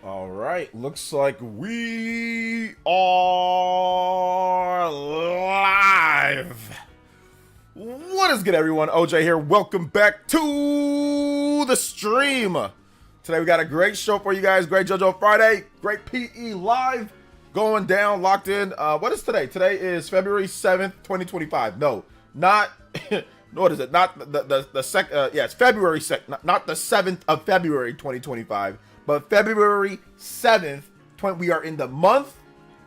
All right, looks like we are live. What is good, everyone? OJ here. Welcome back to the stream. Today we got a great show for you guys. Great JoJo Friday. Great PE live going down, locked in. What is today? Today is February 7th, 2025. No, not what is it? Not the second. Yeah, it's February 2nd, not the 7th of February 2025. But February 7th, we are in the month,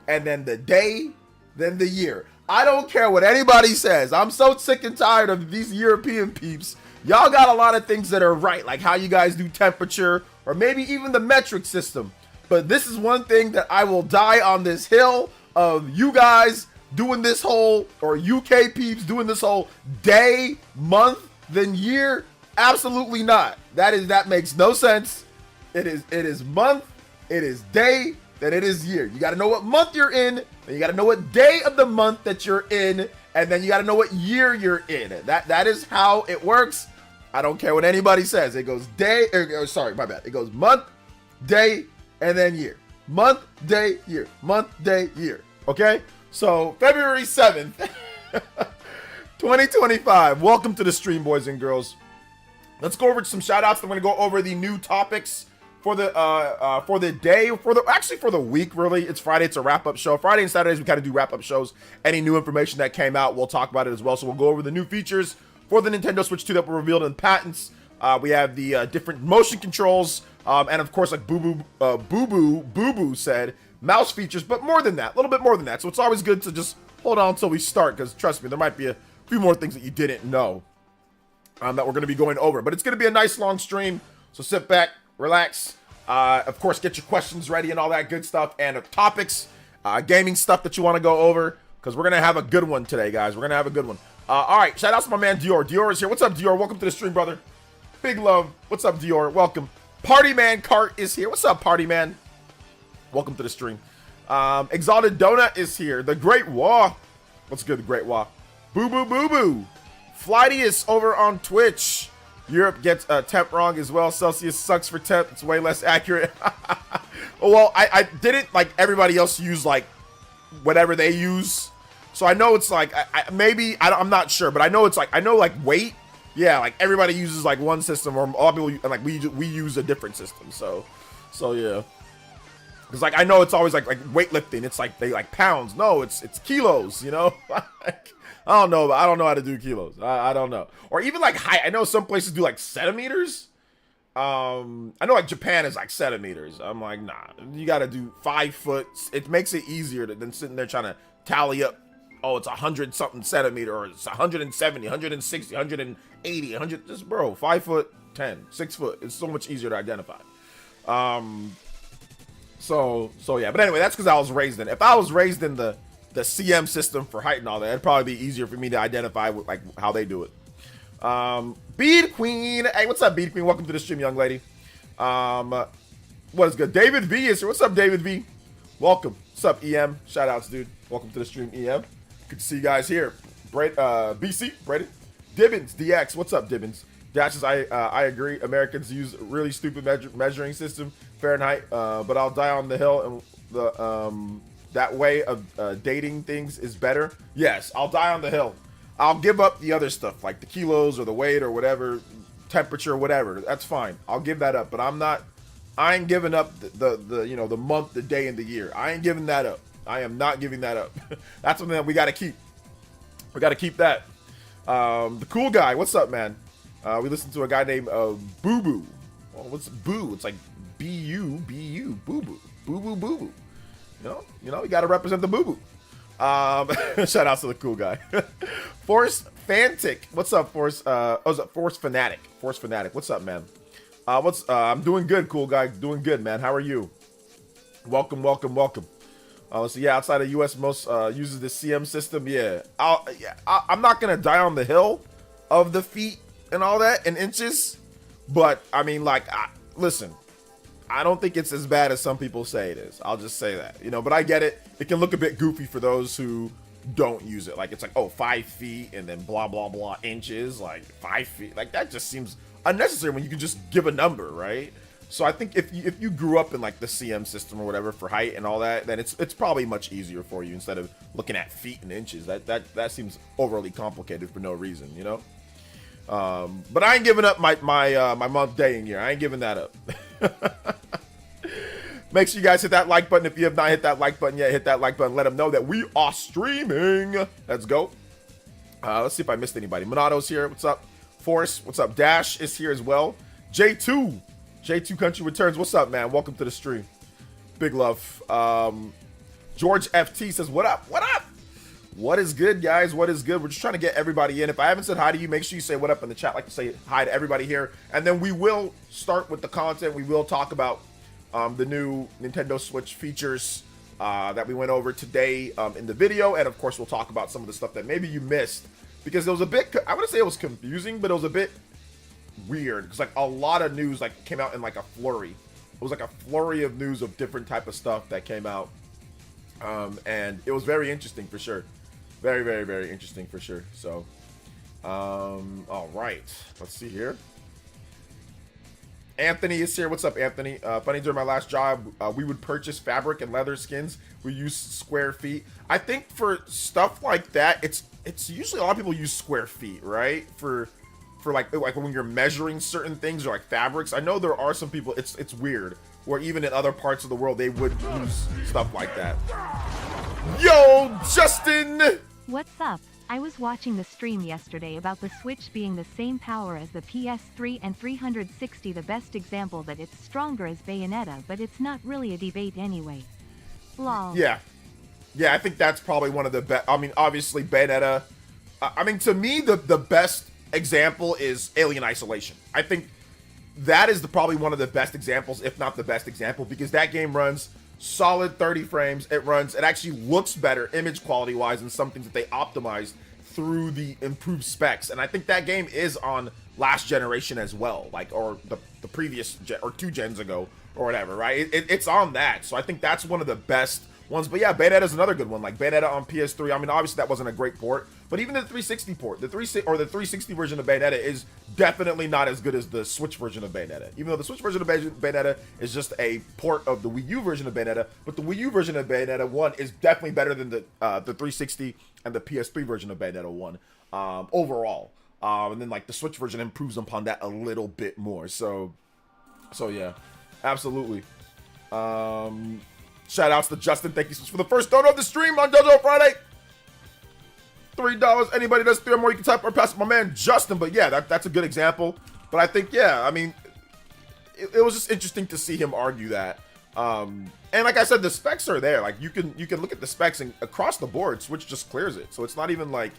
and then the day, then the year. I don't care what anybody says. I'm so sick and tired of these European peeps. Y'all got a lot of things that are right, like how you guys do temperature, or maybe even the metric system. But this is one thing that I will die on this hill of you guys doing this whole, or UK peeps doing this whole day, month, then year. Absolutely not. That makes no sense. It is month, it is day, then it is year. You got to know what month you're in, then you got to know what day of the month that you're in, and then you got to know what year you're in. That is how it works. I don't care what anybody says. It goes day, sorry, my bad. It goes month, day, and then year. Month, day, year. Month, day, year. Okay? So, February 7th, 2025. Welcome to the stream, boys and girls. Let's go over some shout outs. I'm going to go over the new topics for the day, for the week, really. It's Friday. It's a wrap-up show. Friday and Saturdays, we kind of do wrap-up shows. Any new information that came out, we'll talk about it as well. So we'll go over the new features for the Nintendo Switch 2 that were revealed in patents. We have the different motion controls, and of course, like Boo Boo said, mouse features, but more than that, a little bit more than that. So it's always good to just hold on until we start, because trust me, there might be a few more things that you didn't know that we're going to be going over. But it's going to be a nice long stream, so sit back, relax. Of course, get your questions ready and all that good stuff, and topics, gaming stuff that you want to go over, because we're going to have a good one today, guys. We're going to have a good one. All right, shout out to my man Dior. Dior is here. What's up, Dior? Welcome to the stream, brother. Big love. What's up, Dior? Welcome. Party Man Cart is here. What's up, Party Man? Welcome to the stream. Exalted Donut is here. The Great Wah. What's good, the Great Wah? Boo Boo Boo Boo. Flightiest over on Twitch. Europe gets temp wrong as well. Celsius sucks for temp. It's way less accurate. Well, I didn't like everybody else use like whatever they use. So I know it's like I'm not sure, but I know it's like like weight. Yeah, like everybody uses like one system, or all people like we use a different system. So yeah. Because like I know it's always like weightlifting. It's like they like pounds. No, it's kilos. You know. I don't know. I don't know how to do kilos. I don't know. Or even like height. I know some places do like centimeters. I know like Japan is like centimeters. I'm like, nah. You got to do 5 foot. It makes it easier than sitting there trying to tally up. Oh, it's 100 something centimeter, or it's 170, 160, 180, 100. Just bro, 5 foot 10, 6 foot. It's so much easier to identify. So yeah. But anyway, that's because I was raised in. If I was raised in the CM system for height and all that, it'd probably be easier for me to identify with like how they do it. Bead Queen, hey, what's up, Bead Queen? Welcome to the stream, young lady. What is good? David V is here. What's up, David V? Welcome. What's up, EM? Shout outs, dude. Welcome to the stream, EM. Good to see you guys here. BC, Brayden, Dibbins, DX. What's up, Dibbins? Dashes, I agree. Americans use really stupid measuring system, Fahrenheit. But I'll die on the hill, and that way of dating things is better. Yes, I'll die on the hill. I'll give up the other stuff, like the kilos or the weight or whatever, temperature, whatever. That's fine. I'll give that up. But I ain't giving up the you know, the month, the day, and the year. I ain't giving that up. I am not giving that up. That's something that we got to keep. We got to keep that. The cool guy. What's up, man? We listened to a guy named Boo Boo. Well, what's Boo? It's like B-U-B-U. Boo Boo. Boo Boo Boo Boo. You know, you got to represent the boo-boo. Shout out to the cool guy. Force Fantic. What's up, Force? Is it Force Fanatic? Force Fanatic. What's up, man? I'm doing good, cool guy. Doing good, man. How are you? Welcome. So yeah, outside of US, most uses the CM system. Yeah. I'm not gonna die on the hill of the feet and all that in inches, but I mean, like, listen. I don't think it's as bad as some people say it is. I'll just say that, you know, but I get it. It can look a bit goofy for those who don't use it. Like, it's like, oh, 5 feet and then blah, blah, blah inches, like 5 feet. Like, that just seems unnecessary when you can just give a number, right? So I think if you grew up in like the CM system or whatever for height and all that, then it's probably much easier for you instead of looking at feet and inches. That seems overly complicated for no reason, you know. But I ain't giving up my month, day, and year. I ain't giving that up. Make sure you guys hit that like button. If you have not hit that like button yet, hit that like button. Let them know that we are streaming. Let's go. Let's see if I missed anybody. Monato's here. What's up? Forrest. What's up? Dash is here as well. J2 Country Returns. What's up, man? Welcome to the stream. Big love. George FT says, what up? What up? What is good, guys? What is good? We're just trying to get everybody in. If I haven't said hi to you, make sure you say what up in the chat. I like to say hi to everybody here. And then we will start with the content. We will talk about the new Nintendo Switch features that we went over today in the video. And of course, we'll talk about some of the stuff that maybe you missed, because it was a bit, I wouldn't say it was confusing, but it was a bit weird, because like a lot of news like came out in like a flurry. It was like a flurry of news of different type of stuff that came out, and it was very interesting for sure. Very, very, very interesting for sure. So all right, let's see here. Anthony is here. What's up, Anthony? Funny, during my last job, we would purchase fabric and leather skins. We use square feet. I think for stuff like that, it's usually a lot of people use square feet, right? For like when you're measuring certain things or like fabrics. I know there are some people, it's weird, where even in other parts of the world they would use stuff like that. Yo, Justin! What's up? I was watching the stream yesterday about the Switch being the same power as the PS3 and 360. The best example that it's stronger is Bayonetta, but it's not really a debate anyway. Lol. Yeah, I think that's probably one of the best. I mean, obviously Bayonetta, I mean, to me, the best example is Alien Isolation. I think that is probably one of the best examples, if not the best example, because that game runs solid 30 frames. It actually looks better image quality wise than some things that they optimized through the improved specs. And I think that game is on last generation as well, like, or the previous or 2 gens ago or whatever, right? It's on that. So I think that's one of the best ones. But yeah, Bayonetta is another good one, like Bayonetta on PS3. I mean, obviously that wasn't a great port, but even the 360 port, the 360 version of Bayonetta is definitely not as good as the Switch version of Bayonetta. Even though the Switch version of Bayonetta is just a port of the Wii U version of Bayonetta, but the Wii U version of Bayonetta 1 is definitely better than the 360 and the PS3 version of Bayonetta 1 overall. And then like the Switch version improves upon that a little bit more. So yeah, absolutely. Shout outs to Justin. Thank you so much for the first donut of the stream on JoJo Friday. $3. Anybody does 3 or more, you can type or pass it, my man Justin. But yeah, that's a good example. But I think, yeah, I mean, it was just interesting to see him argue that. And like I said, the specs are there. Like you can look at the specs, and across the board, Switch just clears it. So it's not even like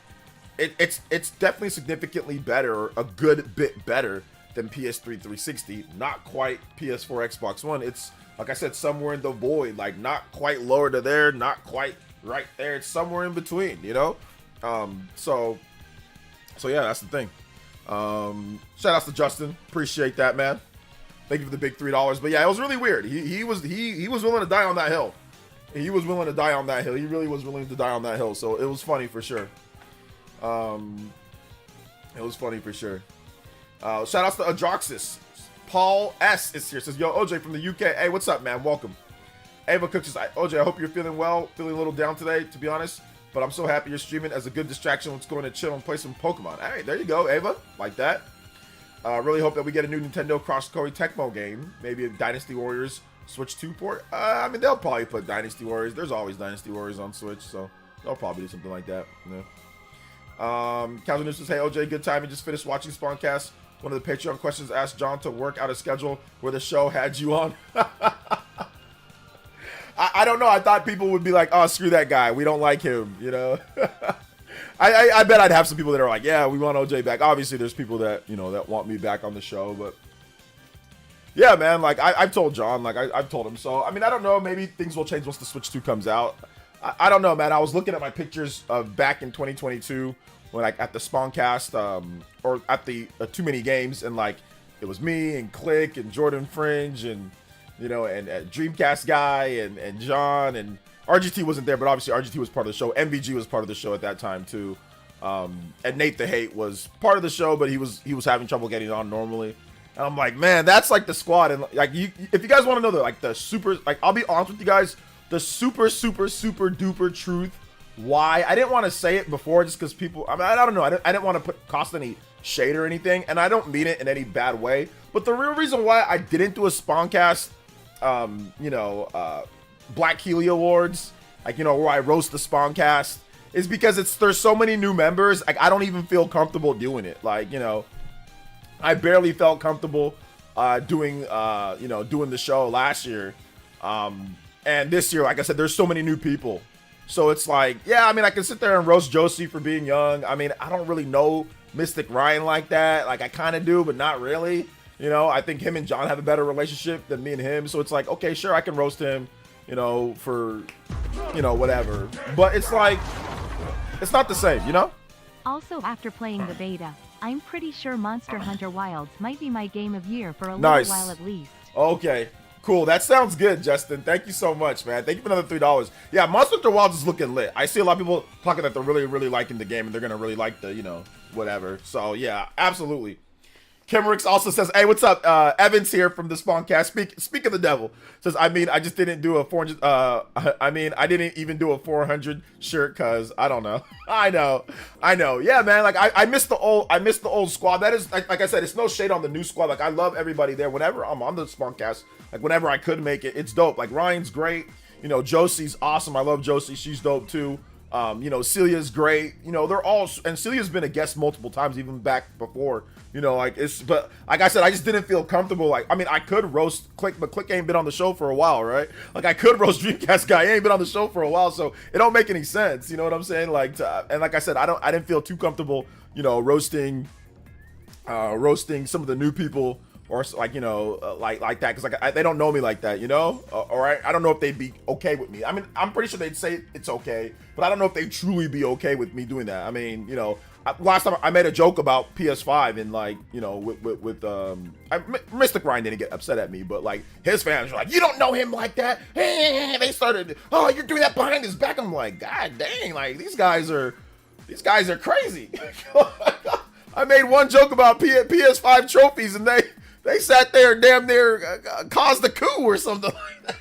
it's definitely significantly better, or a good bit better than PS3 360. Not quite PS4 Xbox One. It's, like I said, somewhere in the void, like not quite lower to there, not quite right there. It's somewhere in between, you know? So yeah, that's the thing. Shout outs to Justin. Appreciate that, man. Thank you for the big $3. But yeah, it was really weird. He was willing to die on that hill. He was willing to die on that hill. He really was willing to die on that hill. So it was funny for sure. It was funny for sure. Shout outs to Adroxis. Paul S is here. Says, yo, OJ from the UK. Hey, what's up, man? Welcome. Ava Cook says, OJ, I hope you're feeling well. Feeling a little down today, to be honest. But I'm so happy you're streaming as a good distraction. Let's go in and chill and play some Pokemon. All right, there you go, Ava. Like that. Really hope that we get a new Nintendo Cross-Koei Tecmo game. Maybe a Dynasty Warriors Switch 2 port. I mean, they'll probably put Dynasty Warriors. There's always Dynasty Warriors on Switch, so they'll probably do something like that. Yeah. Casual News says, hey, OJ, good time. You just finished watching Spawncast. One of the Patreon questions asked John to work out a schedule where the show had you on. I don't know. I thought people would be like, oh, screw that guy. We don't like him, you know? I bet I'd have some people that are like, yeah, we want OJ back. Obviously, there's people that, you know, that want me back on the show. But yeah, man, like I've told John, like I've told him. So, I mean, I don't know. Maybe things will change once the Switch 2 comes out. I don't know, man. I was looking at my pictures of back in 2022 when, like, at the Spawncast or at the Too Many Games, and like it was me and Click and Jordan Fringe and, you know, and Dreamcast guy and John, and RGT wasn't there, but obviously RGT was part of the show. MVG was part of the show at that time too. And Nate the Hate was part of the show, but he was having trouble getting on normally. And I'm like, man, that's like the squad. And like, if you guys want to know the super, like, I'll be honest with you guys, the super duper truth. Why I didn't want to say it before, just because people. I mean, I don't know. I didn't want to cost any shade or anything, and I don't mean it in any bad way. But the real reason why I didn't do a Spawncast, Black Healy Awards, like, where I roast the Spawncast, is because there's so many new members. Like, I don't even feel comfortable doing it. Like, I barely felt comfortable doing the show last year, and this year, like I said, there's so many new people. So it's like, yeah, I mean, I can sit there and roast Josie for being young. I mean, I don't really know Mystic Ryan like that. Like, I kind of do, but not really. I think him and John have a better relationship than me and him. So it's like, okay, sure, I can roast him, for, whatever. But it's like, it's not the same, Also, after playing the beta, I'm pretty sure Monster Hunter Wilds might be my game of year for a Nice. little while at least. Okay. Cool. That sounds good, Justin. Thank you so much, man. Thank you for another $3. Yeah, Monster Hunter Wilds is looking lit. I see a lot of people talking that they're really, really liking the game and they're going to really like the, whatever. So, yeah, absolutely. Kimmerix also says, hey, what's up? Evans here from the Spawncast. Speak of the devil. Says, I just didn't do a 400. I didn't even do a 400 shirt because I don't know. I know. Yeah, man. Like, I missed the old squad. That is, like I said, it's no shade on the new squad. Like, I love everybody there. Whenever I'm on the Spawncast, like, whenever I could make it, it's dope. Like, Ryan's great. Josie's awesome. I love Josie. She's dope too. Celia's great. They're all, and Celia's been a guest multiple times, even back before. But like I said, I just didn't feel comfortable. Like, I mean, I could roast Click, but Click ain't been on the show for a while, right? Like, I could roast Dreamcast Guy, he ain't been on the show for a while, so it don't make any sense. You know what I'm saying? Like, and like I said, I didn't feel too comfortable, roasting some of the new people. Or like, like that, because like they don't know me like that, or I don't know if they'd be okay with me. I mean, I'm pretty sure they'd say it's okay, but I don't know if they'd truly be okay with me doing that. I mean, last time I made a joke about PS5 and like, with Mystic Ryan didn't get upset at me, but like his fans were like, you don't know him like that. They started, oh, you're doing that behind his back. I'm like, God dang, like these guys are crazy. I made one joke about PS5 trophies and they sat there and damn near caused a coup or something like that.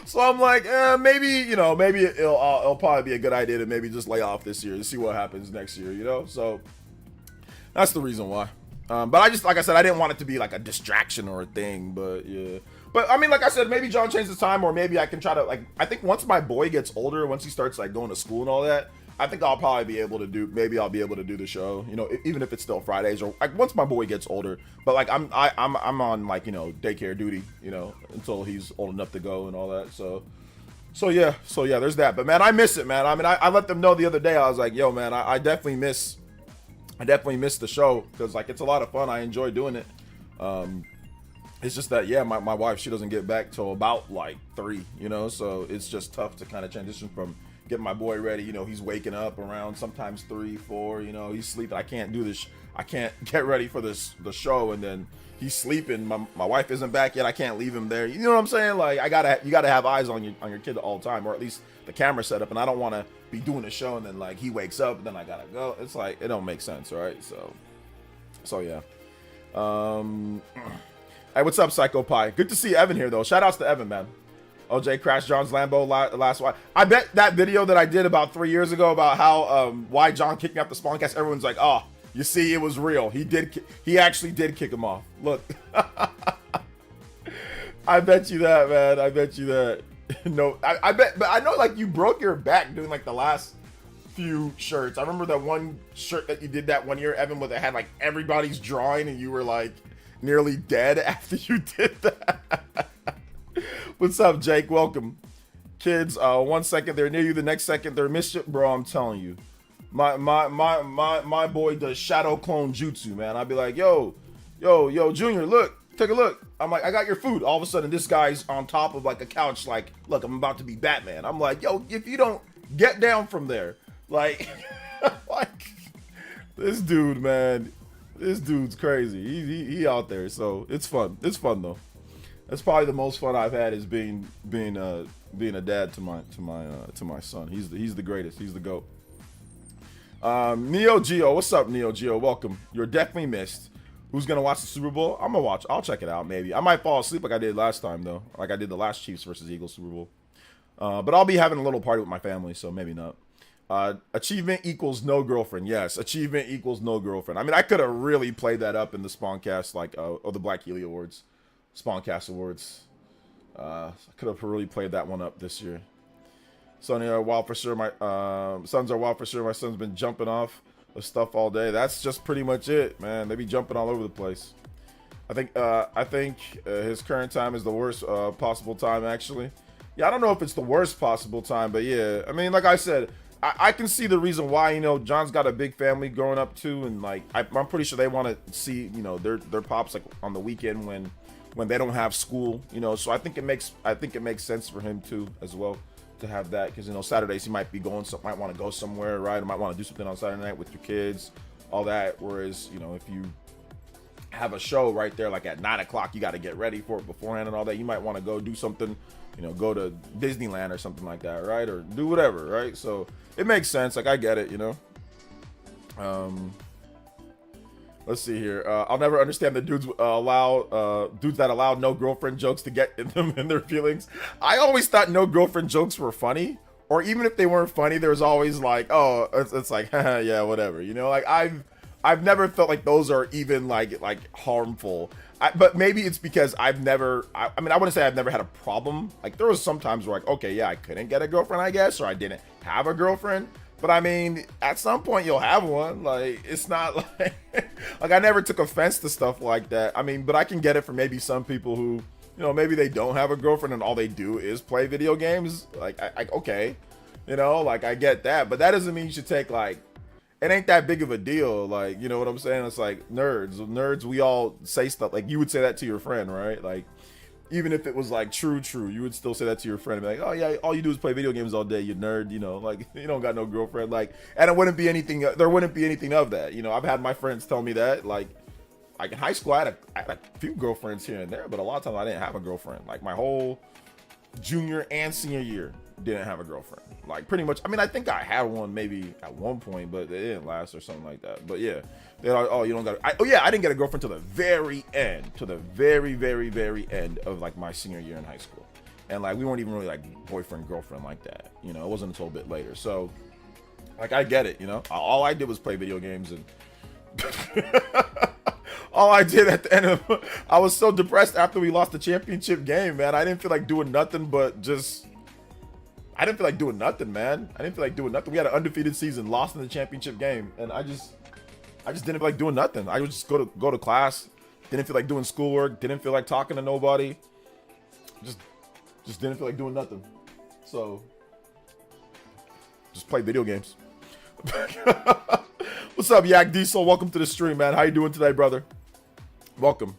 So I'm like, maybe it'll probably be a good idea to maybe just lay off this year and see what happens next year, So that's the reason why. But I just, like I said, I didn't want it to be like a distraction or a thing, but yeah. But I mean, like I said, maybe John changed his time, or maybe I can try to, like, I think once my boy gets older, once he starts like going to school and all that, I think I'll probably be able to do, maybe I'll be able to do the show, even if it's still Fridays, or like once my boy gets older. But like I'm on like, daycare duty, until he's old enough to go and all that. So yeah, there's that. But man, I miss it, man. I mean, I let them know the other day. I was like, yo, man, I definitely miss the show, because like it's a lot of fun. I enjoy doing it. It's just that, yeah, my wife, she doesn't get back till about like 3, so it's just tough to kind of transition from getting my boy ready. He's waking up around sometimes 3, 4, he's sleeping. I can't do this. I can't get ready for the show, and then he's sleeping. My wife isn't back yet. I can't leave him there. You know what I'm saying? Like, you gotta have eyes on your kid all the time, or at least the camera set up. And I don't want to be doing a show and then like he wakes up and then I gotta go. It's like, it don't make sense, right? So yeah. Hey, what's up, Psycho Pie? Good to see Evan here though. Shout outs to Evan, man. OJ Crash John's Lambo last one. I bet that video that I did about 3 years ago about how why John kicked me off the Spawncast, everyone's like, oh, you see, it was real. He actually did kick him off. Look. I bet you that, man. I bet you that. No, I bet, but I know like you broke your back doing like the last few shirts. I remember that one shirt that you did that one year, Evan, with it had like everybody's drawing and you were like nearly dead after you did that. What's up, Jake? Welcome. Kids, 1 second they're near you, the next second they're mischief. Bro, I'm telling you. My boy does shadow clone jutsu, man. I'd be like, yo, Junior, look, take a look. I'm like, I got your food. All of a sudden, this guy's on top of like a couch, like, look, I'm about to be Batman. I'm like, yo, if you don't get down from there, like, like this dude, man, this dude's crazy. He out there, so it's fun. It's fun though. That's probably the most fun I've had is being a dad to my son. He's the greatest. He's the GOAT. Neo Geo, what's up, Neo Geo? Welcome. You're definitely missed. Who's gonna watch the Super Bowl? I'm gonna watch. I'll check it out. Maybe I might fall asleep like I did last time though. Like I did the last Chiefs versus Eagles Super Bowl. But I'll be having a little party with my family, so maybe not. Achievement equals no girlfriend. Yes, achievement equals no girlfriend. I mean, I could have really played that up in the Spawncast, like, or the Black Healy Awards, Spawncast Awards. I could have really played that one up this year. Sonny are wild for sure. My sons are wild for sure. My son's been jumping off of stuff all day. That's just pretty much it, man. They be jumping all over the place. I think his current time is the worst possible time, actually. Yeah, I don't know if it's the worst possible time, but yeah. I mean, like I said, I can see the reason why. You know, John's got a big family growing up too, and like I'm pretty sure they want to see, you know, their pops like on the weekend when they don't have school. You know, so I think it makes sense for him too as well to have that, because you know Saturdays he might be going, might want to go somewhere, right? Or might want to do something on Saturday night with your kids, all that. Whereas, you know, if you have a show right there, like at 9 o'clock, you got to get ready for it beforehand and all that. You might want to go do something, you know, go to Disneyland or something like that, right? Or do whatever, right? So it makes sense. Like I get it, you know. Let's see here. I'll never understand the dudes that allow no girlfriend jokes to get in them in their feelings. I always thought no girlfriend jokes were funny, or even if they weren't funny, there's always like, oh, it's like, yeah, whatever, you know. Like I've never felt like those are even like harmful. But maybe it's because I've never. I mean, I wouldn't say I've never had a problem. Like there was some times where like, okay, yeah, I couldn't get a girlfriend, I guess, or I didn't have a girlfriend. But I mean, at some point you'll have one. Like it's not like like I never took offense to stuff like that. I mean, but I can get it for maybe some people who, you know, maybe they don't have a girlfriend and all they do is play video games. Like I okay, you know, like I get that, but that doesn't mean you should take like, it ain't that big of a deal. Like, you know what I'm saying? It's like nerds, we all say stuff like you would say that to your friend, right? Like even if it was like true, you would still say that to your friend and be like, oh yeah, all you do is play video games all day, you nerd, you know, like you don't got no girlfriend. Like, and there wouldn't be anything of that. You know, I've had my friends tell me that, like in high school I had a few girlfriends here and there, but a lot of times I didn't have a girlfriend. Like my whole junior and senior year didn't have a girlfriend. Like pretty much, I mean, I think I had one maybe at one point, but it didn't last or something like that. But yeah, they're like, oh, you don't got I didn't get a girlfriend till the very end, to the very, very, very end of like my senior year in high school. And like we weren't even really like boyfriend girlfriend like that, you know. It wasn't until a bit later. So like I get it, you know. All I did was play video games, and all I did at the end of, I was so depressed after we lost the championship game, man. I didn't feel like doing nothing but just, I didn't feel like doing nothing, man. I didn't feel like doing nothing. We had an undefeated season, lost in the championship game, and I just didn't feel like doing nothing. I would just go to class, didn't feel like doing schoolwork, didn't feel like talking to nobody, just didn't feel like doing nothing. So just play video games. What's up, Yak Diesel? Welcome to the stream, man. How you doing today, brother? Welcome.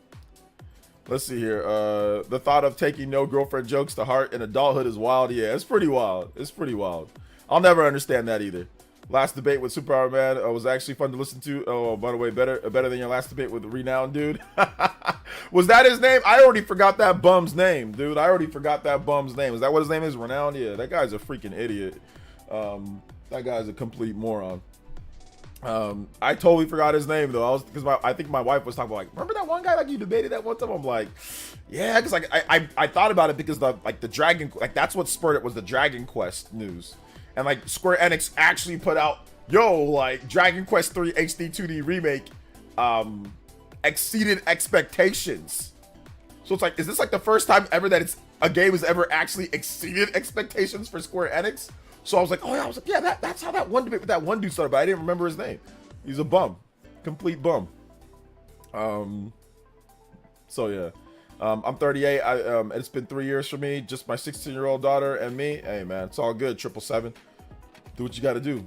Let's see here. The thought of taking no girlfriend jokes to heart in adulthood is wild. Yeah, it's pretty wild. It's pretty wild. I'll never understand that either. Last debate with Superpower Man was actually fun to listen to. Oh, by the way, better than your last debate with the Renowned Dude. Was that his name? I already forgot that bum's name, dude. I already forgot that bum's name. Is that what his name is? Renowned? Yeah, that guy's a freaking idiot. That guy's a complete moron. I totally forgot his name though. I think my wife was talking about like, remember that one guy like you debated that one time? I'm like, yeah, because like I thought about it because the Dragon, like that's what spurred it, was the Dragon Quest news, and like Square Enix actually put out, like Dragon Quest 3 HD 2D remake exceeded expectations. So it's like, is this like the first time ever that a game has ever actually exceeded expectations for Square Enix? So I was like, that's how that one debate with that one dude started, but I didn't remember his name. He's a bum. Complete bum. So yeah. I'm 38. It's been 3 years for me, just my 16-year-old daughter and me. Hey man, it's all good. 777. Do what you gotta do.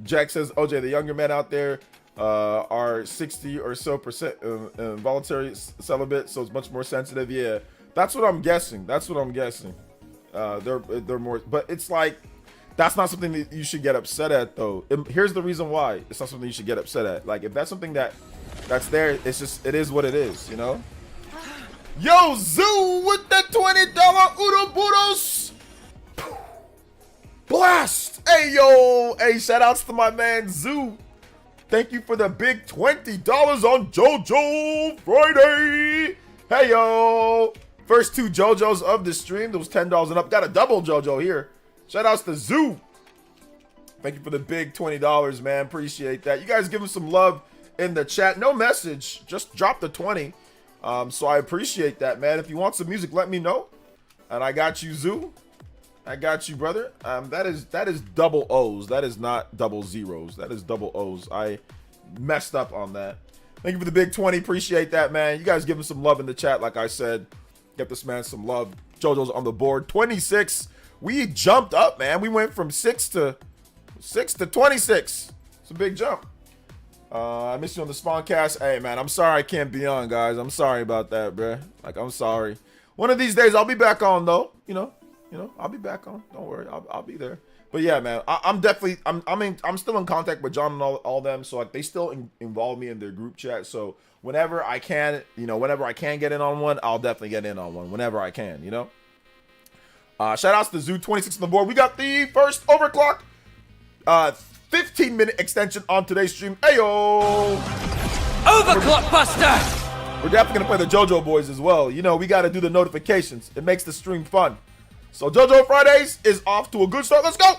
Jack says, OJ, the younger men out there are 60 or so percent involuntary celibate, so it's much more sensitive. Yeah, that's what I'm guessing. They're more, but it's like, that's not something that you should get upset at though. Here's the reason why it's not something you should get upset at. Like if that's something that's there, it's just, it is what it is, you know. Yo, Zoo with the $20 Uroburos blast. Hey yo, hey, shout outs to my man Zoo. Thank you for the big $20 on JoJo Friday. Hey, yo. First 2 JoJos of the stream. Those $10 and up. Got a double JoJo here. Shout outs to Zoo. Thank you for the big $20, man. Appreciate that. You guys give him some love in the chat. No message. Just drop the 20. So I appreciate that, man. If you want some music, let me know. And I got you, Zoo. I got you, brother. That is double O's. That is not double zeros. That is double O's. I messed up on that. Thank you for the big 20. Appreciate that, man. You guys give him some love in the chat. Like I said, get this man some love. JoJo's on the board. 26. We jumped up, man. We went from 6 to 26. It's a big jump. I missed you on the Spawncast. Hey, man, I'm sorry I can't be on, guys. I'm sorry about that, bruh. Like, I'm sorry. One of these days, I'll be back on, though. You know, I'll be back on. Don't worry, I'll be there. But yeah, man, I'm still in contact with John and all them. So like, they still involve me in their group chat. So whenever I can, whenever I can get in on one, I'll definitely get in on one. Whenever I can, Shout outs to Zoo 26 on the board. We got the first overclock. 15-minute extension on today's stream. Ayo! Overclock Buster! We're definitely gonna play the JoJo boys as well. We gotta do the notifications. It makes the stream fun. So JoJo Fridays is off to a good start. Let's go!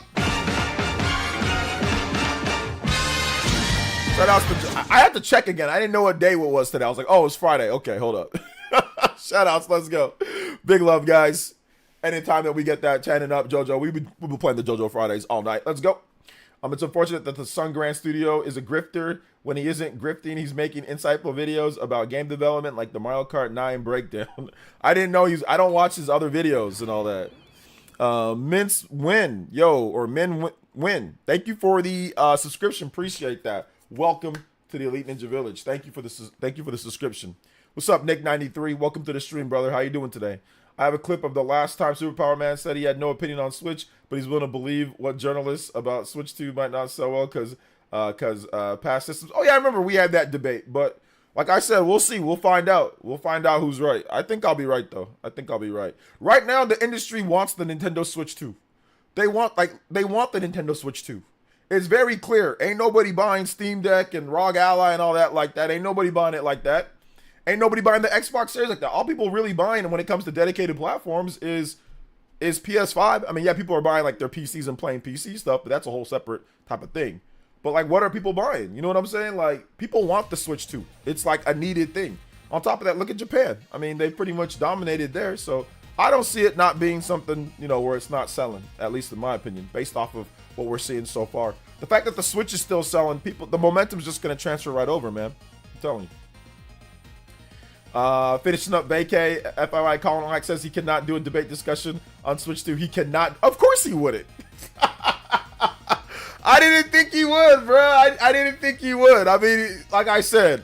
Shout outs to, I had to check again. I didn't know what day it was today. I was like, oh, it's Friday. Okay, hold up. Shout outs, let's go. Big love, guys. Anytime that we get that chanting up JoJo, we'll be playing the JoJo Fridays all night. Let's go. It's unfortunate that the Sun Grand Studio is a grifter. When he isn't grifting, he's making insightful videos about game development like the Mario Kart 9 breakdown. I didn't know I don't watch his other videos and all that. Mince Win, Min Win. Thank you for the subscription. Appreciate that. Welcome to the Elite Ninja Village. Thank you for the subscription. What's up, Nick93? Welcome to the stream, brother. How you doing today? I have a clip of the last time Superpower Man said he had no opinion on Switch, but he's willing to believe what journalists about Switch 2 might not sell well because past systems. Oh yeah, I remember we had that debate, but like I said, we'll see. We'll find out. We'll find out who's right. I think I'll be right though. I think I'll be right. Right now, the industry wants the Nintendo Switch 2. They want the Nintendo Switch 2. It's very clear. Ain't nobody buying Steam Deck and ROG Ally and all that like that. Ain't nobody buying it like that. Ain't nobody buying the Xbox Series like that. All people really buying when it comes to dedicated platforms is PS5. I mean, yeah, people are buying like their PCs and playing PC stuff, but that's a whole separate type of thing. But like, what are people buying? You know what I'm saying? Like, people want the Switch 2. It's like a needed thing. On top of that, look at Japan. I mean, they pretty much dominated there. So I don't see it not being something, where it's not selling, at least in my opinion, based off of what we're seeing so far. The fact that the Switch is still selling, the momentum's just going to transfer right over, man. I'm telling you. Finishing up vacay, FII Colin Lack says he cannot do a debate discussion on Switch 2. He cannot. Of course he wouldn't. I didn't think he would, bro. I didn't think he would. I mean, like I said,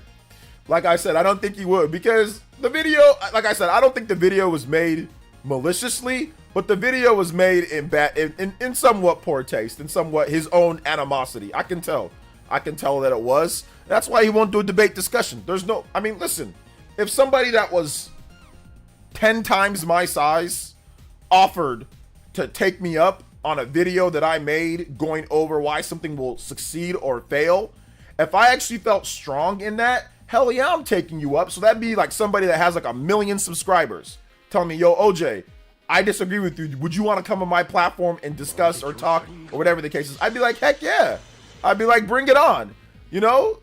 I don't think he would because the video, like I said, I don't think the video was made maliciously, but the video was made in somewhat poor taste, in somewhat his own animosity. I can tell that it was. That's why he won't do a debate discussion. Listen. If somebody that was 10 times my size offered to take me up on a video that I made going over why something will succeed or fail, if I actually felt strong in that, hell yeah, I'm taking you up. So that'd be like somebody that has like 1 million subscribers telling me, yo, OJ, I disagree with you. Would you want to come on my platform and discuss or talk or whatever the case is? I'd be like, heck yeah. I'd be like, bring it on.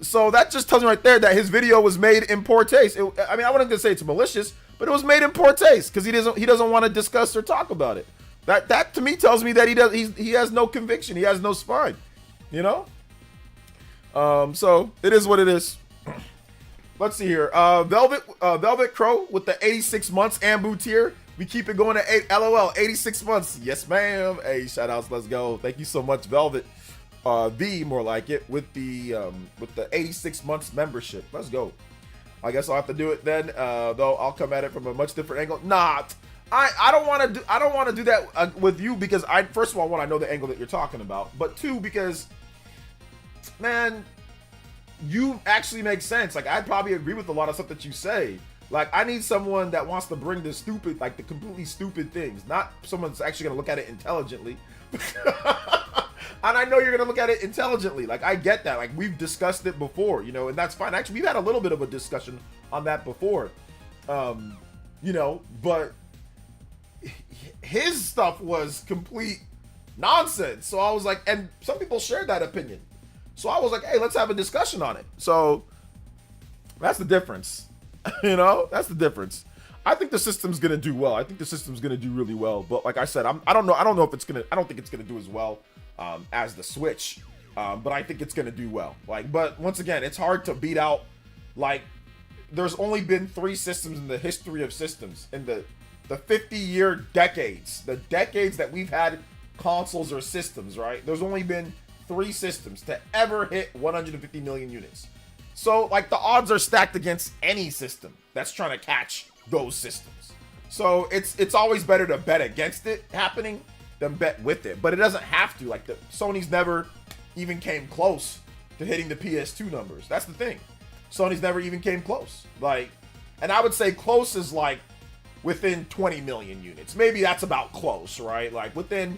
So that just tells me right there that his video was made in poor taste. I wouldn't gonna say it's malicious, but it was made in poor taste because he doesn't want to discuss or talk about it. That to me tells me that he has no conviction, he has no spine, So it is what it is. Let's see here. Velvet Crow with the 86 months Ambu tier. We keep it going at 8. LOL, 86 months. Yes, ma'am. Hey, shout outs. Let's go. Thank you so much, Velvet. More like it with the 86 months membership. Let's go. I guess I'll have to do it then. Though I'll come at it from a much different angle. I don't want to do that with you because first of all, one, I know the angle that you're talking about, but two, because man, you actually make sense. Like, I'd probably agree with a lot of stuff that you say. Like, I need someone that wants to bring the stupid, like the completely stupid things, not someone that's actually gonna look at it intelligently. And I know you're gonna look at it intelligently. Like, I get that. Like, we've discussed it before, you know, and that's fine. Actually, we've had a little bit of a discussion on that before. You know, but his stuff was complete nonsense. So I was like, and some people shared that opinion. So I was like, hey, let's have a discussion on it. So that's the difference. You know, that's the difference. I think the system's gonna do well. I think the system's gonna do really well. But like I said, I don't know if it's gonna. I don't think it's gonna do as well as the Switch. But I think it's gonna do well. Like, but once again, it's hard to beat out. Like, there's only been 3 systems in the history of systems in the 50-year decades, the decades that we've had consoles or systems. Right? There's only been 3 systems to ever hit 150 million units. So like the odds are stacked against any system that's trying to catch those systems. So it's always better to bet against it happening than bet with it. But it doesn't have to. Like, the Sony's never even came close to hitting the PS2 numbers. That's the thing. Sony's never even came close. Like, and I would say close is like within 20 million units. Maybe that's about close, right? Like within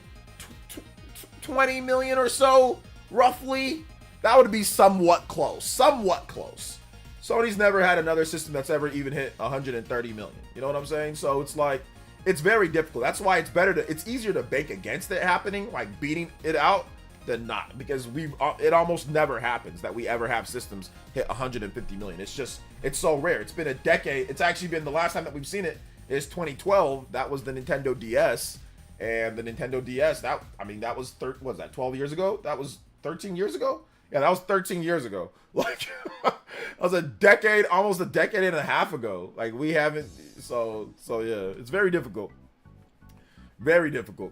20 million or so, roughly. That would be somewhat close. Somewhat close. Sony's never had another system that's ever even hit 130 million. You know what I'm saying? So it's like, it's very difficult. That's why it's easier to bank against it happening, like beating it out, than not. Because it almost never happens that we ever have systems hit 150 million. It's so rare. It's been a decade. It's actually been, the last time that we've seen it is 2012. That was the Nintendo DS. And the Nintendo DS, that was 12 years ago? That was 13 years ago? Yeah, that was 13 years ago. Like, that was almost a decade and a half ago. Like, we haven't, so yeah, it's very difficult. Very difficult.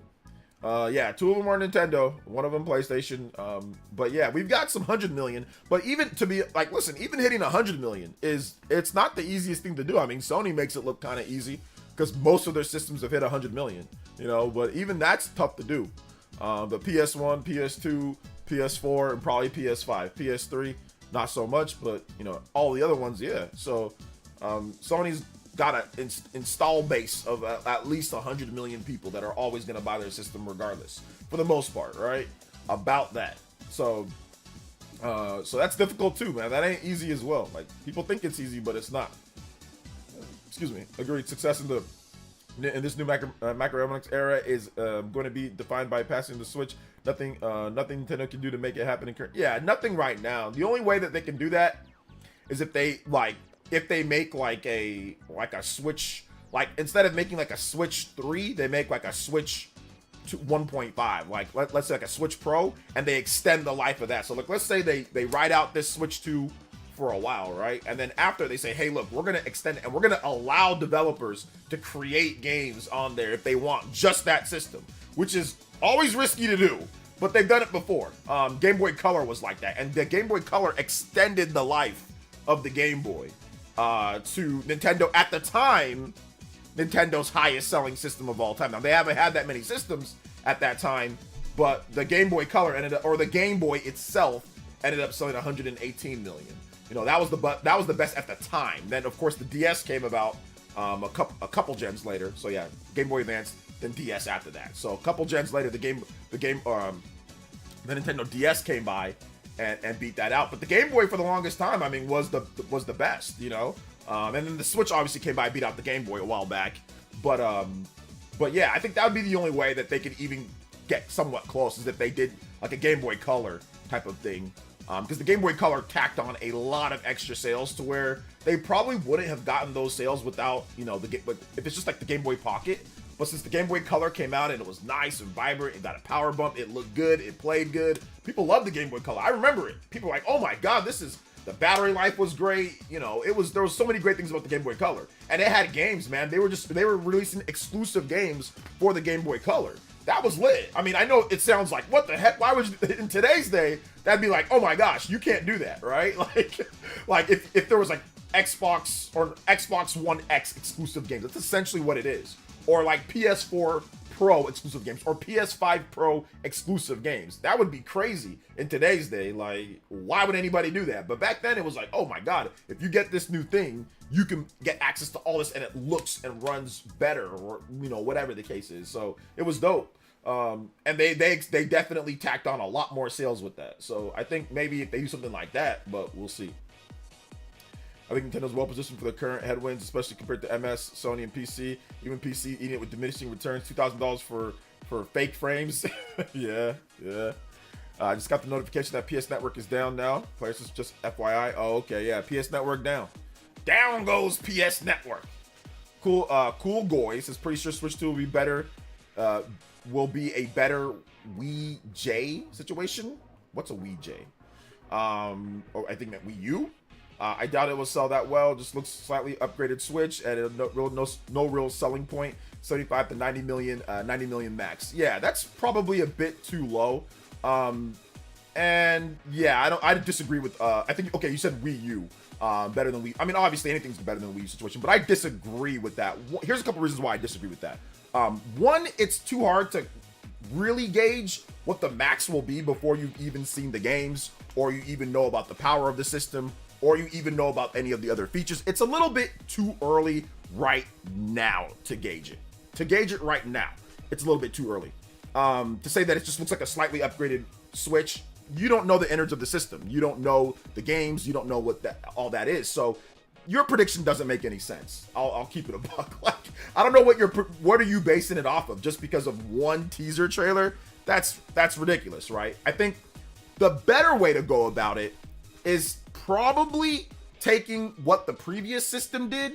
Yeah, 2 of them are Nintendo, 1 of them PlayStation. But yeah, we've got some 100 million. But even to be, like, listen, even hitting 100 million it's not the easiest thing to do. I mean, Sony makes it look kind of easy because most of their systems have hit 100 million, you know, but even that's tough to do. The PS1, PS2, PS4, and probably PS5. PS3, not so much, but, you know, all the other ones, yeah. So, Sony's got an install base of at least 100 million people that are always going to buy their system regardless, for the most part, right? About that. So that's difficult too, man. That ain't easy as well. Like, people think it's easy, but it's not. Excuse me. Agreed. Success in this new macroeconomics era is going to be defined by passing the Switch. Nothing Nintendo can do to make it happen. Yeah, nothing right now. The only way that they can do that is if they make like a Switch, like, instead of making like a Switch 3, they make like a Switch 1.5, like let's say like a Switch Pro, and they extend the life of that. So like, let's say they ride out this Switch 2 for a while, right? And then after they say, hey, look, we're going to extend it and we're going to allow developers to create games on there if they want just that system, which is always risky to do, but they've done it before. Game Boy Color was like that, and the Game Boy Color extended the life of the Game Boy to Nintendo, at the time, Nintendo's highest selling system of all time. Now, they haven't had that many systems at that time, but the Game Boy Color the Game Boy itself ended up selling 118 million. You know, that was the best at the time. Then, of course, the DS came about a couple gens later. So yeah, Game Boy Advance, then DS after that. So a couple gens later, the Nintendo DS came by and beat that out. But the Game Boy, for the longest time, I mean, was the best, you know. And then the Switch obviously came by and beat out the Game Boy a while back. But yeah, I think that would be the only way that they could even get somewhat close, is if they did like a Game Boy Color type of thing. Because the Game Boy Color tacked on a lot of extra sales to where they probably wouldn't have gotten those sales without, you know, if it's just like the Game Boy Pocket. But since the Game Boy Color came out and it was nice and vibrant, it got a power bump, it looked good, it played good, people loved the Game Boy Color. I remember it. People were like, oh my god, the battery life was great. You know, there was so many great things about the Game Boy Color. And it had games, man. They were releasing exclusive games for the Game Boy Color. That was lit. I mean, I know it sounds like, what the heck? Why would you, in today's day, that'd be like, oh my gosh, you can't do that, right? Like if there was like Xbox or Xbox One X exclusive games, that's essentially what it is. Or like PS4 Pro exclusive games, or PS5 Pro exclusive games. That would be crazy in today's day. Like, why would anybody do that? But back then it was like, oh my god, if you get this new thing, you can get access to all this and it looks and runs better, or whatever the case is. So it was dope. And they definitely tacked on a lot more sales with that. So I think maybe if they do something like that, but we'll see. I think Nintendo's well positioned for the current headwinds, especially compared to MS, Sony, and PC. Even PC eating it with diminishing returns, $2,000 for fake frames. yeah. I just got the notification that PS Network is down now. Players just FYI. Oh, okay, yeah. PS Network down. Down goes PS Network. Cool Goy says pretty sure Switch 2 will be better. Will be a better Wii J situation. What's a Wii J? I think that Wii U. I doubt it will sell that well. Just looks slightly upgraded Switch at no real selling point. 75 to 90 million max. Yeah, that's probably a bit too low. And yeah, I disagree with. I think okay, you said Wii U. Better than Wii. I mean, obviously anything's better than the Wii U situation, but I disagree with that. Here's a couple reasons why I disagree with that. One, it's too hard to really gauge what the max will be before you've even seen the games, or you even know about the power of the system, or you even know about any of the other features. It's a little bit too early right now to gauge it. To gauge it right now, it's a little bit too early. To say that it just looks like a slightly upgraded Switch, you don't know the innards of the system. You don't know the games. You don't know what all that is. So your prediction doesn't make any sense. I'll keep it a buck. Like, I don't know what are you basing it off of? Just because of one teaser trailer? That's ridiculous, right? I think the better way to go about it is probably taking what the previous system did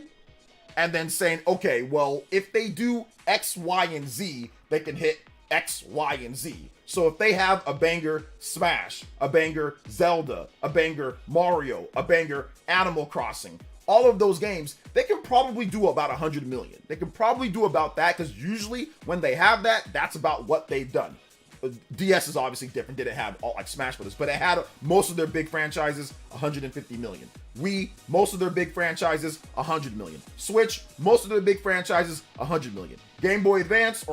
and then saying, okay, well, if they do X, Y, and Z, they can hit X, Y, and Z. So if they have a banger Smash, a banger Zelda, a banger Mario, a banger Animal Crossing, all of those games, they can probably do about 100 million. They can probably do about that, because usually when they have that, that's about what they've done. DS is obviously different, didn't have all like Smash Brothers, but it had most of their big franchises 150 million. Wii, most of their big franchises 100 million. Switch, most of their big franchises 100 million. Game Boy Advance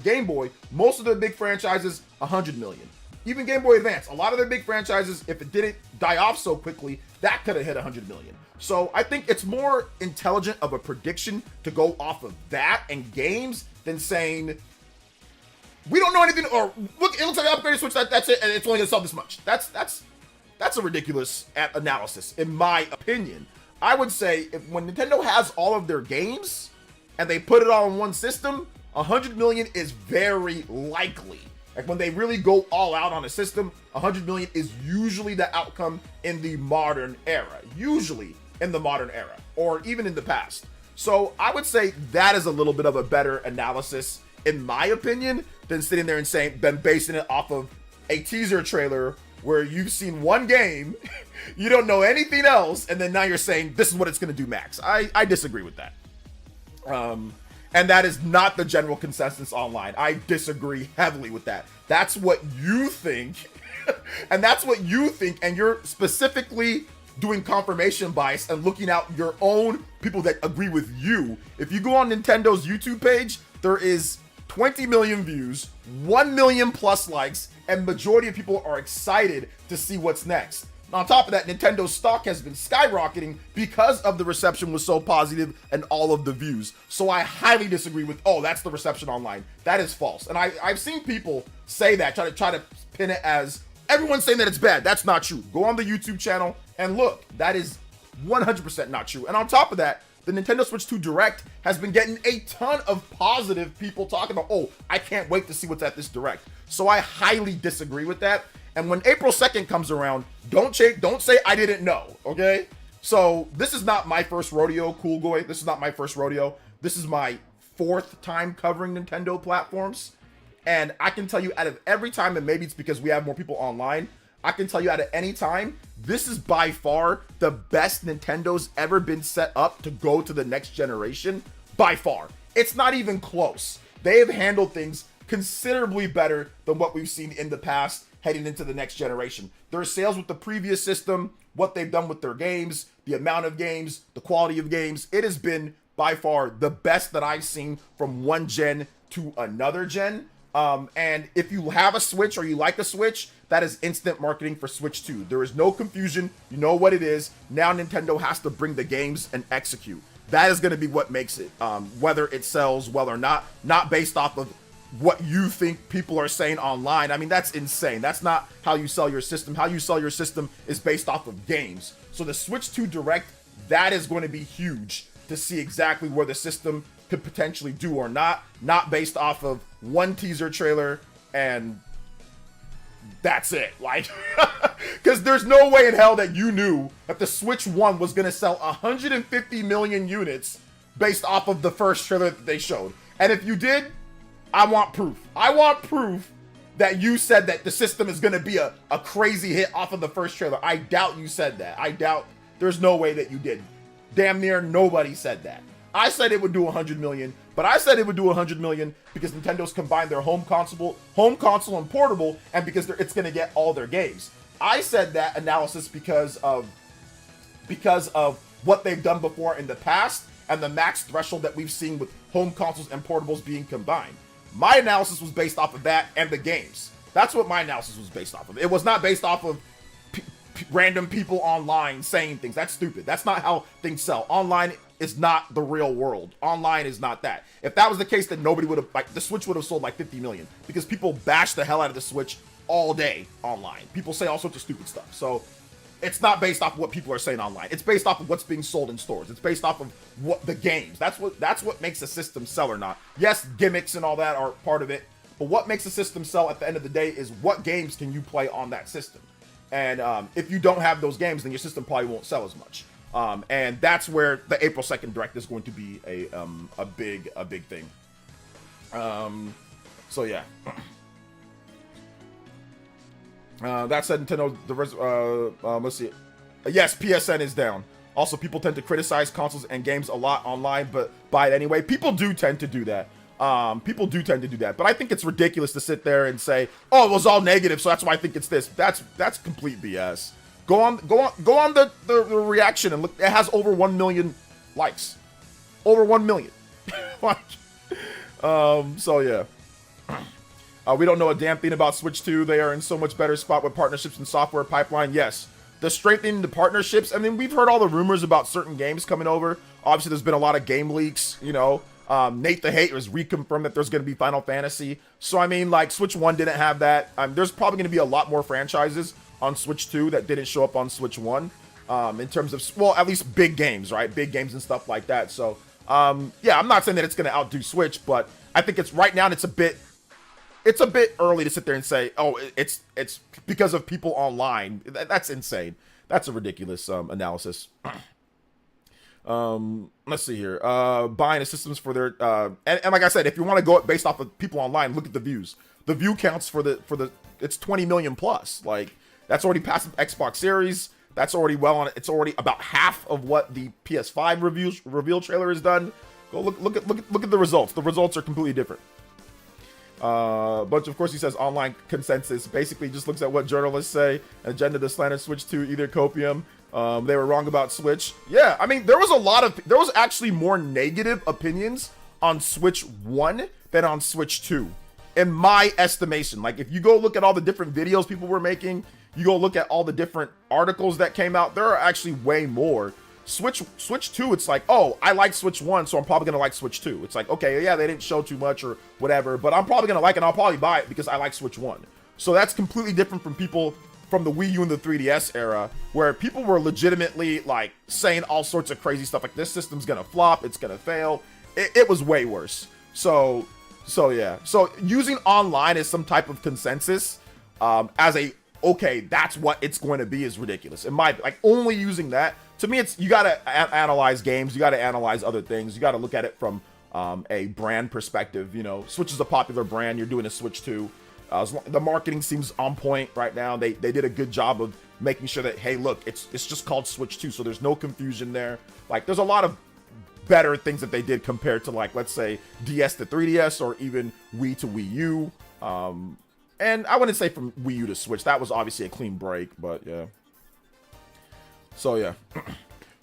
Game Boy, most of their big franchises 100 million. Even Game Boy Advance, a lot of their big franchises, if it didn't die off so quickly, that could have hit 100 million. So I think it's more intelligent of a prediction to go off of that and games than saying, we don't know anything, or look, it looks like an upgraded Switch, that's it, and it's only gonna sell this much. That's a ridiculous analysis, in my opinion. I would say when Nintendo has all of their games and they put it all in one system, 100 million is very likely. Like when they really go all out on a system, 100 million is usually the outcome in the modern era. Usually in the modern era, or even in the past. So I would say that is a little bit of a better analysis, in my opinion, than sitting there and saying, then basing it off of a teaser trailer where you've seen one game, you don't know anything else, and then now you're saying this is what it's going to do max. I disagree with that. And that is not the general consensus online. I disagree heavily with that. That's what you think, and that's what you think, and you're specifically doing confirmation bias and looking out your own people that agree with you. If you go on Nintendo's YouTube page, there is 20 million views, 1 million plus likes, and majority of people are excited to see what's next. On top of that, Nintendo's stock has been skyrocketing because of the reception was so positive and all of the views. So I highly disagree with, oh, that's the reception online. That is false. And I've seen people say that, try to pin it as everyone's saying that it's bad. That's not true. Go on the YouTube channel and look. That is 100% not true. And on top of that, the Nintendo Switch 2 Direct has been getting a ton of positive people talking about, oh, I can't wait to see what's at this Direct. So I highly disagree with that. And when April 2nd comes around, don't say I didn't know, okay? So this is not my first rodeo, Cool Goy. This is not my first rodeo. This is my 4th time covering Nintendo platforms. And I can tell you out of every time, and maybe it's because we have more people online, I can tell you out of any time, this is by far the best Nintendo's ever been set up to go to the next generation. By far. It's not even close. They have handled things considerably better than what we've seen in the past heading into the next generation. Their sales with the previous system, what they've done with their games, the amount of games, the quality of games, it has been by far the best that I've seen from one gen to another gen. And if you have a Switch or you like the Switch, that is instant marketing for Switch 2. There is no confusion. You know what it is. Now Nintendo has to bring the games and execute. That is going to be what makes it, whether it sells well or not based off of what you think people are saying online. I mean, that's insane. That's not how you sell your system. How you sell your system is based off of games. So the Switch 2 Direct, that is going to be huge to see exactly where the system could potentially do or not based off of one teaser trailer and that's it. Like, because there's no way in hell that you knew that the Switch 1 was going to sell 150 million units based off of the first trailer that they showed. And if you did, I want proof. I want proof that you said that the system is going to be a crazy hit off of the first trailer. I doubt you said that. I doubt. There's no way that you did. Damn near nobody said that. I said it would do 100 million, but I said it would do 100 million because Nintendo's combined their home console and portable, and because it's going to get all their games. I said that analysis because of what they've done before in the past and the max threshold that we've seen with home consoles and portables being combined. My analysis was based off of that and the games. That's what my analysis was based off of. It was not based off of random people online saying things. That's stupid. That's not how things sell. Online is not the real world. Online is not that. If that was the case, then nobody would have, like, the Switch would have sold like 50 million because people bash the hell out of the Switch all day online. People say all sorts of stupid stuff. So it's not based off of what people are saying online. It's based off of what's being sold in stores. It's based off of what the games. That's what makes a system sell or not. Yes, gimmicks and all that are part of it, but what makes a system sell at the end of the day is what games can you play on that system. And if you don't have those games, then your system probably won't sell as much. And that's where the April 2nd Direct is going to be a big thing. So yeah. That said, Nintendo, let's see. Yes, PSN is down. Also, people tend to criticize consoles and games a lot online, but buy it anyway. People do tend to do that. But I think it's ridiculous to sit there and say, "Oh, it was all negative, so that's why I think it's this." That's complete BS. Go on the reaction and look. It has over 1 million likes. Over 1 million. So yeah. We don't know a damn thing about Switch 2. They are in so much better spot with partnerships and software pipeline. Yes. The strengthening the partnerships. I mean, we've heard all the rumors about certain games coming over. Obviously, there's been a lot of game leaks, you know. Nate the Hate has reconfirmed that there's going to be Final Fantasy. So, I mean, like, Switch 1 didn't have that. There's probably going to be a lot more franchises on Switch 2 that didn't show up on Switch 1. In terms of, well, at least big games, right? Big games and stuff like that. So, yeah, I'm not saying that it's going to outdo Switch, but I think it's right now, it's a bit early to sit there and say, oh, it's because of people online. That's insane. That's a ridiculous analysis. Let's see here. Buying the systems for their and like I said, if you want to go based off of people online, look at the views. The view counts for the it's 20 million plus. Like, that's already past the Xbox Series. That's already well on it. It's already about half of what the PS5 reveal trailer has done. Go look at the results. The results are completely different. But of course he says online consensus basically just looks at what journalists say. Agenda to slander Switch 2, either copium. They were wrong about Switch. Yeah, I mean, there was actually more negative opinions on Switch 1 than on Switch 2, in my estimation. Like, if you go look at all the different videos people were making, you go look at all the different articles that came out, there are actually way more. Switch 2, it's like, oh, I like Switch 1, so I'm probably gonna like Switch 2. It's like, okay, yeah, they didn't show too much or whatever, but I'm probably gonna like it, and I'll probably buy it because I like Switch 1. So that's completely different from people from the Wii U and the 3DS era, where people were legitimately, like, saying all sorts of crazy stuff, like, this system's gonna flop, it's gonna fail. It was way worse. So yeah. So using online as some type of consensus, as a, okay, that's what it's going to be, is ridiculous. In my, like, only using that, to me, it's, you gotta analyze games, you gotta analyze other things, you gotta look at it from a brand perspective. You know, Switch is a popular brand, you're doing a Switch 2. The marketing seems on point right now. They did a good job of making sure that, hey, look, it's just called Switch 2, so there's no confusion there. Like, there's a lot of better things that they did compared to, like, let's say DS to 3DS or even Wii to Wii U. And I wouldn't say from Wii U to Switch. That was obviously a clean break, but yeah. So yeah.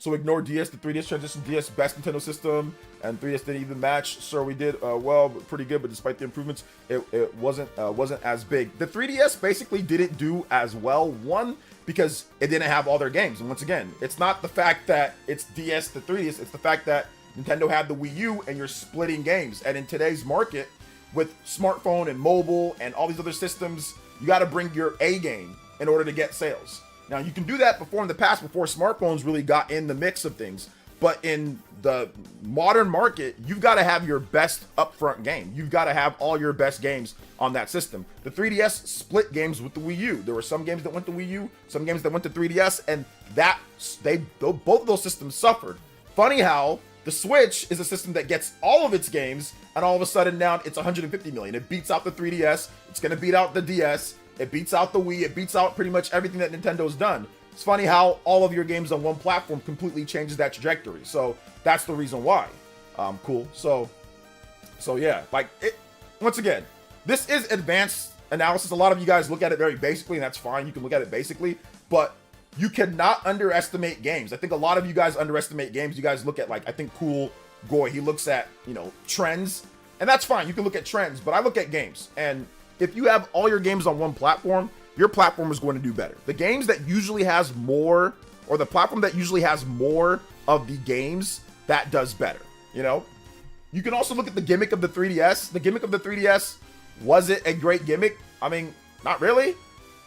So ignore DS to 3DS transition. DS best Nintendo system, and 3DS didn't even match. Sir, we did well, but pretty good. But despite the improvements, it wasn't as big. The 3DS basically didn't do as well. One, because it didn't have all their games, and once again, it's not the fact that it's DS to 3DS. It's the fact that Nintendo had the Wii U, and you're splitting games. And in today's market, with smartphone and mobile and all these other systems, you got to bring your A game in order to get sales. Now, you can do that in the past, before smartphones really got in the mix of things. But in the modern market, you've got to have your best upfront game. You've got to have all your best games on that system. The 3DS split games with the Wii U. There were some games that went to Wii U, some games that went to 3DS, and both of those systems suffered. Funny how the Switch is a system that gets all of its games, and all of a sudden now it's 150 million. It beats out the 3DS. It's going to beat out the DS. It beats out the Wii. It beats out pretty much everything that Nintendo's done. It's funny how all of your games on one platform completely changes that trajectory. So that's the reason why. Cool. So yeah, like it. Once again, this is advanced analysis. A lot of you guys look at it very basically, and that's fine. You can look at it basically, but you cannot underestimate games. I think a lot of you guys underestimate games. You guys look at, like, I think Cool Goy, he looks at, trends, and that's fine. You can look at trends, but I look at games. And if you have all your games on one platform, your platform is going to do better. The games that usually has more, or the platform that usually has more of the games, that does better. You can also look at the gimmick of the 3DS. The gimmick of the 3DS, was it a great gimmick? I mean, not really.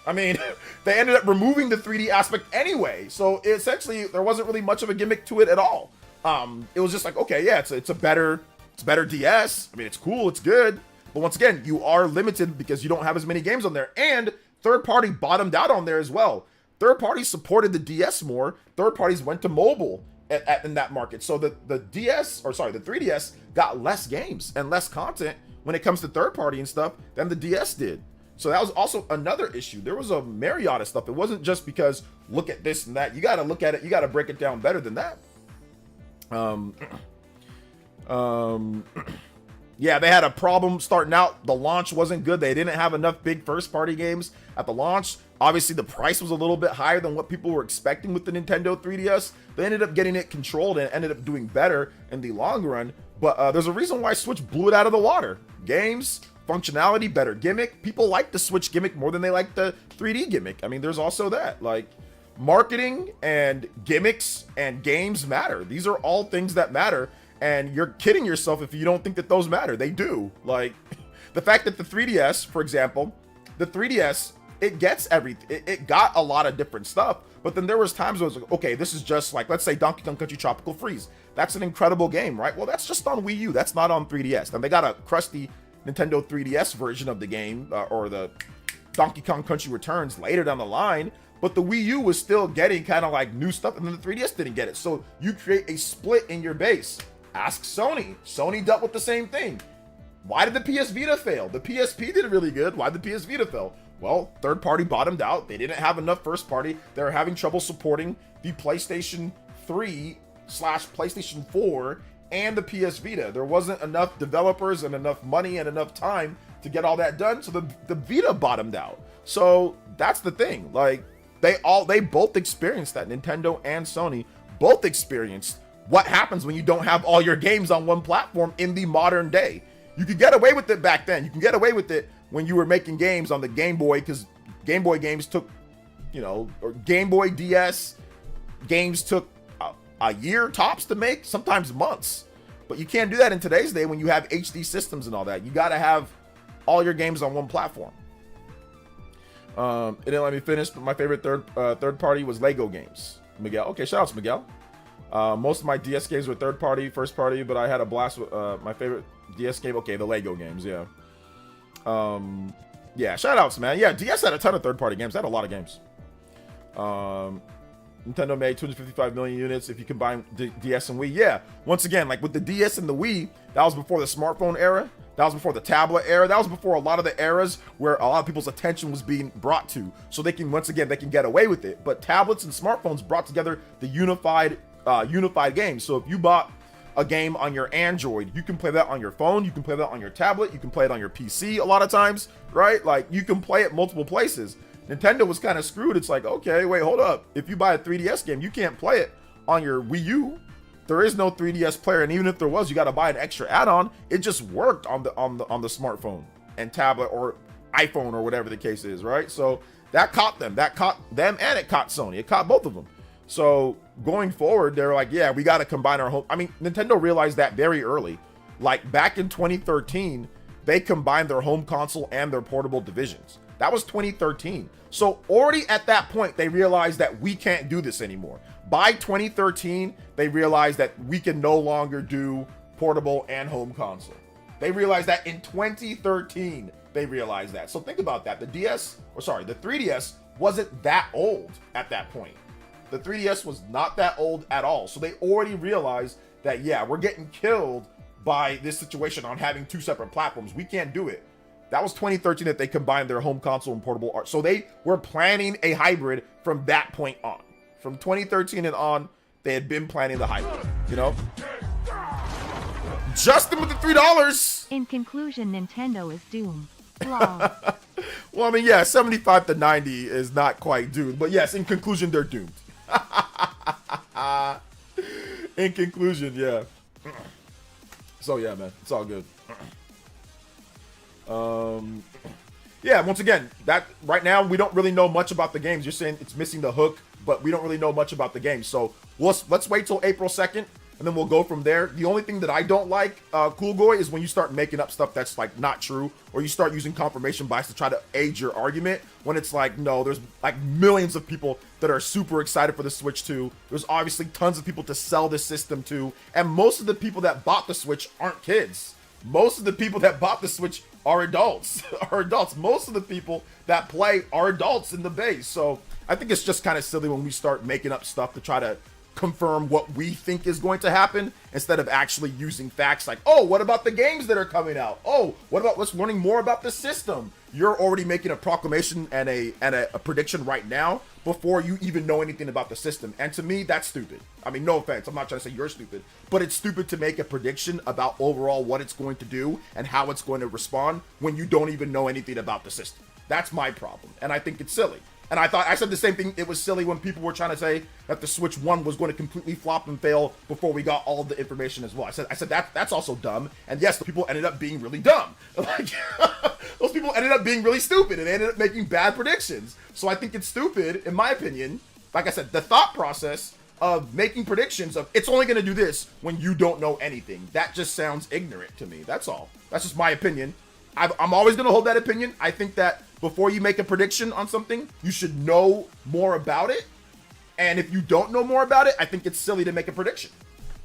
I mean, they ended up removing the 3D aspect anyway. So essentially, there wasn't really much of a gimmick to it at all. It was just like, okay, yeah, it's a better DS. I mean, it's cool, it's good. But once again, you are limited because you don't have as many games on there. And third party bottomed out on there as well. Third parties supported the DS more. Third parties went to mobile in that market. So the 3DS got less games and less content when it comes to third party and stuff than the DS did. So that was also another issue. There was a myriad of stuff. It wasn't just because look at this and that. You got to look at it. You got to break it down better than that. Yeah, they had a problem starting out. The launch wasn't good. They didn't have enough big first-party games at the launch. Obviously, the price was a little bit higher than what people were expecting with the Nintendo 3DS. They ended up getting it controlled and ended up doing better in the long run. But there's a reason why Switch blew it out of the water. Games, functionality, better gimmick. People like the Switch gimmick more than they like the 3D gimmick. I mean, there's also that. Like, marketing and gimmicks and games matter. These are all things that matter. And you're kidding yourself if you don't think that those matter. They do. Like, the fact that the 3DS, for example, the 3DS, it gets everything. It got a lot of different stuff. But then there was times where it was like, okay, this is just like, let's say Donkey Kong Country Tropical Freeze. That's an incredible game, right? Well, that's just on Wii U. That's not on 3DS. Then they got a crusty Nintendo 3DS version of the game, or the Donkey Kong Country Returns later down the line. But the Wii U was still getting kind of like new stuff, and then the 3DS didn't get it. So you create a split in your base. Ask Sony. Sony dealt with the same thing. Why did the PS Vita fail? The PSP did really good. Why did the PS Vita fail? Well, third party bottomed out. They didn't have enough first party. They were having trouble supporting the PlayStation 3/PlayStation 4 and the PS Vita. There wasn't enough developers and enough money and enough time to get all that done. So the Vita bottomed out. So that's the thing. Like, they both experienced that. Nintendo and Sony both experienced what happens when you don't have all your games on one platform in the modern day. You could get away with it back then. You can get away with it when you were making games on the Game Boy, because Game Boy games took, or Game Boy DS games took a year tops to make, sometimes months. But you can't do that in today's day when you have HD systems and all that. You got to have all your games on one platform. It didn't let me finish, but my favorite third party was Lego games. Miguel. Okay, shout out to Miguel. Most of my DS games were third party, first party, but I had a blast with my favorite DS game. Okay, the Lego games, yeah. Yeah, shout outs, man. Yeah, DS had a ton of third party games. They had a lot of games. Nintendo made 255 million units if you combine DS and Wii. Yeah, once again, like with the DS and the Wii, that was before the smartphone era. That was before the tablet era. That was before a lot of the eras where a lot of people's attention was being brought to. So they can, once again, they can get away with it. But tablets and smartphones brought together the unified game. So if you bought a game on your Android, you can play that on your phone, you can play that on your tablet, you can play it on your PC a lot of times, right? Like, you can play it multiple places. Nintendo was kind of screwed. It's like, okay, wait, hold up. If you buy a 3DS game, you can't play it on your Wii U. There is no 3DS player, and even if there was, you got to buy an extra add-on. It just worked on the smartphone and tablet or iPhone or whatever the case is, right? So that caught them. That caught them, and it caught Sony. It caught both of them. So going forward, they're like, yeah, we got to combine our home. I mean, Nintendo realized that very early. Like back in 2013, they combined their home console and their portable divisions. That was 2013. So already at that point, they realized that we can't do this anymore. By 2013, they realized that we can no longer do portable and home console. They realized that in 2013, they realized that. So think about that. The 3DS wasn't that old at that point. The 3DS was not that old at all. So they already realized that, yeah, we're getting killed by this situation on having two separate platforms. We can't do it. That was 2013 that they combined their home console and portable art. So they were planning a hybrid from that point on. From 2013 and on, they had been planning the hybrid, you know? Justin with the $3. In conclusion, Nintendo is doomed. Lol. Well, I mean, yeah, 75 to 90 is not quite doomed. But yes, in conclusion, they're doomed. In conclusion, yeah. So yeah, man, it's all good. Yeah, once again, that right now we don't really know much about the games. You're saying it's missing the hook, but we don't really know much about the game. So let's wait till April 2nd, and then we'll go from there. The only thing that I don't like, Cool Goy, is when you start making up stuff that's like not true, or you start using confirmation bias to try to aid your argument when it's like, no, there's like millions of people that are super excited for the Switch 2. There's obviously tons of people to sell this system to, and most of the people that bought the Switch aren't kids. Most of the people that bought the Switch are adults. Most of the people that play are adults in the base. So I think it's just kind of silly when we start making up stuff to try to confirm what we think is going to happen instead of actually using facts like, oh, what about the games that are coming out? Oh, what about let's learning more about the system? You're already making a proclamation and a prediction right now before you even know anything about the system. And to me, that's stupid. I mean, no offense. I'm not trying to say you're stupid, but it's stupid to make a prediction about overall what it's going to do and how it's going to respond when you don't even know anything about the system. That's my problem. And I think it's silly. And I said the same thing. It was silly when people were trying to say that the Switch 1 was going to completely flop and fail before we got all of the information as well. I said that's also dumb. And yes, the people ended up being really dumb. Like, those people ended up being really stupid and they ended up making bad predictions. So I think it's stupid, in my opinion. Like I said, the thought process of making predictions of it's only going to do this when you don't know anything. That just sounds ignorant to me. That's all. That's just my opinion. I'm always going to hold that opinion. I think that before you make a prediction on something, you should know more about it. And if you don't know more about it, I think it's silly to make a prediction.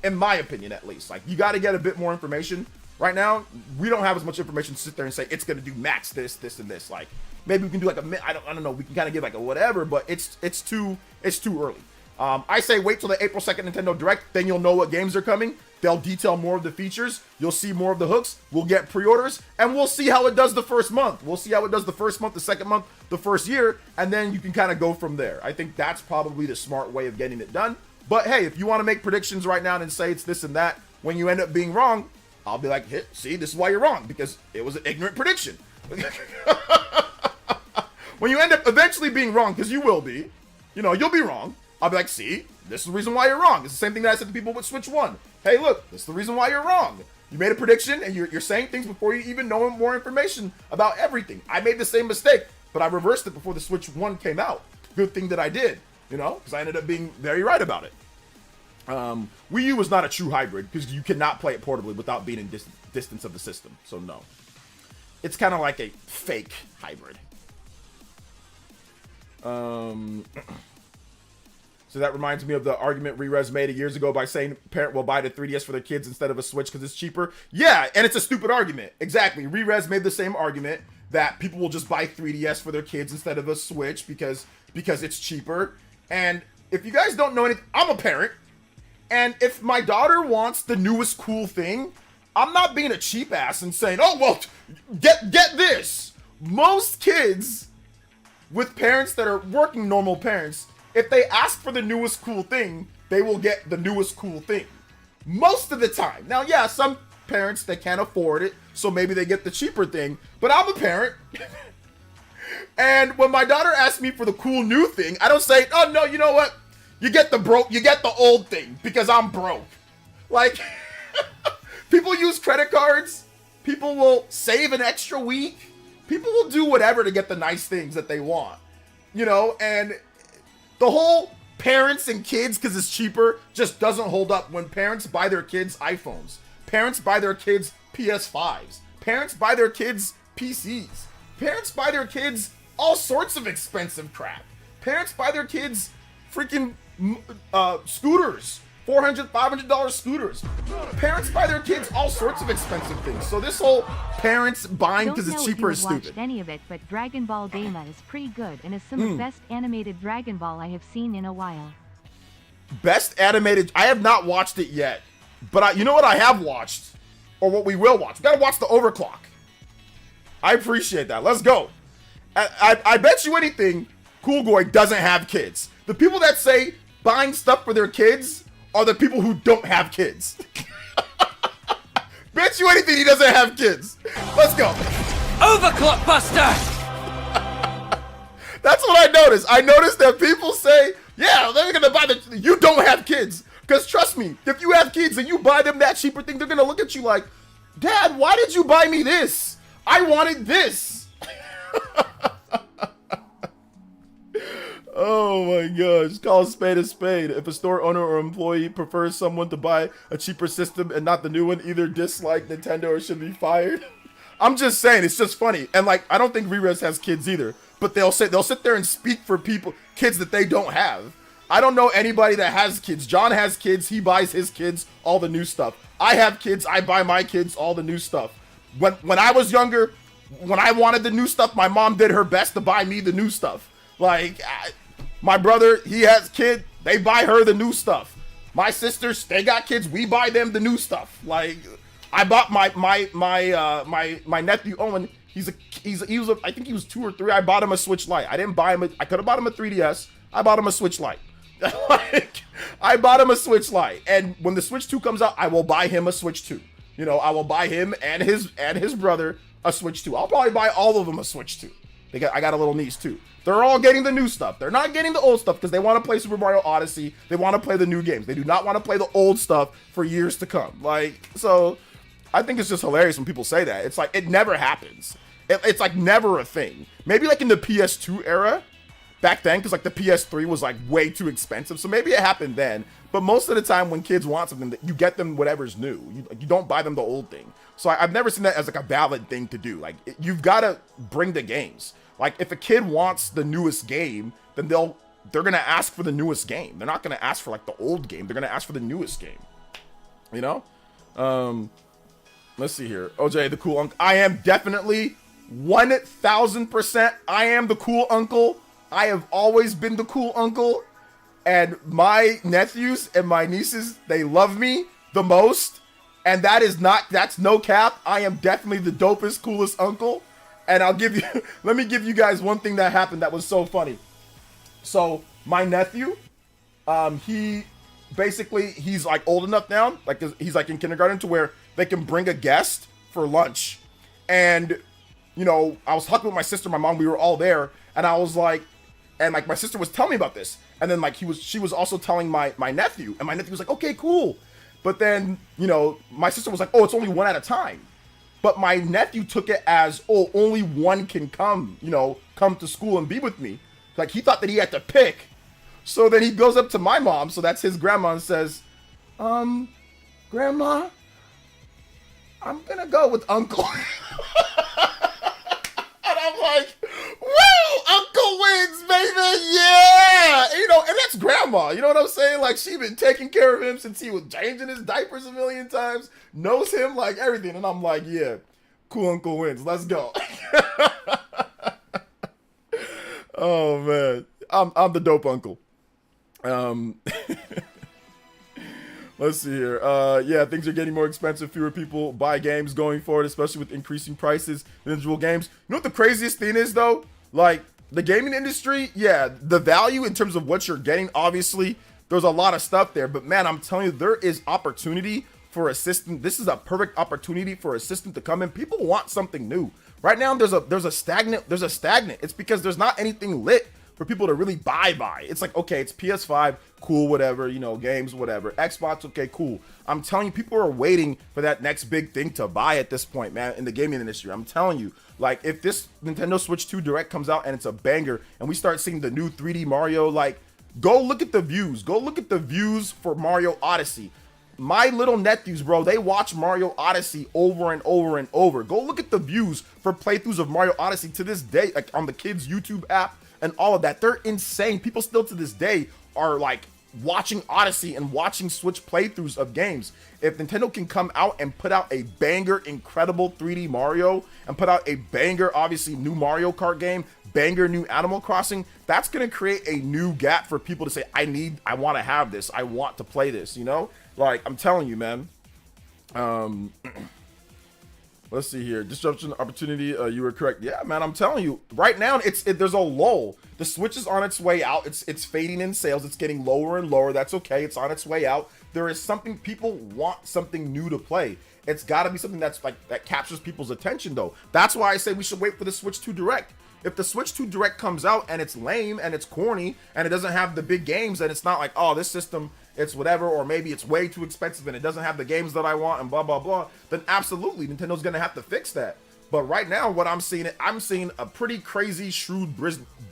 In my opinion, at least. Like, you got to get a bit more information. Right now, we don't have as much information to sit there and say it's going to do max this, this, and this. Like, maybe we can do like I don't know. We can kind of give like a whatever, but it's too early. I say wait till the April 2nd Nintendo Direct, then you'll know what games are coming. They'll detail more of the features. You'll see more of the hooks. We'll get pre-orders, and we'll see how it does the first month. We'll see how it does the first month, the second month, the first year, and then you can kind of go from there. I think that's probably the smart way of getting it done. But hey, if you want to make predictions right now and say it's this and that, when you end up being wrong, I'll be like, hey, see, this is why you're wrong, because it was an ignorant prediction. When you end up eventually being wrong, because you will be, you'll be wrong. I'll be like, see, this is the reason why you're wrong. It's the same thing that I said to people with Switch 1. Hey, look, this is the reason why you're wrong. You made a prediction, and you're saying things before you even know more information about everything. I made the same mistake, but I reversed it before the Switch 1 came out. Good thing that I did, because I ended up being very right about it. Wii U was not a true hybrid, because you cannot play it portably without being in distance of the system, so no. It's kind of like a fake hybrid. So that reminds me of the argument Rerez made years ago by saying parent will buy the 3DS for their kids instead of a Switch because it's cheaper. Yeah, and it's a stupid argument. Exactly. Rerez made the same argument that people will just buy 3DS for their kids instead of a Switch because it's cheaper. And if you guys don't know anything, I'm a parent. And if my daughter wants the newest cool thing, I'm not being a cheap ass and saying, oh, well, get this. Most kids with parents that are working normal parents, if they ask for the newest cool thing, they will get the newest cool thing. Most of the time. Now, yeah, some parents, they can't afford it, so maybe they get the cheaper thing. But I'm a parent. And when my daughter asks me for the cool new thing, I don't say, oh, no, you know what? You get the old thing because I'm broke. Like, people use credit cards. People will save an extra week. People will do whatever to get the nice things that they want, you know, and the whole parents and kids because it's cheaper just doesn't hold up when parents buy their kids iPhones. Parents buy their kids PS5s. Parents buy their kids PCs. Parents buy their kids all sorts of expensive crap. Parents buy their kids freaking scooters, $400, $500 scooters. Parents buy their kids all sorts of expensive things. So this whole parents buying because it's cheaper is stupid. I don't know if you watched any of it, but Dragon Ball Daima is pretty good and is some of the best animated Dragon Ball I have seen in a while. Best animated? I have not watched it yet, but you know what I have watched, or what we will watch. We gotta watch the Overclock. I appreciate that. Let's go. I bet you anything, Cool Goy doesn't have kids. The people that say buying stuff for their kids are the people who don't have kids. Bet you anything he doesn't have kids. Let's go. Overclock Buster! That's what I noticed. I noticed that people say, yeah, they're gonna buy you don't have kids. Because trust me, if you have kids and you buy them that cheaper thing, they're gonna look at you like, Dad, why did you buy me this? I wanted this. Oh my gosh, call a spade a spade. If a store owner or employee prefers someone to buy a cheaper system and not the new one, either dislike Nintendo or should be fired. I'm just saying, it's just funny. And like, I don't think Rerez has kids either, but they'll sit there and speak for kids that they don't have. I don't know anybody that has kids. John has kids, he buys his kids all the new stuff. I have kids, I buy my kids all the new stuff. When I was younger, when I wanted the new stuff, my mom did her best to buy me the new stuff. Like, my brother, he has kids, they buy her the new stuff. My sisters, they got kids, we buy them the new stuff. Like, I bought my nephew Owen. He was I think he was 2 or 3. I bought him a Switch Lite. I didn't buy him I could have bought him a 3DS. I bought him a Switch Lite. Like, I bought him a Switch Lite, and when the Switch 2 comes out, I will buy him a Switch 2. You know, I will buy him and his brother a Switch 2. I'll probably buy all of them a Switch 2. I got a little niece too. They're all getting the new stuff. They're not getting the old stuff because they want to play Super Mario Odyssey. They want to play the new games. They do not want to play the old stuff for years to come. Like, so I think it's just hilarious when people say that. It's like, it never happens. It's like never a thing. Maybe like in the PS2 era back then, because like the PS3 was like way too expensive. So maybe it happened then. But most of the time when kids want something, you get them whatever's new. You don't buy them the old thing. So I've never seen that as like a valid thing to do. Like, you've got to bring the games. Like, if a kid wants the newest game, then they're gonna ask for the newest game. They're not gonna ask for like the old game. They're gonna ask for the newest game. You know? Let's see here. OJ, the cool uncle. I am definitely 1000%. I am the cool uncle. I have always been the cool uncle. And my nephews and my nieces, they love me the most. And that's no cap. I am definitely the dopest, coolest uncle. And let me give you guys one thing that happened that was so funny. So my nephew, he's like old enough now, like he's like in kindergarten to where they can bring a guest for lunch. And, you know, I was talking with my sister, my mom, we were all there. And I was like, and like my sister was telling me about this. And then like she was also telling my nephew, and my nephew was like, okay, cool. But then, you know, my sister was like, oh, it's only one at a time. But my nephew took it as, oh, only one can come to school and be with me. Like, he thought that he had to pick. So then he goes up to my mom, so that's his grandma, and says, Grandma, I'm gonna go with Uncle. And I'm like, woo, Uncle wins, baby, yeah! You know, and that's grandma, you know what I'm saying? Like, she been taking care of him since he was changing his diapers a million times, knows him like everything, and I'm like, yeah, cool Uncle wins, let's go. Oh, man, I'm the dope uncle. Let's see here. Yeah, things are getting more expensive. Fewer people buy games going forward, especially with increasing prices in individual games. You know what the craziest thing is, though? Like, the gaming industry, yeah, the value in terms of what you're getting, obviously, there's a lot of stuff there. But, man, I'm telling you, there is opportunity for a system. This is a perfect opportunity for a system to come in. People want something new. Right now, there's a stagnant. It's because there's not anything lit. for people to really buy. It's like, okay, it's PS5, cool, whatever, you know, games, whatever. Xbox, okay, cool. I'm telling you, people are waiting for that next big thing to buy at this point, man, in the gaming industry. I'm telling you, like, if this Nintendo Switch 2 Direct comes out and it's a banger and we start seeing the new 3D Mario, like, go look at the views. Go look at the views for Mario Odyssey. My little nephews, bro, they watch Mario Odyssey over and over and over. Go look at the views for playthroughs of Mario Odyssey to this day, like on the kids' YouTube app and all of that. They're insane. People still to this day are like watching Odyssey and watching Switch playthroughs of games. If Nintendo can come out and put out a banger, incredible 3D Mario and put out a banger, obviously new Mario Kart game, banger new Animal Crossing, that's going to create a new gap for people to say, I want to have this. I want to play this, you know? Like, I'm telling you, man. Let's see here. Disruption opportunity. You were correct. Yeah, man, I'm telling you. Right now, there's a lull. The Switch is on its way out. It's fading in sales. It's getting lower and lower. That's okay. It's on its way out. There is something, people want something new to play. It's got to be something that's like that captures people's attention, though. That's why I say we should wait for the Switch 2 Direct. If the Switch 2 Direct comes out and it's lame and it's corny and it doesn't have the big games and it's not like, oh, this system, it's whatever, or maybe it's way too expensive and it doesn't have the games that I want and blah, blah, blah, then absolutely, Nintendo's going to have to fix that. But right now, what I'm seeing a pretty crazy, shrewd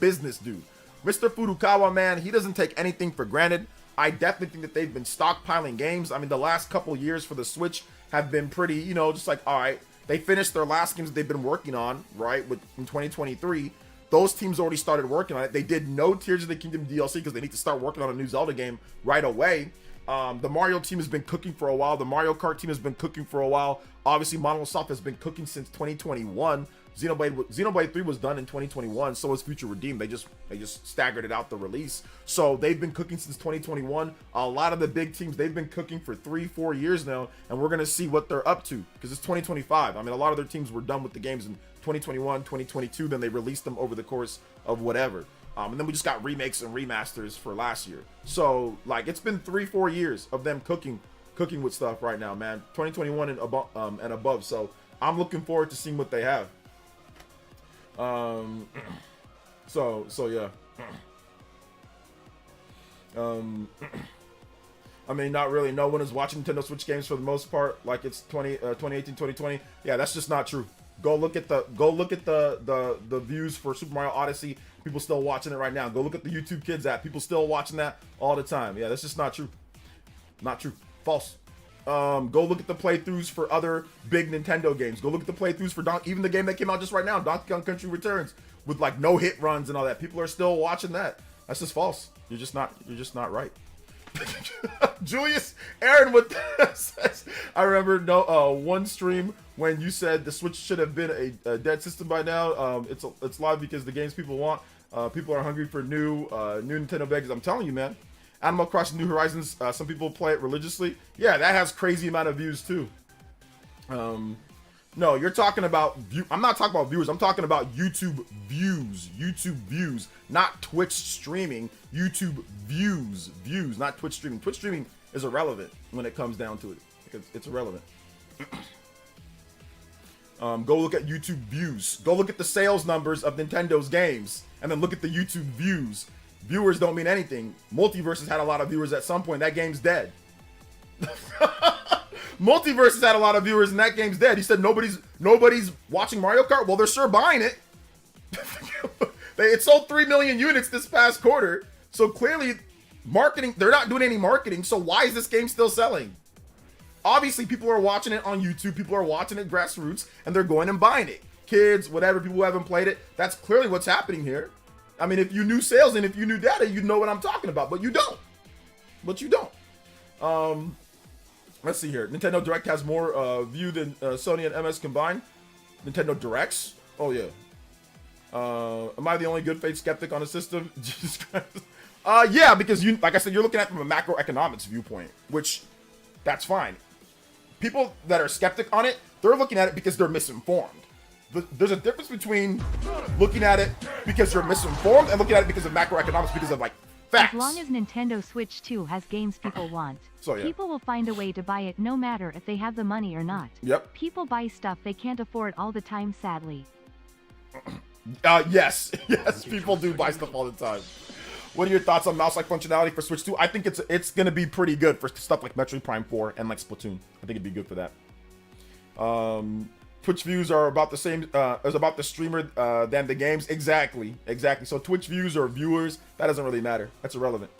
business dude. Mr. Furukawa, man, he doesn't take anything for granted. I definitely think that they've been stockpiling games. I mean, the last couple years for the Switch have been pretty, you know, just like, all right, they finished their last games that they've been working on, right, in 2023. Those teams already started working on it. They did no Tears of the Kingdom DLC because they need to start working on a new Zelda game right away. The Mario team has been cooking for a while. The Mario Kart team has been cooking for a while. Obviously, Monolith Soft has been cooking since 2021. Xenoblade 3 was done in 2021. So was Future Redeemed. They just staggered it out the release. So they've been cooking since 2021. A lot of the big teams, they've been cooking for 3-4 years now, and we're gonna see what they're up to because it's 2025. I mean, a lot of their teams were done with the games in 2021, 2022. Then they released them over the course of whatever. And then we just got remakes and remasters for last year. So like, it's been 3-4 years of them cooking with stuff right now, man. 2021 and above. So I'm looking forward to seeing what they have. So yeah. I mean, not really. No one is watching Nintendo Switch games for the most part. Like it's 2018, 2020. Yeah, that's just not true. Go look at the views for Super Mario Odyssey. People still watching it right now. Go look at the YouTube Kids app. People still watching that all the time. Yeah, that's just not true. Not true. False. Go look at the playthroughs for other big Nintendo games. Go look at the playthroughs for even the game that came out just right now, Donkey Kong Country Returns, with like no hit runs and all that. People are still watching that. That's just false. You're just not right. Julius Aaron with this. I remember one stream when you said the Switch should have been a dead system by now. It's live because the games people want. People are hungry for new Nintendo bags. I'm telling you, man. Animal Crossing New Horizons, some people play it religiously. Yeah, that has crazy amount of views too. No, you're talking about I'm not talking about viewers. I'm talking about YouTube views, not Twitch streaming. YouTube views, not Twitch streaming. Twitch streaming is irrelevant when it comes down to it. It's irrelevant. Go look at YouTube views. Go look at the sales numbers of Nintendo's games, and then look at the YouTube views. Viewers don't mean anything. Multiverses had a lot of viewers at some point. That game's dead. Multiverses had a lot of viewers, and that game's dead. He said nobody's watching Mario Kart. Well, they're sure buying it. It sold 3 million units this past quarter. So clearly, marketing, they're not doing any marketing. So why is this game still selling? Obviously, people are watching it on YouTube. People are watching it grassroots, and they're going and buying it. Kids, whatever, people who haven't played it. That's clearly what's happening here. I mean, if you knew sales and if you knew data, you'd know what I'm talking about, but you don't. Let's see here. Nintendo Direct has more view than Sony and MS combined. Nintendo Directs? Oh, yeah. Am I the only good faith skeptic on the system? Jesus Christ. Yeah, because like I said, you're looking at it from a macroeconomics viewpoint, which that's fine. People that are skeptic on it, they're looking at it because they're misinformed. There's a difference between looking at it because you're misinformed and looking at it because of macroeconomics, because of like facts. As long as Nintendo Switch 2 has games people want, so, yeah. People will find a way to buy it no matter if they have the money or not. Yep. People buy stuff they can't afford all the time, sadly. Yes, yes, people do buy stuff all the time. What are your thoughts on mouse-like functionality for Switch 2? I think it's gonna be pretty good for stuff like Metroid Prime 4 and like Splatoon. I think it'd be good for that. Twitch views are about the same as about the streamer than the games. Exactly. So Twitch views or viewers, that doesn't really matter. That's irrelevant.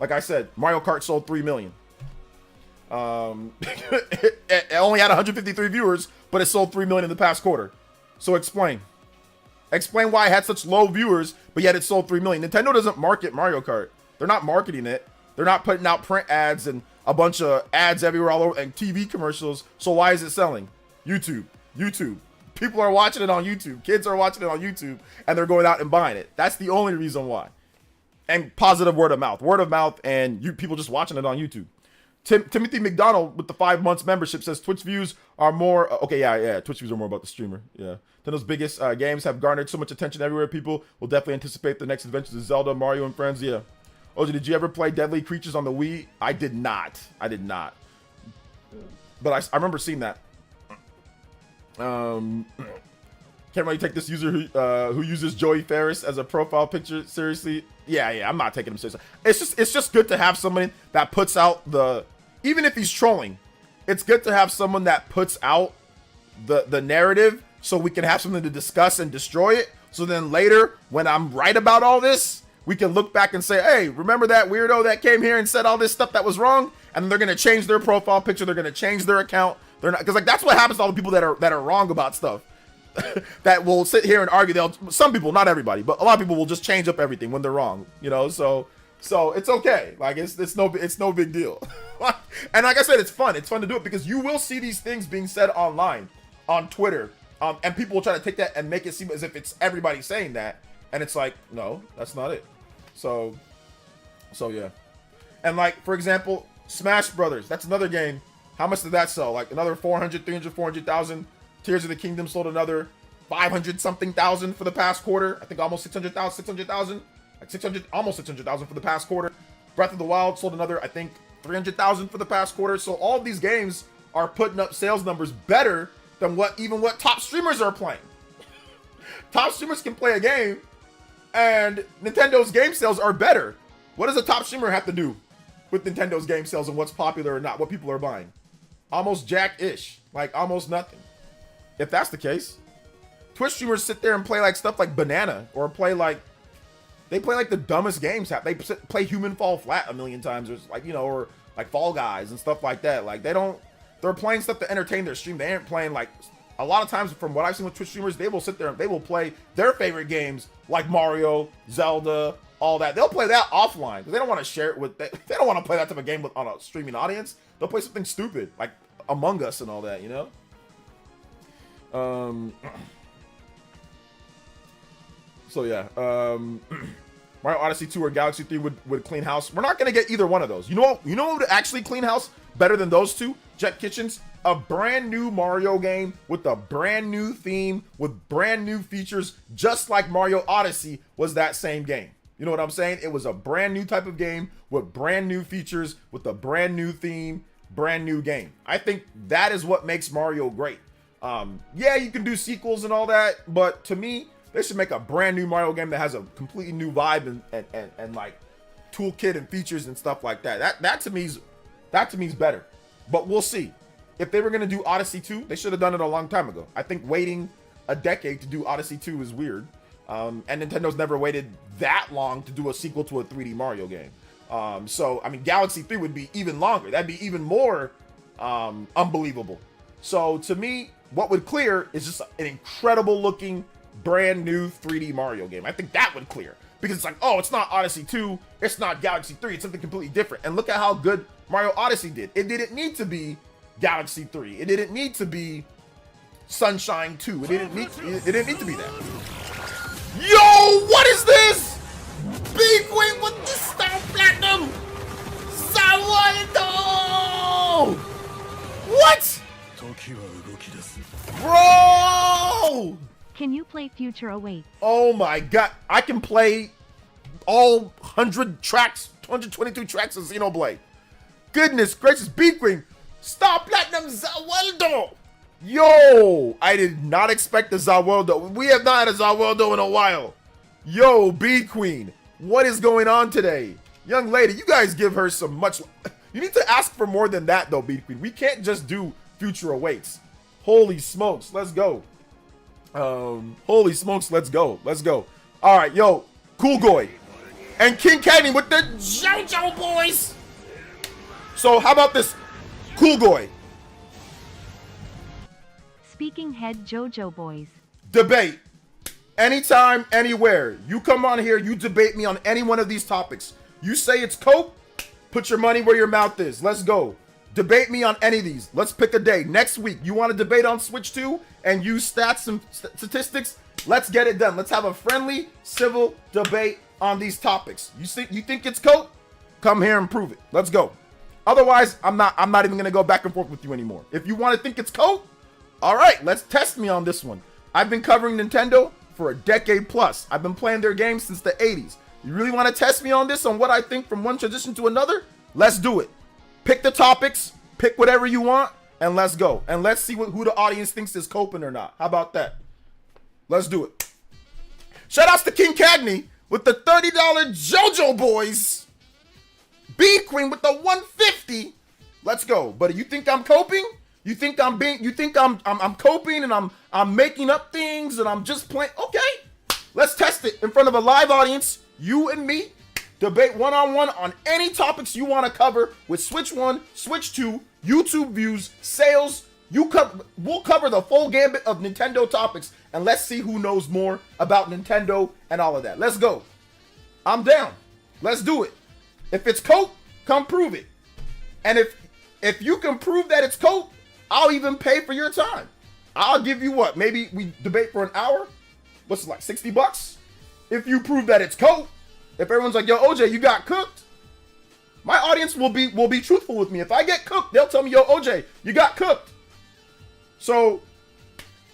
Like I said, Mario Kart sold 3 million. It only had 153 viewers, but it sold 3 million in the past quarter. So explain why it had such low viewers, but yet it sold 3 million. Nintendo doesn't market Mario Kart. They're not marketing it. They're not putting out print ads and a bunch of ads everywhere all over and TV commercials. So why is it selling? YouTube. People are watching it on YouTube. Kids are watching it on YouTube and they're going out and buying it. That's the only reason why. And positive word of mouth and people just watching it on YouTube. Timothy McDonald with the 5 months membership says Twitch views are more Twitch views are more about the streamer. Yeah, Nintendo's biggest games have garnered so much attention everywhere. People will definitely anticipate the next adventures of Zelda, Mario, and friends. Yeah. OJ, did you ever play Deadly Creatures on the Wii? I did not. But I remember seeing that. Can't really take this user who uses Joey Ferris as a profile picture seriously. Yeah, I'm not taking him seriously. It's just good to have someone that puts out even if he's trolling, it's good to have someone that puts out the narrative so we can have something to discuss and destroy it. So then later, when I'm right about all this, we can look back and say, hey, remember that weirdo that came here and said all this stuff that was wrong? And they're gonna change their profile picture, they're gonna change their account. They're not, because like that's what happens to all the people that are wrong about stuff. That will sit here and argue. Some people, not everybody, but a lot of people will just change up everything when they're wrong, you know. So it's okay. Like it's no big deal. And like I said, it's fun to do it because you will see these things being said online on Twitter, and people will try to take that and make it seem as if it's everybody saying that, and it's like, no, that's not it. So yeah. And like, for example, Smash Brothers, that's another game. How much did that sell? Like another 400,000. Tears of the Kingdom sold another 500 something thousand for the past quarter. I think almost 600,000, almost 600,000 for the past quarter. Breath of the Wild sold another, I think, 300,000 for the past quarter. So all of these games are putting up sales numbers better than what top streamers are playing. Top streamers can play a game and Nintendo's game sales are better. What does a top streamer have to do with Nintendo's game sales and what's popular or not, what people are buying? Almost jack-ish, like almost nothing. If that's the case, Twitch streamers sit there and play like stuff like Banana, or they play like the dumbest games. They play Human Fall Flat a million times, or like, you know, or like Fall Guys and stuff like that. Like they're playing stuff to entertain their stream. They aren't playing like, a lot of times from what I've seen with Twitch streamers, they will sit there and they will play their favorite games like Mario, Zelda, all that. They'll play that offline because they don't want to share it with, they don't want to play that type of game on a streaming audience. They'll play something stupid like Among Us and all that, you know? So yeah, Mario Odyssey 2 or Galaxy 3 would clean house. We're not gonna get either one of those. You know what would actually clean house better than those two? Jet Kitchens, a brand new Mario game with a brand new theme, with brand new features, just like Mario Odyssey was that same game. You know what I'm saying? It was a brand new type of game with brand new features, with a brand new theme, brand new game. I think that is what makes Mario great. Yeah, you can do sequels and all that, but to me, they should make a brand new Mario game that has a completely new vibe and like toolkit and features and stuff like that. That to me is better. But we'll see. If they were gonna do Odyssey 2, they should have done it a long time ago. I think waiting a decade to do Odyssey 2 is weird. And Nintendo's never waited that long to do a sequel to a 3D Mario game. So I mean, Galaxy 3 would be even longer. That'd be even more unbelievable. So to me, what would clear is just an incredible looking brand new 3D Mario game. I think that would clear because it's like, oh, it's not Odyssey 2, it's not Galaxy 3, it's something completely different. And look at how good Mario Odyssey did. It didn't need to be Galaxy 3. It didn't need to be Sunshine 2. It didn't need to be that. Yo, what is this? Big Wing with the Star Platinum! Sawaido! What? Bro! Can you play Future Awaits? Oh my god, I can play all 100 tracks, 122 tracks of Xenoblade. Goodness gracious, Beakwing, Star Platinum Zawaldo! Yo, I did not expect the Zaweldo. We have not had a Zaweldo in a while. Yo, Bee Queen, what is going on today? Young lady, you guys give her some much... You need to ask for more than that, though, Bee Queen. We can't just do Future Awaits. Holy smokes, let's go. Holy smokes, let's go. Let's go. All right, yo, Cool Goy and King Candy with the JoJo boys. So how about this, Cool Goy? Speaking head JoJo boys. Debate. Anytime, anywhere. You come on here, you debate me on any one of these topics. You say it's cope, put your money where your mouth is. Let's go. Debate me on any of these. Let's pick a day. Next week, you want to debate on Switch 2 and use stats and statistics? Let's get it done. Let's have a friendly, civil debate on these topics. You think it's cope? Come here and prove it. Let's go. Otherwise, I'm not even gonna go back and forth with you anymore. If you want to think it's cope, all right, let's test me on this one. I've been covering Nintendo for a decade plus. I've been playing their games since the 80s. You really want to test me on this, on what I think from one transition to another? Let's do it. Pick the topics, pick whatever you want, and let's go. And let's see who the audience thinks is coping or not. How about that? Let's do it. Shout outs to King Cagney with the $30 JoJo boys. Bee Queen with the $150. Let's go. But you think I'm coping? You think I'm coping and I'm making up things and I'm just playing? Okay. Let's test it in front of a live audience. You and me debate one-on-one on any topics you want to cover with Switch 1, Switch 2, YouTube views, sales. We'll cover the full gambit of Nintendo topics, and let's see who knows more about Nintendo and all of that. Let's go. I'm down. Let's do it. If it's cope, come prove it. And if you can prove that it's cope, I'll even pay for your time. I'll give you what? Maybe we debate for an hour? What's it like, $60? If you prove that it's cope. If everyone's like, yo, OJ, you got cooked, my audience will be truthful with me. If I get cooked, they'll tell me, yo, OJ, you got cooked. So,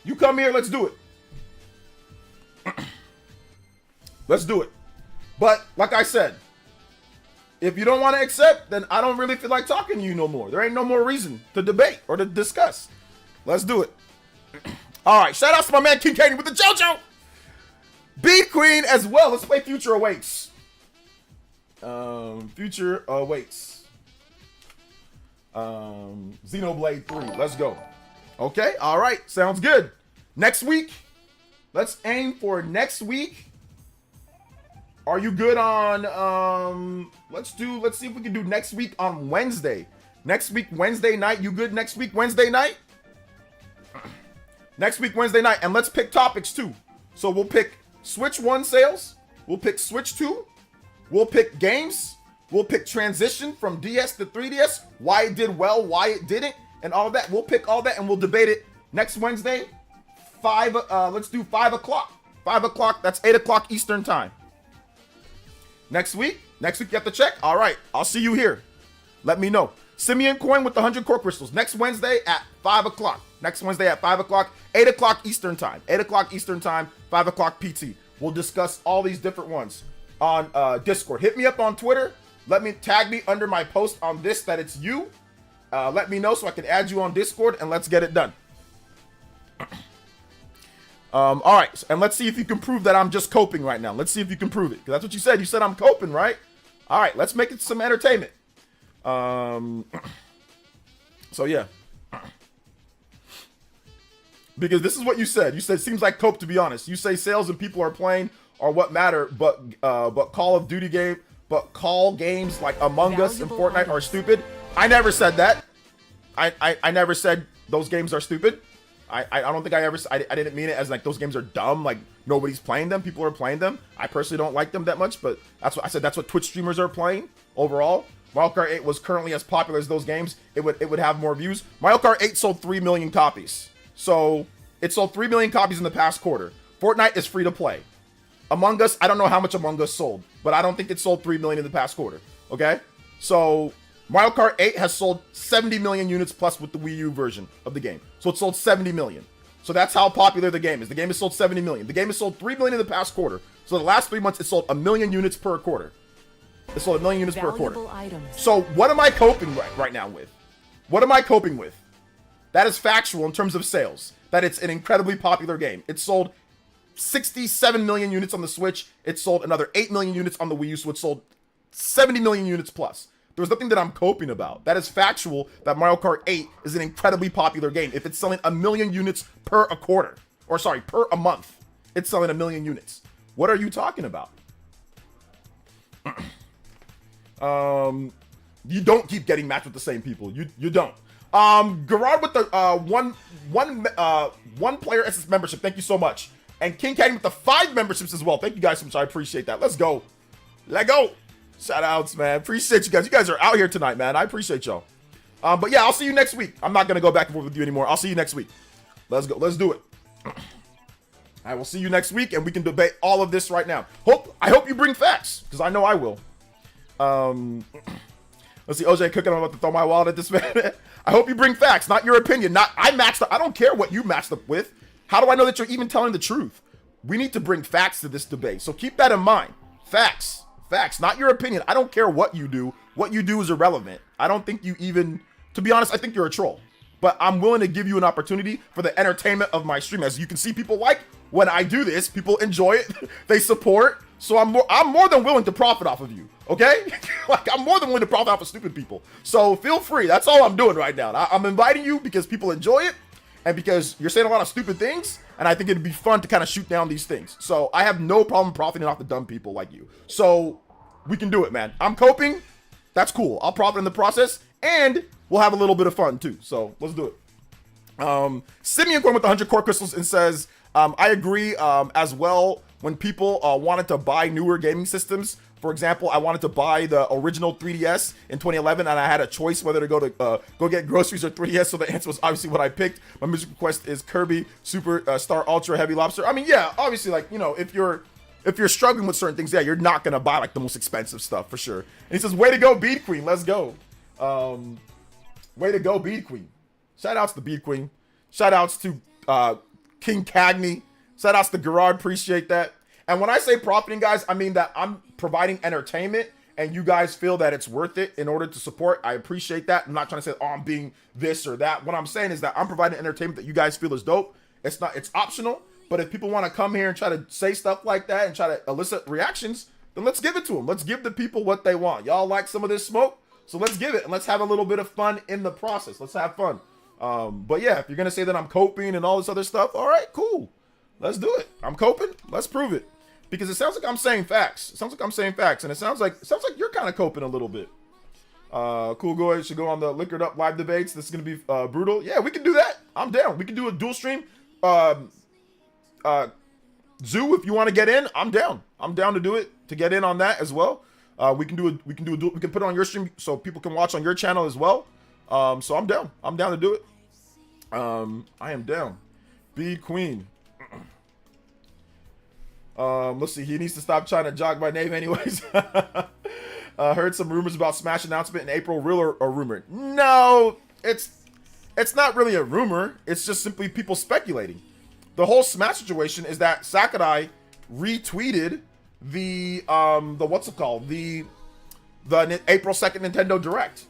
you come here, let's do it. Let's do it. But, like I said, if you don't want to accept, then I don't really feel like talking to you no more. There ain't no more reason to debate or to discuss. Let's do it. All right, shout out to my man King Candy with the JoJo. Bee Queen as well. Let's play Future Awaits. Future Awaits. Xenoblade 3. Let's go. Okay, all right. Sounds good. Next week. Let's aim for next week. Are you good on let's see if we can do next week on Wednesday. Next week, Wednesday night. You good next week, Wednesday night? Next week, Wednesday night. And let's pick topics too. So we'll pick Switch 1 sales. We'll pick Switch 2. We'll pick games. We'll pick transition from DS to 3DS. Why it did well, why it didn't, and all that. We'll pick all that and we'll debate it next Wednesday. Let's do 5 o'clock. 5 o'clock, that's 8 o'clock Eastern time. Next week you have to check. All right, I'll see you here. Let me know. Simeon Coin with the 100 core crystals. Next Wednesday at 5 o'clock. Next Wednesday at 5 o'clock, 8 o'clock Eastern time. 8 o'clock Eastern time, 5 o'clock PT. We'll discuss all these different ones on Discord. Hit me up on Twitter. Let me tag me under my post on this that it's you. Let me know so I can add you on Discord and let's get it done. All right, and let's see if you can prove that I'm just coping right now. Let's see if you can prove it, because that's what you said. You said I'm coping, right? All right, let's make it some entertainment. So yeah, because this is what you said. You said it seems like cope, to be honest. You say sales and people are playing are what matter, but Call of Duty call games like Among Us and Fortnite are stupid. I never said that. I never said those games are stupid. I don't think I didn't mean it as like those games are dumb, like nobody's playing them, people are playing them. I personally don't like them that much, but that's what I said. That's what Twitch streamers are playing overall. Mario Kart 8 was currently as popular as those games. It would have more views. Mario Kart 8 sold 3 million copies. So it sold 3 million copies in the past quarter. Fortnite is free to play. Among Us, I don't know how much Among Us sold, but I don't think it sold 3 million in the past quarter. Okay? So Mario Kart 8 has sold 70 million units plus with the Wii U version of the game. So it sold 70 million. So that's how popular the game is. The game has sold 70 million. The game has sold 3 million in the past quarter. So the last 3 months, it sold 1 million units per quarter. It sold 1 million units per quarter. Items. So what am I coping right now with? What am I coping with? That is factual in terms of sales. That it's an incredibly popular game. It sold 67 million units on the Switch. It sold another 8 million units on the Wii U, so it sold 70 million units plus. There's nothing that I'm coping about. That is factual that Mario Kart 8 is an incredibly popular game. If it's selling 1 million units per a quarter, or sorry, per a month, it's selling 1 million units. What are you talking about? You don't keep getting matched with the same people. You don't. Gerard with the one player SS membership. Thank you so much. And King Caddy with the 5 memberships as well. Thank you guys so much. I appreciate that. Let's go. Let go. Shout outs, man. Appreciate you guys. You guys are out here tonight, man. I appreciate y'all. But yeah, I'll see you next week. I'm not gonna go back and forth with you anymore. I'll see you next week. Let's go. Let's do it. I will see you next week, and we can debate all of this right now. I hope you bring facts, because I know I will. Let's see, OJ cooking. I'm about to throw my wallet at this man. I hope you bring facts, not your opinion. I matched up. I don't care what you matched up with. How do I know that you're even telling the truth? We need to bring facts to this debate. So keep that in mind. Facts, not your opinion. I don't care what you do. What you do is irrelevant. I don't think you even, to be honest, I think you're a troll. But I'm willing to give you an opportunity for the entertainment of my stream. As you can see, people like when I do this. People enjoy it. They support. So I'm more than willing to profit off of you. Okay? Like, I'm more than willing to profit off of stupid people. So feel free. That's all I'm doing right now. I'm inviting you because people enjoy it and because you're saying a lot of stupid things, and I think it'd be fun to kind of shoot down these things. So I have no problem profiting off the dumb people like you. So we can do it, man. I'm coping. That's cool. I'll profit in the process, and we'll have a little bit of fun too. So let's do it. Simeon going with the 100 core crystals and says, I agree as well. When people wanted to buy newer gaming systems, for example, I wanted to buy the original 3DS in 2011, and I had a choice whether to go get groceries or 3DS. So the answer was obviously what I picked. My music request is Kirby Super Star Ultra Heavy Lobster. I mean, yeah, obviously, like, you know, if you're struggling with certain things, yeah, you're not gonna buy like the most expensive stuff for sure. And he says, "Way to go, Bead Queen. Let's go. Way to go, Bead Queen. Shout outs to Bead Queen. Shout outs to King Cagney. Shout outs to Gerard. Appreciate that. And when I say profiting, guys, I mean that I'm providing entertainment and you guys feel that it's worth it in order to support. I appreciate that. I'm not trying to say, oh, I'm being this or that. What I'm saying is that I'm providing entertainment that you guys feel is dope. It's optional. But if people want to come here and try to say stuff like that and try to elicit reactions, then let's give it to them. Let's give the people what they want. Y'all like some of this smoke? So let's give it and let's have a little bit of fun in the process. Let's have fun. But yeah, if you're going to say that I'm coping and all this other stuff, all right, cool. Let's do it. I'm coping. Let's prove it. Because it sounds like I'm saying facts. It sounds like I'm saying facts. And it sounds like you're kind of coping a little bit. Cool Goy should go on the Liquored Up live debates. This is going to be brutal. Yeah, we can do that. I'm down. We can do a dual stream. Zoo, if you want to get in, I'm down. I'm down to do it, to get in on that as well. We can put it on your stream so people can watch on your channel as well. So I'm down. I'm down to do it. I am down. Bead Queen. Let's see. He needs to stop trying to jog my name anyways. Heard some rumors about Smash announcement in April. Real or rumor? No, it's not really a rumor. It's just simply people speculating. The whole Smash situation is that Sakurai retweeted the what's it called? The April 2nd Nintendo Direct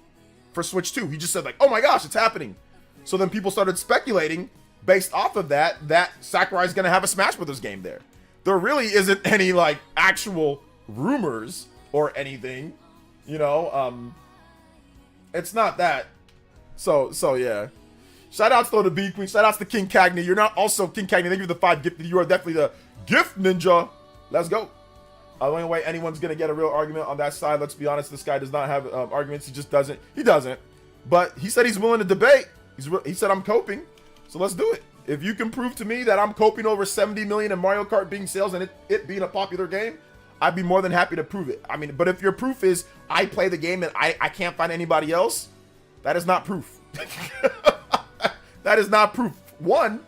for Switch 2. He just said like, oh my gosh, it's happening. So then people started speculating based off of that Sakurai's gonna have a Smash Brothers game there. There really isn't any like actual rumors or anything, you know. It's not that. So yeah. Shout outs though to B Queen. Shout outs to King Cagney. You're not also King Cagney. Thank you for the 5 gifted. You are definitely the gift ninja. Let's go. The only way anyone's gonna get a real argument on that side. Let's be honest. This guy does not have arguments. He just doesn't. He doesn't. But he said he's willing to debate. He said I'm coping. So let's do it. If you can prove to me that I'm coping over 70 million in Mario Kart being sales and it being a popular game, I'd be more than happy to prove it. I mean, but if your proof is I play the game and I can't find anybody else, that is not proof. That is not proof. One,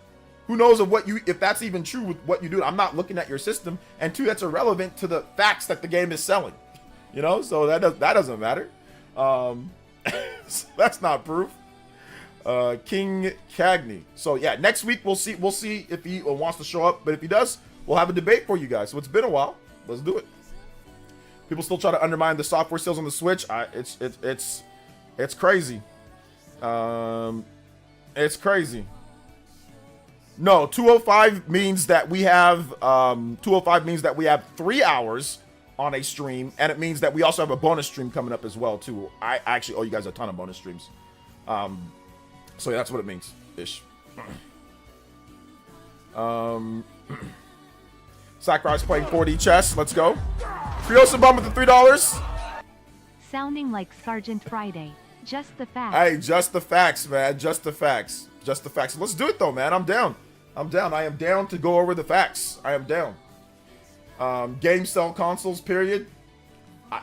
who knows if that's even true with what you do. I'm not looking at your system. And 2, that's irrelevant to the facts that the game is selling. You know, so that doesn't matter. So that's not proof. King Cagney. So yeah, next week we'll see if he wants to show up. But if he does, we'll have a debate for you guys. So it's been a while. Let's do it. People still try to undermine the software sales on the Switch. It's crazy. It's crazy. No, 205 means that we have 205 means that we have 3 hours on a stream, and it means that we also have a bonus stream coming up as well too. I actually owe you guys a ton of bonus streams. So yeah, that's what it means ish. Sakurai's playing 4D chess. Let's go. Furiosa Bomb with the $3. Sounding like Sergeant Friday. Just the facts. Hey, just the facts, man. Just the facts. Just the facts. Let's do it though, man. I'm down. I'm down. I am down to go over the facts. I am down. Games sell consoles, period.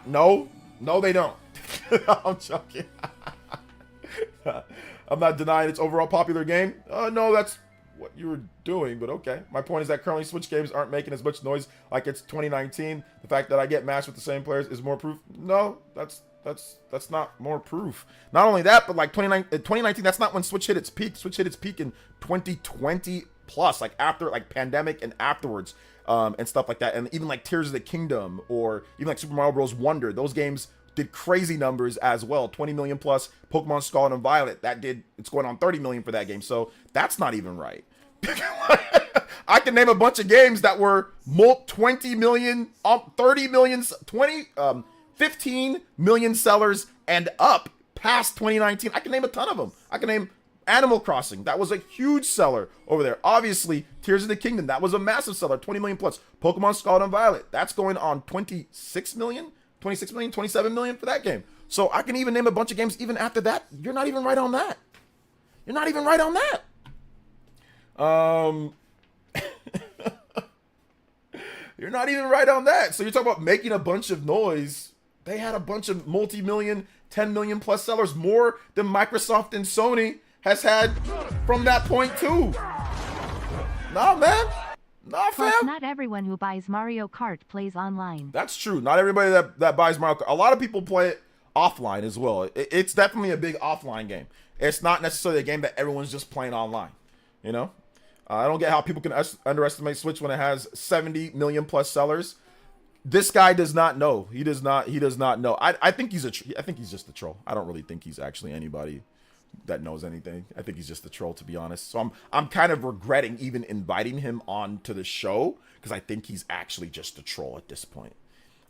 No, they don't. I'm joking. I'm not denying its overall popular game. No, that's what you were doing, but okay. My point is that currently Switch games aren't making as much noise like it's 2019. The fact that I get matched with the same players is more proof. No, that's not more proof. Not only that, but like 2019, that's not when Switch hit its peak. Switch hit its peak in 2020 plus, like after like pandemic and afterwards, and stuff like that. And even like Tears of the Kingdom or even like Super Mario Bros. Wonder, those games did crazy numbers as well. 20 million plus. Pokemon Scarlet and Violet, it's going on 30 million for that game. So that's not even right. I can name a bunch of games that were 20 million, 30 million, 15 million sellers and up past 2019. I can name a ton of them. I can name Animal Crossing. That was a huge seller over there. Obviously, Tears of the Kingdom. That was a massive seller. 20 million plus. Pokemon Scarlet and Violet. That's going on 26 million, 27 million for that game. So I can even name a bunch of games even after that. You're not even right on that. You're not even right on that. You're not even right on that. So you're talking about making a bunch of noise. They had a bunch of multi-million, 10 million plus sellers, more than Microsoft and Sony has had from that point too. Nah, man. Nah, fam. Plus, not everyone who buys Mario Kart plays online. That's true. Not everybody that buys Mario Kart. A lot of people play it offline as well. It's definitely a big offline game. It's not necessarily a game that everyone's just playing online. You know? I don't get how people can underestimate Switch when it has 70 million plus sellers. This guy does not know. He does not know. I think he's just a troll. I don't really think he's actually anybody that knows anything. I think he's just a troll, to be honest. So I'm kind of regretting even inviting him on to the show because I think he's actually just a troll at this point.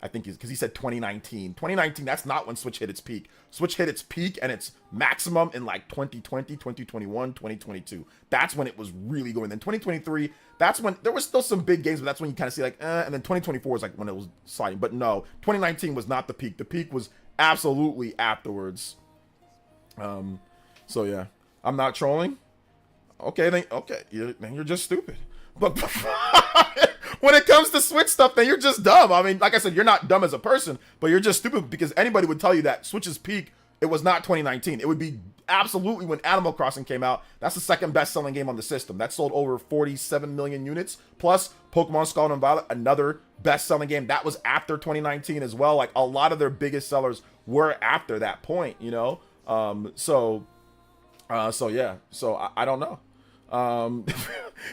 I think because he said 2019. 2019, that's not when Switch hit its peak. Switch hit its peak and its maximum in like 2020, 2021, 2022. That's when it was really going. Then 2023, that's when there was still some big games, but that's when you kind of see like, and then 2024 is like when it was sliding. But no, 2019 was not the peak. The peak was absolutely afterwards. So yeah, I'm not trolling. Okay, then you're just stupid. But when it comes to Switch stuff, then you're just dumb. I mean, like I said, you're not dumb as a person, but you're just stupid because anybody would tell you that Switch's peak, it was not 2019. It would be absolutely when Animal Crossing came out. That's the second best-selling game on the system. That sold over 47 million units. Plus, Pokemon Scarlet and Violet, another best-selling game. That was after 2019 as well. Like, a lot of their biggest sellers were after that point, you know? So yeah. So I don't know.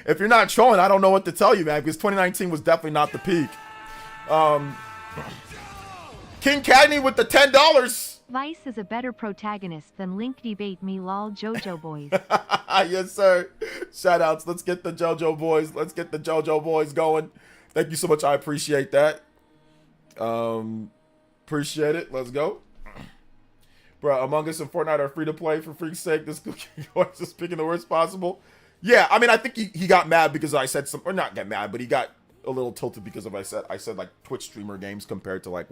If you're not trolling, I don't know what to tell you, man, because 2019 was definitely not the peak. King Cagney with the $10. Vice is a better protagonist than Link. Debate me, lol. JoJo boys. Yes, sir. Shout outs. Let's get the JoJo boys. Let's get the JoJo boys going. Thank you so much. I appreciate that. Appreciate it. Let's go. Bro, Among Us and Fortnite are free to play for freak's sake. This cookie is just picking the worst possible. Yeah, I mean, I think he got mad because I said or not get mad, but he got a little tilted because of I said like Twitch streamer games compared to like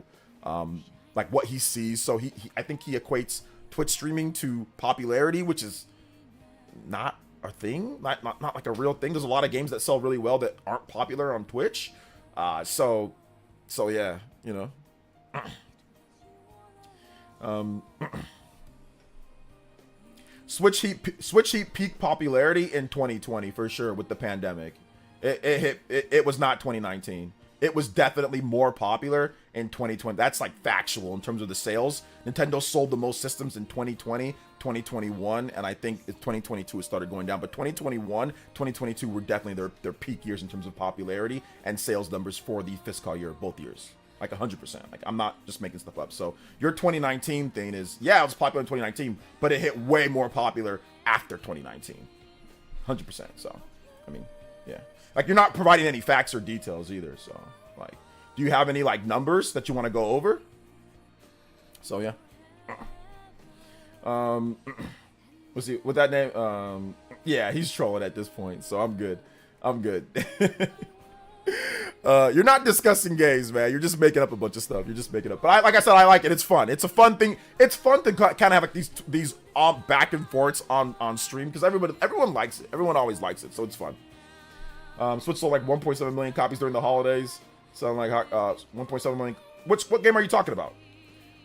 what he sees. So I think he equates Twitch streaming to popularity, which is not a thing, not like a real thing. There's a lot of games that sell really well that aren't popular on Twitch. So yeah, you know. Switch Heat peak popularity in 2020 for sure with the pandemic. It was not 2019. It was definitely more popular in 2020. That's like factual in terms of the sales. Nintendo sold the most systems in 2020, 2021, and I think 2022 it started going down. But 2021, 2022 were definitely their peak years in terms of popularity and sales numbers for the fiscal year, both years. Like 100%. Like, I'm not just making stuff up. So your 2019 thing is, yeah, it was popular in 2019, but it hit way more popular after 2019, 100%. So, I mean, yeah, like you're not providing any facts or details either. So, like, do you have any like numbers that you want to go over? So yeah. Let's see with that name. Yeah, he's trolling at this point, so I'm good. I'm good. You're not discussing games, man. You're just making up a bunch of stuff. You're just making up. But like I said, I like it. It's fun. It's a fun thing. It's fun to kind of have like these back and forths on stream because everyone likes it. Everyone always likes it, so it's fun. Switch sold like 1.7 million copies during the holidays. Selling like 1.7 million. What game are you talking about?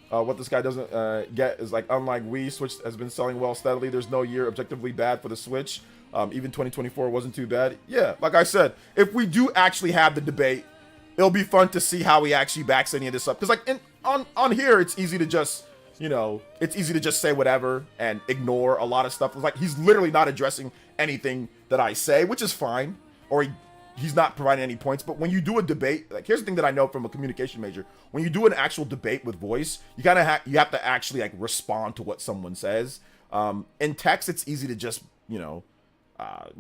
What this guy doesn't get is like, unlike Wii, Switch has been selling well steadily. There's no year objectively bad for the Switch. Even 2024 wasn't too bad. Yeah, like I said, if we do actually have the debate, it'll be fun to see how he actually backs any of this up. Because like on here, it's easy to just, it's easy to just say whatever and ignore a lot of stuff. It's like he's literally not addressing anything that I say, which is fine. Or he's not providing any points. But when you do a debate, like here's the thing that I know from a communication major: when you do an actual debate with voice, you kind of you have to actually like respond to what someone says. In text, it's easy to just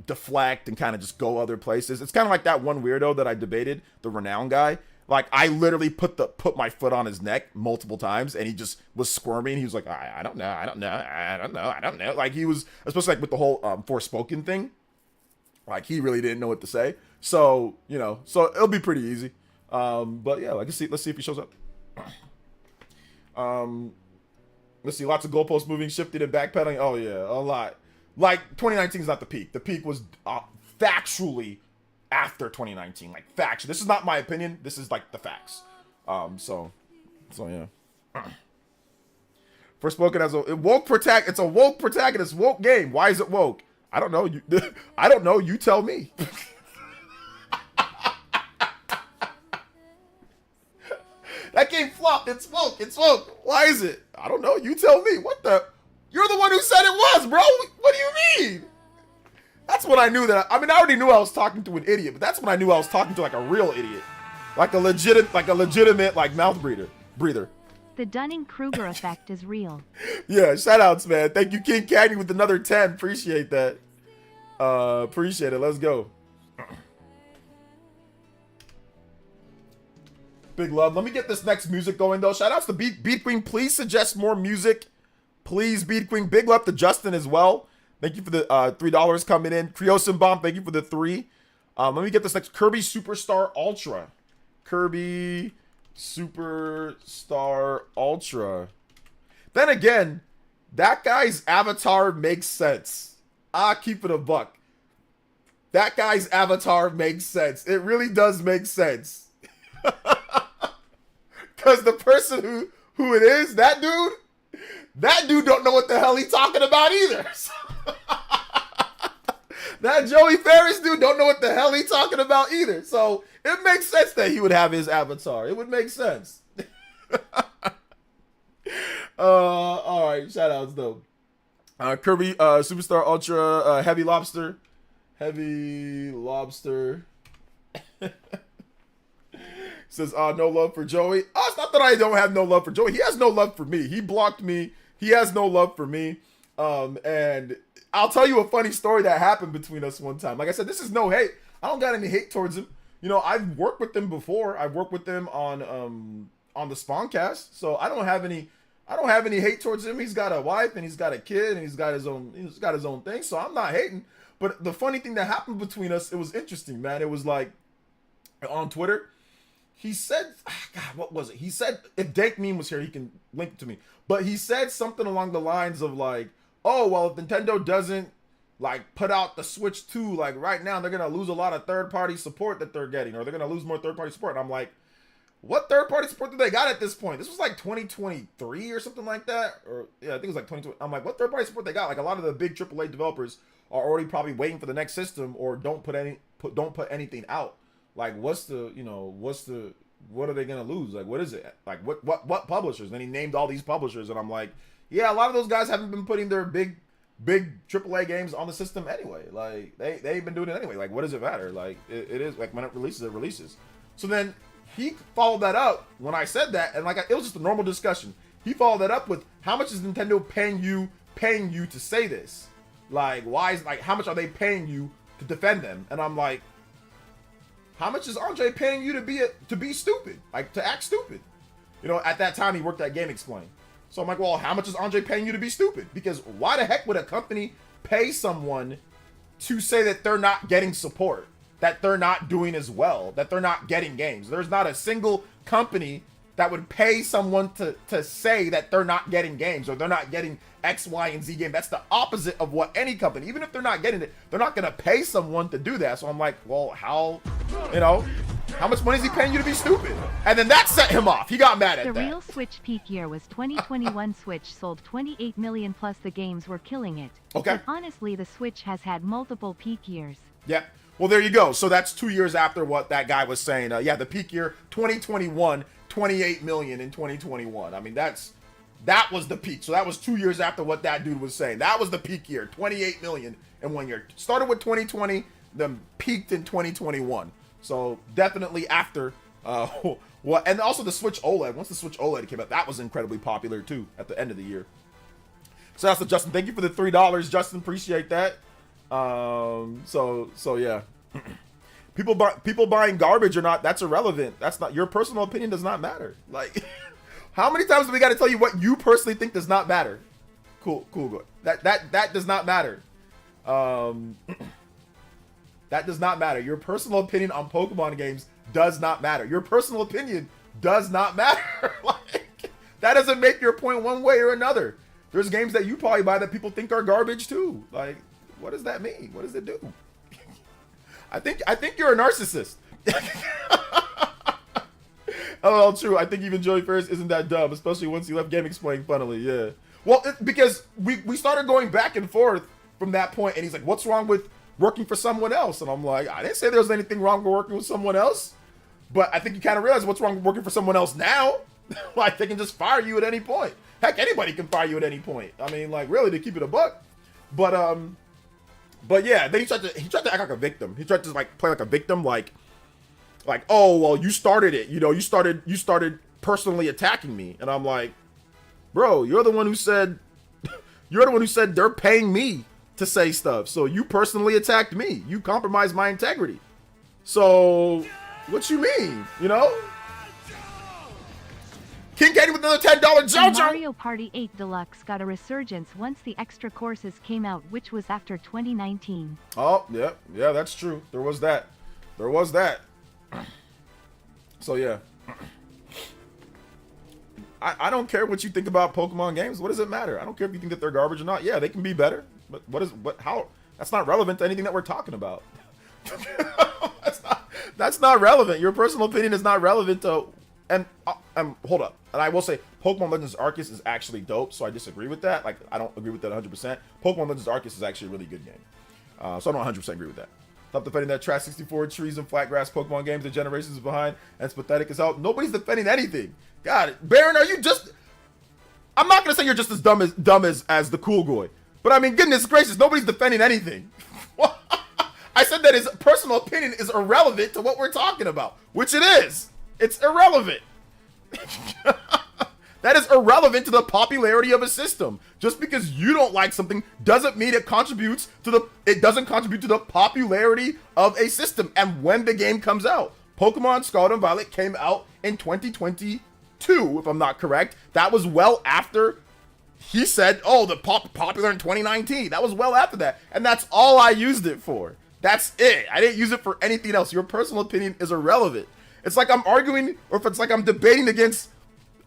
deflect and kind of just go other places. It's kind of like that one weirdo that I debated, the Renown guy. Like I literally put my foot on his neck multiple times, and he just was squirming. He was like, I don't know. Like he was, especially like with the whole Forspoken thing. Like he really didn't know what to say. So so it'll be pretty easy. But yeah, let's see if he shows up. Let's see, lots of goalposts moving, shifted, and backpedaling. Oh yeah, a lot. Like 2019 is not the peak. The peak was factually after 2019. Like factually. This is not my opinion. This is like the facts. So yeah. Forspoken as a woke protagonist. It's a woke protagonist, woke game. Why is it woke? I don't know. I don't know. You tell me. That game flopped. It's woke. It's woke. Why is it? I don't know. You tell me. What the? You're the one who said it was, bro. What do you mean? That's when I knew that. I already knew I was talking to an idiot, but that's when I knew I was talking to like a real idiot, like a legitimate like mouth breather. The Dunning-Kruger effect is real. Yeah, shout outs, man. Thank you, King Candy, with another 10. Appreciate that. Appreciate it. Let's go. Big love. Let me get this next music going, though. Shout outs to Beat Queen. Please suggest more music. Please, Beat Queen. Big love to Justin as well. Thank you for the $3 coming in. Creosin Bomb, thank you for the 3. Let me get this next. Kirby Superstar Ultra. Kirby Superstar Ultra. Then again, that guy's avatar makes sense. I'll keep it a buck. That guy's avatar makes sense. It really does make sense. Because the person who it is, that dude don't know what the hell he's talking about either. That Joey Ferris dude don't know what the hell he's talking about either. So it makes sense that he would have his avatar. It would make sense. All right, shout outs though. Kirby Superstar Ultra Heavy Lobster. Says no love for Joey. Oh, it's not that I don't have no love for Joey. He has no love for me. He blocked me. He has no love for me. And I'll tell you a funny story that happened between us one time. Like I said, this is no hate. I don't got any hate towards him. I've worked with him before. I've worked with him on the Spawncast. So I don't have any hate towards him. He's got a wife and he's got a kid and he's got his own thing. So I'm not hating. But the funny thing that happened between us, it was interesting, man. It was like on Twitter, he said, God, what was it? He said, if Dank Meme was here, he can link it to me. But he said something along the lines of like, oh, well, if Nintendo doesn't like put out the Switch 2, like right now, they're going to lose a lot of third-party support that they're getting, or they're going to lose more third-party support. And I'm like, what third-party support do they got at this point? This was like 2023 or something like that. Or yeah, I think it was like 2020. I'm like, what third-party support they got? Like a lot of the big AAA developers are already probably waiting for the next system or don't put anything out. Like, what are they gonna lose? Like, what is it? Like, what publishers? And he named all these publishers, and I'm like, yeah, a lot of those guys haven't been putting their big AAA games on the system anyway. Like, they've been doing it anyway. Like, what does it matter? Like, it is like when it releases. So then he followed that up when I said that, and like it was just a normal discussion. He followed that up with, how much is Nintendo paying you to say this? Like, why is, like, how much are they paying you to defend them? And I'm like, how much is Andre paying you to be stupid? Like, to act stupid? You know, at that time, he worked at Game Explain. So I'm like, well, how much is Andre paying you to be stupid? Because why the heck would a company pay someone to say that they're not getting support, that they're not doing as well, that they're not getting games? There's not a single company that would pay someone to say that they're not getting games or they're not getting X, Y, and Z game. That's the opposite of what any company, even if they're not getting it, they're not going to pay someone to do that. So I'm like, well, how, you know, how much money is he paying you to be stupid? And then that set him off. He got mad at that. The real Switch peak year was 2021. Switch sold 28 million plus the games were killing it. Okay. But honestly, the Switch has had multiple peak years. Yeah. Well, there you go. So that's 2 years after what that guy was saying. Yeah, the peak year, 2021, 28 million in 2021. I mean, that was the peak. So that was 2 years after what that dude was saying. That was the peak year, 28 million in 1 year. Started with 2020, then peaked in 2021. So definitely after what, and also the Switch OLED. Once the Switch OLED came out, that was incredibly popular too at the end of the year. So that's to Justin. Thank you for the $3, Justin. Appreciate that. So yeah. People buying garbage or not, that's irrelevant. That's not, your personal opinion does not matter. Like, how many times do we got to tell you what you personally think does not matter? Cool, good. That does not matter. That does not matter. Your personal opinion on Pokemon games does not matter. Your personal opinion does not matter. Like, that doesn't make your point one way or another. There's games that you probably buy that people think are garbage too. Like, what does that mean? What does it do? I think you're a narcissist. Oh, true. I think even Joey Ferris isn't that dumb, especially once he left Game Explain, funnily, yeah. Well, because we started going back and forth from that point, and he's like, what's wrong with working for someone else? And I'm like, I didn't say there was anything wrong with working with someone else, but I think you kind of realize what's wrong with working for someone else now. Like, they can just fire you at any point. Heck, anybody can fire you at any point. I mean, like, really, to keep it a buck. But yeah, then he tried to act like a victim. He tried to like play like a victim, like, oh, well, you started it. You know, you started personally attacking me. And I'm like, bro, you're the one who said they're paying me to say stuff. So you personally attacked me. You compromised my integrity. So what you mean, you know? King Katie with another $10 JoJo. Mario Party 8 Deluxe got a resurgence once the extra courses came out, which was after 2019. Oh, yeah, that's true. There was that. So yeah. I don't care what you think about Pokemon games. What does it matter? I don't care if you think that they're garbage or not. Yeah, they can be better. But how? That's not relevant to anything that we're talking about. That's not relevant. Your personal opinion is not relevant to. And hold up. And I will say, Pokemon Legends Arceus is actually dope, so I disagree with that. Like, I don't agree with that 100%. Pokemon Legends Arceus is actually a really good game. So I don't 100% agree with that. Stop defending that trash 64 trees and flat grass Pokemon games that generations behind, and it's pathetic as hell. Nobody's defending anything. God, Baron, are you just... I'm not going to say you're just as dumb as the cool boy. But I mean, goodness gracious, nobody's defending anything. I said that his personal opinion is irrelevant to what we're talking about, which it is. It's irrelevant. That is irrelevant to the popularity of a system. Just because you don't like something doesn't mean it doesn't contribute to the popularity of a system. And when the game comes out, Pokemon Scarlet and Violet came out in 2022, if I'm not correct. That was well after he said, oh, the popular in 2019. That was well after that. And that's all I used it for. That's it. I didn't use it for anything else. Your personal opinion is irrelevant. It's like I'm arguing, or if it's like I'm debating against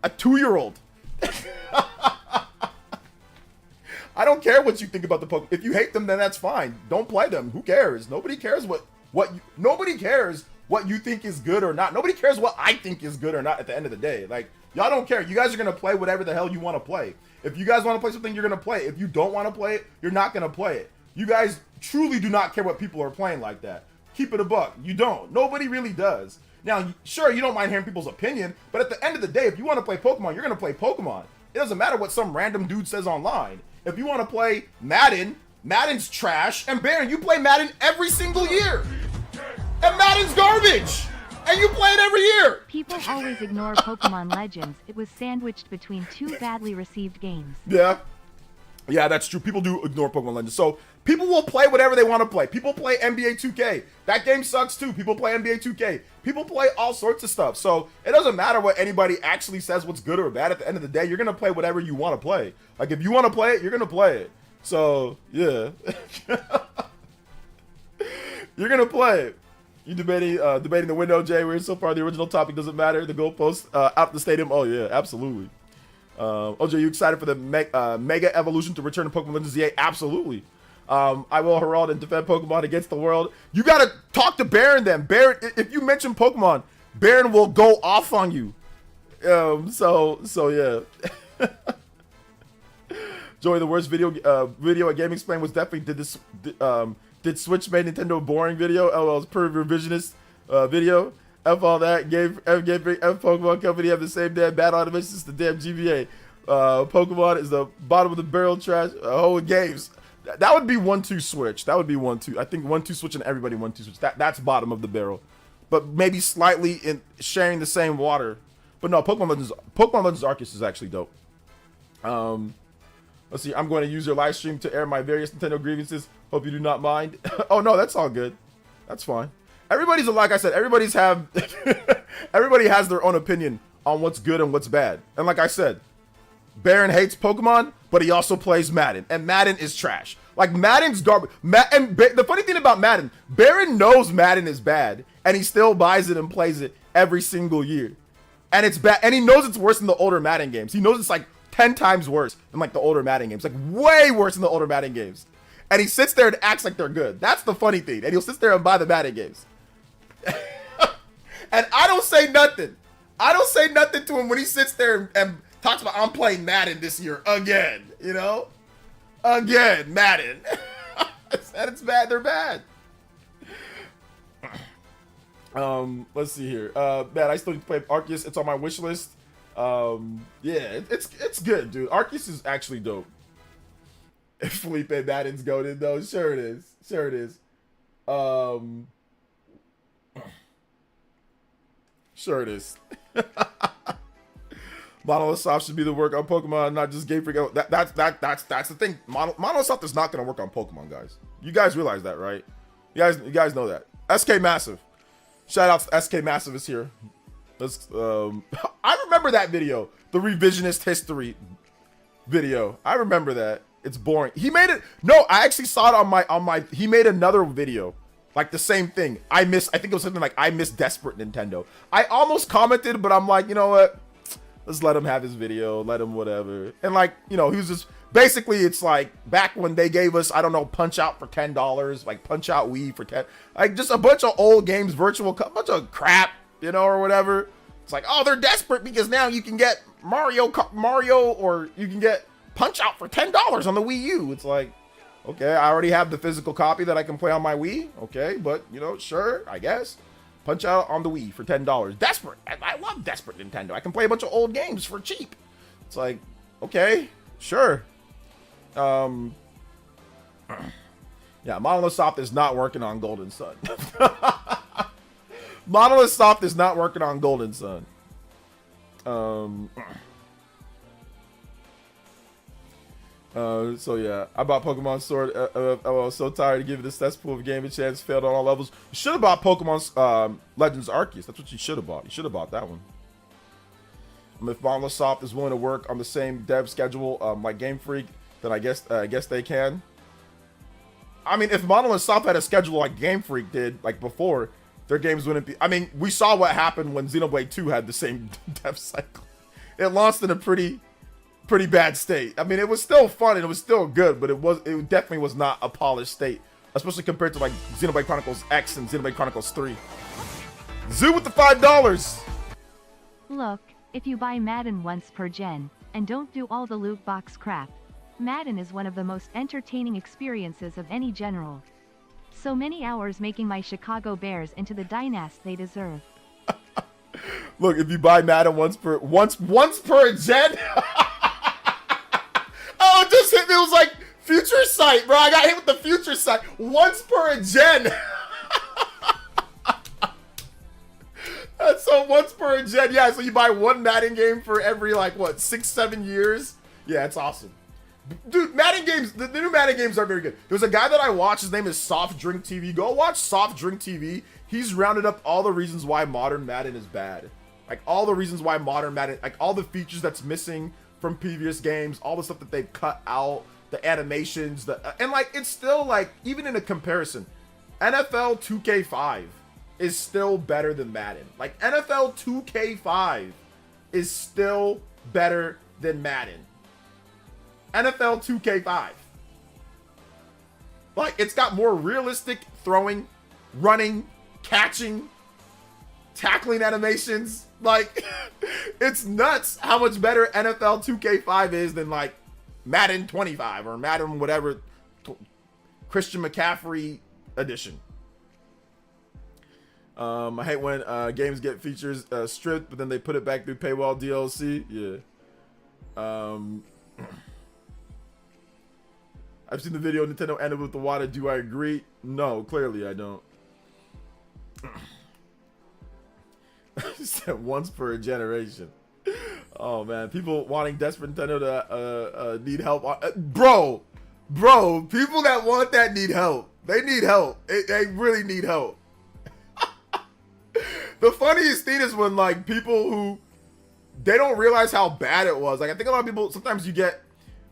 a 2-year-old. I don't care what you think about the Pokemon. If you hate them, then that's fine. Don't play them. Who cares? Nobody cares nobody cares what you think is good or not. Nobody cares what I think is good or not at the end of the day. Like, y'all don't care. You guys are going to play whatever the hell you want to play. If you guys want to play something, you're going to play it. If you don't want to play it, you're not going to play it. You guys truly do not care what people are playing like that. Keep it a buck. You don't. Nobody really does. Now, sure, you don't mind hearing people's opinion, but at the end of the day, if you want to play Pokemon, you're going to play Pokemon. It doesn't matter what some random dude says online. If you want to play Madden, Madden's trash, and Baron, you play Madden every single year. And Madden's garbage. And you play it every year. People always ignore Pokemon Legends. It was sandwiched between two badly received games. Yeah. Yeah, that's true. People do ignore Pokemon Legends. So people will play whatever they want to play. People play NBA 2K. That game sucks too. People play NBA 2K. People play all sorts of stuff. So it doesn't matter what anybody actually says what's good or bad. At the end of the day, you're going to play whatever you want to play. Like if you want to play it, you're going to play it. So yeah. You're going to play it. You debating the window, Jay, where so far the original topic doesn't matter. The goalpost out the stadium. Oh yeah, absolutely. OJ, you excited for the Mega Evolution to return to Pokemon Legends ZA? Absolutely. I will herald and defend Pokemon against the world. You gotta talk to Baron then. Baron, if you mention Pokemon, Baron will go off on you. So yeah. Joey, the worst video at Game Explain was definitely did Switch made Nintendo boring video? Oh, it was per revisionist video. F all that. F Pokemon Company have the same damn bad automation as the damn GBA. Pokemon is the bottom of the barrel trash. Oh, games. That would be 1-2 switch. That would be 1-2. I think 1-2 switch and everybody 1-2 switch. That's bottom of the barrel. But maybe slightly in sharing the same water. But no, Pokemon Legends Arceus is actually dope. Let's see. I'm going to use your live stream to air my various Nintendo grievances. Hope you do not mind. Oh no, that's all good. That's fine. Everybody's like I said, everybody has their own opinion on what's good and what's bad. And like I said, Baron hates Pokemon, but he also plays Madden, and Madden is trash. Like Madden's garbage. The funny thing about Madden, Baron knows Madden is bad, and he still buys it and plays it every single year. And it's bad, and he knows it's worse than the older Madden games. He knows it's like 10 times worse than like the older Madden games, like way worse than the older Madden games. And he sits there and acts like they're good. That's the funny thing. And he'll sit there and buy the Madden games. And I don't say nothing. I don't say nothing to him when he sits there and talks about, I'm playing Madden this year again, you know? Again, Madden. And it's bad. They're bad. Let's see here. Man, I still need to play Arceus. It's on my wish list. Yeah, it's good, dude. Arceus is actually dope. If Felipe Madden's goated, though, sure it is. Sure it is. Sure it is. Monolith Soft should be the work on Pokemon, not just Game Freak. That's the thing. Monolith Soft is not gonna work on Pokemon, guys. You guys realize that, right? You guys know that. SK Massive. Shout out to SK Massive is here. Let's I remember that video, the revisionist history video. I remember that. It's boring. He made it. No, I actually saw it on my. He made another video, like the same thing. I think it was something like I miss Desperate Nintendo. I almost commented, but I'm like, you know what? Let's let him have his video. Let him whatever. And like, you know, he was just basically. It's like back when they gave us, I don't know, Punch Out for $10, like Punch Out Wii for 10, like just a bunch of old games, a bunch of crap, you know, or whatever. It's like, oh, they're desperate because now you can get Mario, or you can get Punch Out for $10 on the Wii U. It's like, okay, I already have the physical copy that I can play on my Wii. Okay, but you know, sure, I guess. Punch Out on the Wii for $10. Desperate. I love Desperate Nintendo. I can play a bunch of old games for cheap. It's like, okay, sure. Yeah, Monolith Soft is not working on Golden Sun. Monolith Soft is not working on Golden Sun. So yeah, I bought Pokemon Sword. I was so tired of giving this cesspool of game a chance. Failed on all levels. You should have bought Pokemon Legends Arceus. That's what you should have bought. You should have bought that one. If Monolith Soft is willing to work on the same dev schedule like Game Freak, then I guess they can. I mean, if Monolith Soft had a schedule like Game Freak did, like before, their games wouldn't be. I mean, we saw what happened when Xenoblade 2 had the same dev cycle. It launched in a pretty bad state. I mean, it was still fun and it was still good, but it definitely was not a polished state, especially compared to like Xenoblade Chronicles X and Xenoblade Chronicles 3. Zoo with the $5. Look, if you buy Madden once per gen, and don't do all the loot box crap, Madden is one of the most entertaining experiences of any general. So many hours making my Chicago Bears into the dynasty they deserve. Look, if you buy Madden once per gen. Oh, it just hit me. It was like future sight, bro. I got hit with the future sight. Once per gen. So once per gen, yeah. So you buy one Madden game for every like what 6-7 years. Yeah, it's awesome. Dude, Madden games, the new Madden games are very good. There's a guy that I watch, his name is Soft Drink TV. Go watch Soft Drink TV. He's rounded up all the reasons why modern Madden is bad. Like all the reasons why modern Madden, like all the features that's missing from previous games, all the stuff that they've cut out, the animations, and like it's still like, even in a comparison, NFL 2K5 is still better than Madden. Like NFL 2K5 is still better than Madden. NFL 2K5. Like, it's got more realistic throwing, running, catching, tackling animations. Like, it's nuts how much better NFL 2K5 is than, like, Madden 25 or Madden whatever, Christian McCaffrey edition. I hate when games get features stripped, but then they put it back through paywall DLC. Yeah. I've seen the video Nintendo ended with the water. Do I agree? No, clearly I don't. Said once per generation. Oh man, people wanting desperate Nintendo to need help. Bro, people that want that need help. They need help. They really need help. The funniest thing is when like people who they don't realize how bad it was. Like I think a lot of people sometimes you get.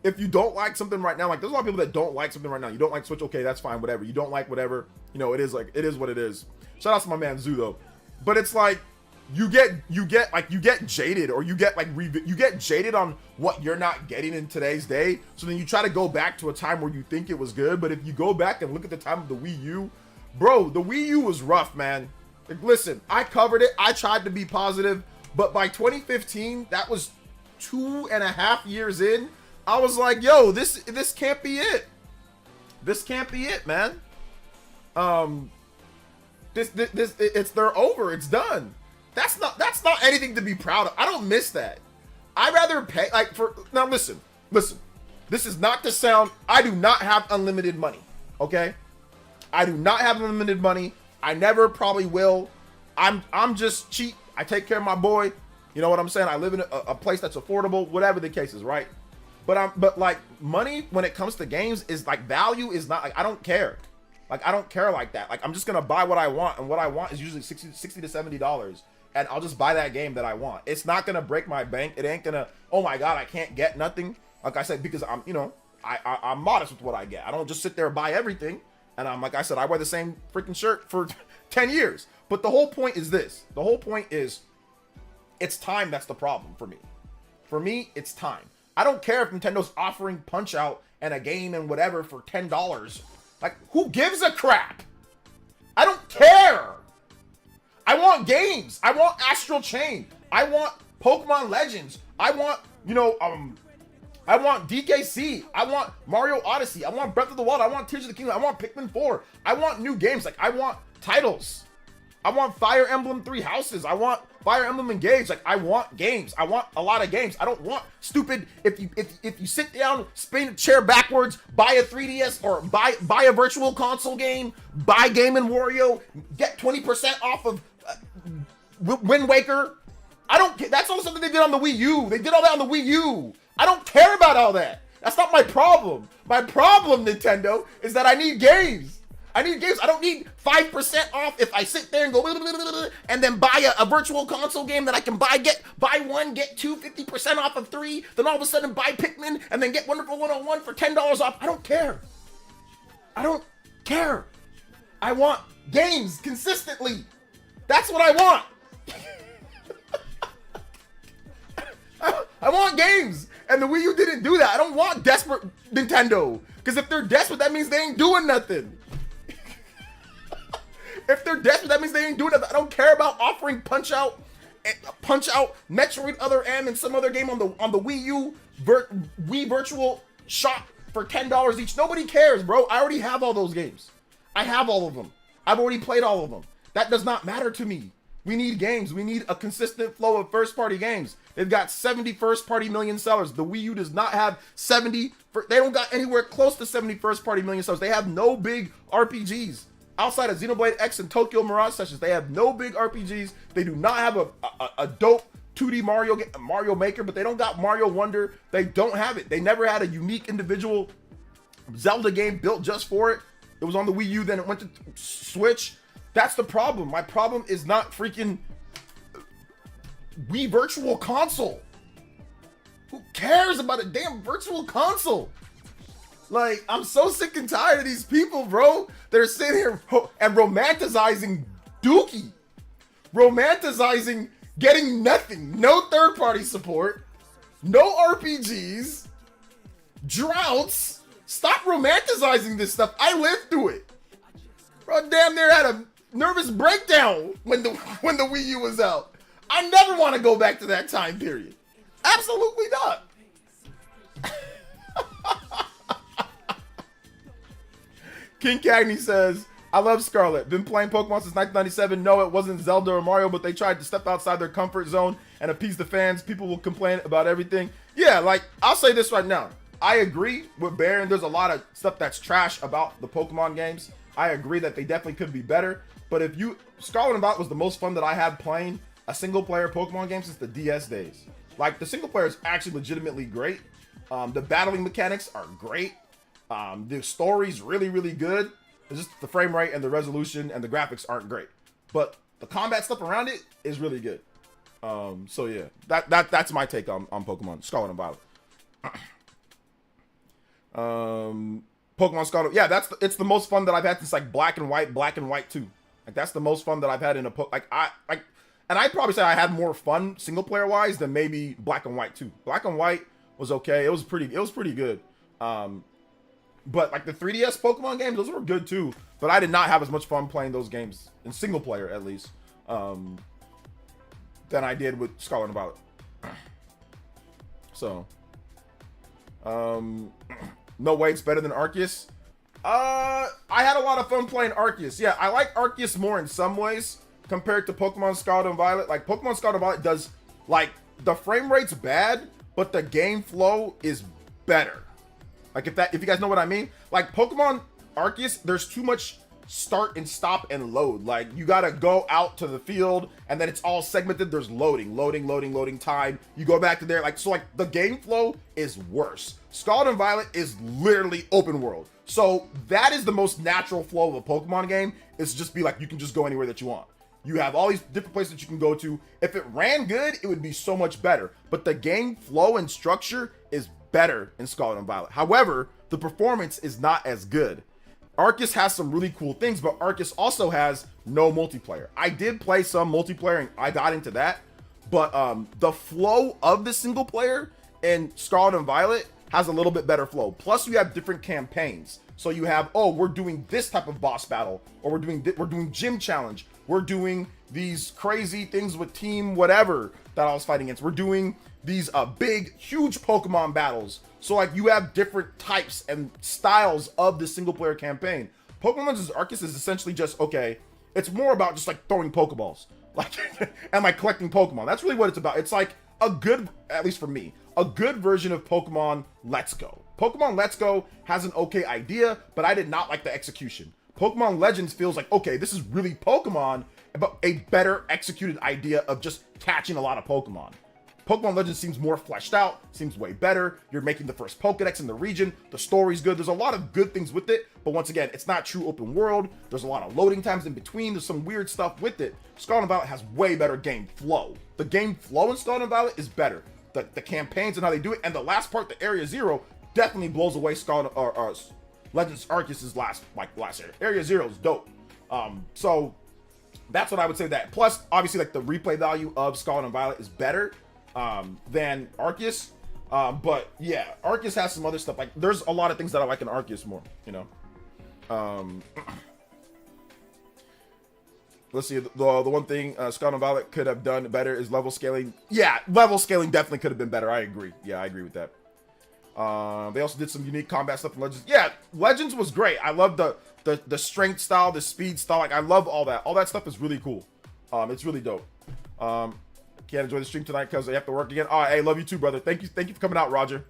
If you don't like something right now, like there's a lot of people that don't like something right now. You don't like Switch, okay, that's fine, whatever. You don't like whatever, you know, it is what it is. Shout out to my man Zoo though. But it's like you get jaded, or you get jaded on what you're not getting in today's day. So then you try to go back to a time where you think it was good. But if you go back and look at the time of the Wii U, bro, the Wii U was rough, man. Like, listen, I covered it. I tried to be positive, but by 2015, that was 2.5 years in. I was like, yo, this can't be it. This can't be it, man. They're over. It's done. That's not anything to be proud of. I don't miss that. I'd rather pay now listen. This is not to sound, I do not have unlimited money. Okay? I do not have unlimited money. I never probably will. I'm just cheap. I take care of my boy. You know what I'm saying? I live in a place that's affordable, whatever the case is, right? But like money when it comes to games is like value is not like, I don't care. Like I don't care like that. Like I'm just gonna buy what I want, and what I want is usually $60 to $70, and I'll just buy that game that I want. It's not gonna break my bank. It ain't gonna, oh my god, I can't get nothing. Like I said, because I'm, you know, I'm modest with what I get. I don't just sit there and buy everything. And I'm like I said, I wear the same freaking shirt for 10 years. But the whole point is this. The whole point is it's time that's the problem for me. For me, it's time. I don't care if Nintendo's offering Punch-Out and a game and whatever for $10. Like, who gives a crap? I don't care. I want games. I want Astral Chain. I want Pokemon Legends. I want, you know, I want DKC. I want Mario Odyssey. I want Breath of the Wild. I want Tears of the Kingdom. I want Pikmin 4. I want new games. Like, I want titles. I want Fire Emblem 3 Houses. I want Fire Emblem Engage. Like, I want games. I want a lot of games. I don't want stupid, if you sit down, spin a chair backwards, buy a 3DS or buy a virtual console game, buy Game & Wario, get 20% off of Wind Waker. I don't care. That's all the stuff that they did on the Wii U. They did all that on the Wii U. I don't care about all that. That's not my problem. My problem, Nintendo, is that I need games. I need games. I don't need 5% off if I sit there and go and then buy a virtual console game that I can buy one, get two, 50% off of 3, then all of a sudden buy Pikmin and then get Wonderful 101 for $10 off. I don't care. I don't care. I want games consistently. That's what I want. I want games. And the Wii U didn't do that. I don't want desperate Nintendo. Because if they're desperate, that means they ain't doing nothing. If they're desperate, that means they ain't doing nothing. I don't care about offering Punch-Out, Metroid Other M, and some other game on the Wii U Wii Virtual Shop for $10 each. Nobody cares, bro. I already have all those games. I have all of them. I've already played all of them. That does not matter to me. We need games. We need a consistent flow of first-party games. They've got 70 first-party million sellers. The Wii U does not have 70. They don't got anywhere close to 70 first-party million sellers. They have no big RPGs. Outside of Xenoblade X and Tokyo Mirage Sessions, they have no big RPGs. They do not have a dope 2D Mario Maker, but they don't got Mario Wonder. They don't have it. They never had a unique individual Zelda game built just for it. It was on the Wii U, then it went to Switch. That's the problem. My problem is not freaking Wii Virtual Console. Who cares about a damn Virtual Console? Like, I'm so sick and tired of these people, bro. They're sitting here and romanticizing Dookie. Romanticizing getting nothing. No third-party support. No RPGs. Droughts. Stop romanticizing this stuff. I lived through it. Bro, damn near had a nervous breakdown when the Wii U was out. I never want to go back to that time period. Absolutely not. King Cagney says, I love Scarlet. Been playing Pokemon since 1997. No, it wasn't Zelda or Mario, but they tried to step outside their comfort zone and appease the fans. People will complain about everything. Yeah, like, I'll say this right now. I agree with Baron. There's a lot of stuff that's trash about the Pokemon games. I agree that they definitely could be better. But if you... Scarlet and Violet was the most fun that I had playing a single-player Pokemon game since the DS days. Like, the single player is actually legitimately great. The battling mechanics are great. The story's really, really good. It's just the frame rate and the resolution and the graphics aren't great. But the combat stuff around it is really good. So yeah, that's my take on Pokemon Scarlet and Violet. Pokemon Scarlet, yeah, it's the most fun that I've had since like Black and White 2. Like that's the most fun that I've had in a and I'd probably say I had more fun single player wise than maybe Black and White 2. Black and White was okay. It was pretty good. But like the 3DS Pokemon games, those were good too. But I did not have as much fun playing those games in single player, at least, than I did with Scarlet and Violet. So, no way it's better than Arceus. I had a lot of fun playing Arceus. Yeah, I like Arceus more in some ways compared to Pokemon Scarlet and Violet. Like Pokemon Scarlet and Violet does, like, the frame rate's bad, but the game flow is better. Like if you guys know what I mean, like Pokemon Arceus, there's too much start and stop and load. Like you gotta go out to the field and then it's all segmented. There's loading time. You go back to there, like so. Like the game flow is worse. Scarlet and Violet is literally open world, so that is the most natural flow of a Pokemon game. Is just be like you can just go anywhere that you want. You have all these different places that you can go to. If it ran good, it would be so much better. But the game flow and structure is better in Scarlet and Violet. However, the performance is not as good. Arceus has some really cool things, but Arceus also has no multiplayer. I did play some multiplayer and I got into that, but the flow of the single player in Scarlet and Violet has a little bit better flow. Plus, you have different campaigns. So you have, oh, we're doing this type of boss battle, or we're doing gym challenge. We're doing these crazy things with team whatever that I was fighting against. We're doing these big, huge Pokemon battles. So like you have different types and styles of the single player campaign. Pokemon Legends Arceus is essentially just, okay, it's more about just like throwing Pokeballs, like and like collecting Pokemon. That's really what it's about. It's like a good, at least for me, a good version of Pokemon Let's Go. Pokemon Let's Go has an okay idea, but I did not like the execution. Pokemon Legends feels like, okay, this is really Pokemon, but a better executed idea of just catching a lot of Pokemon. Pokemon Legends seems more fleshed out, seems way better. You're making the first Pokedex in the region. The story's good. There's a lot of good things with it, but once again, it's not true open world. There's a lot of loading times in between. There's some weird stuff with it. Scarlet and Violet has way better game flow. The game flow in Scarlet and Violet is better. The campaigns and how they do it, and the last part, the Area Zero, definitely blows away Scarlet or Legends Arceus' last area. Area Zero is dope. So that's what I would say. That plus, obviously, like the replay value of Scarlet and Violet is better than Arceus. But yeah, Arceus has some other stuff. Like there's a lot of things that I like in Arceus more, you know. Let's see, the one thing Scarlet and Violet could have done better is level scaling. Yeah, level scaling definitely could have been better. I agree. Yeah, I agree with that. They also did some unique combat stuff in Legends. Yeah, Legends was great. I love the strength style, the speed style. Like I love all that. All that stuff is really cool. It's really dope. Can't enjoy the stream tonight because I have to work again. Oh, hey, love you too, brother. Thank you for coming out, Roger.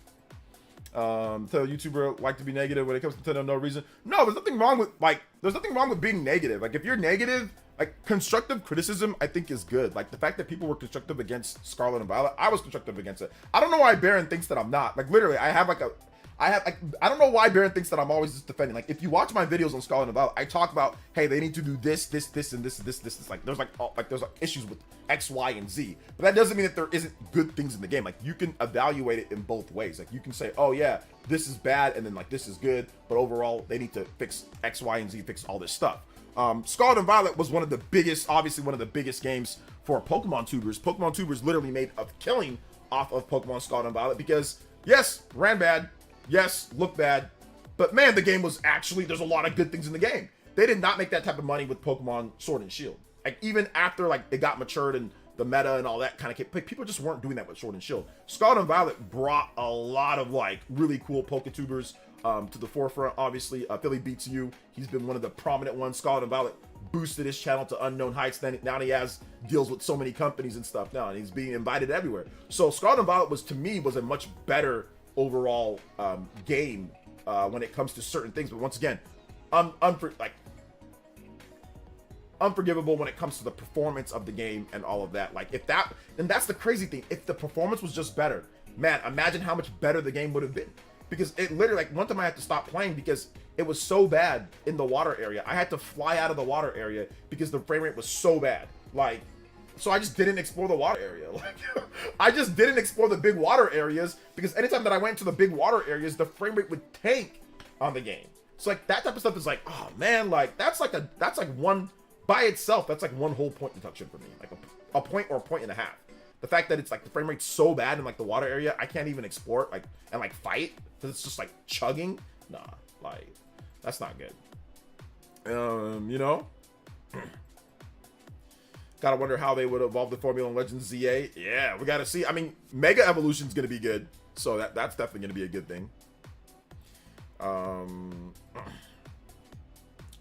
Tell YouTuber like to be negative when it comes to Nintendo, no reason. No, there's nothing wrong with being negative. Like if you're negative like constructive criticism, I think is good. Like the fact that people were constructive against Scarlet and Violet, I was constructive against it. I don't know why Baron thinks that I'm not. Like literally, I don't know why Baron thinks that I'm always just defending. Like if you watch my videos on Scarlet and Violet, I talk about, hey, they need to do this, this, this, and this. Like there's there's issues with X, Y, and Z. But that doesn't mean that there isn't good things in the game. Like you can evaluate it in both ways. Like you can say, oh yeah, this is bad, and then like this is good, but overall they need to fix X, Y, and Z, fix all this stuff. Scarlet and Violet was obviously one of the biggest games for Pokemon tubers. Pokemon tubers literally made a killing off of Pokemon Scarlet and Violet because yes, ran bad. Yes, look bad, but man, the game was actually, there's a lot of good things in the game. They did not make that type of money with Pokemon Sword and Shield. Like even after like they got matured and the meta and all that kind of, people just weren't doing that with Sword and Shield. Scarlet and Violet brought a lot of like really cool Poketubers to the forefront. Obviously, Philly Beats You, he's been one of the prominent ones. Scarlet and Violet boosted his channel to unknown heights. Then now he deals with so many companies and stuff now, and he's being invited everywhere. So Scarlet and Violet was a much better overall game when it comes to certain things, but once again, unforgivable when it comes to the performance of the game and all of that. Like and that's the crazy thing. If the performance was just better, man, imagine how much better the game would have been. Because it literally, like one time I had to stop playing because it was so bad in the water area. I had to fly out of the water area because the frame rate was so bad. Like, so I just didn't explore the water area. Like, I just didn't explore the big water areas because anytime that I went to the big water areas, the frame rate would tank on the game. So like that type of stuff is like, oh man, like that's like one by itself. That's like one whole point deduction for me, like a point or a point and a half. The fact that it's like the frame rate's so bad in like the water area, I can't even explore it and fight because it's just like chugging. Nah, like that's not good. You know. Gotta wonder how they would evolve the formula in Legends ZA. Yeah, we gotta see. I mean, Mega Evolution's gonna be good, so that's definitely gonna be a good thing.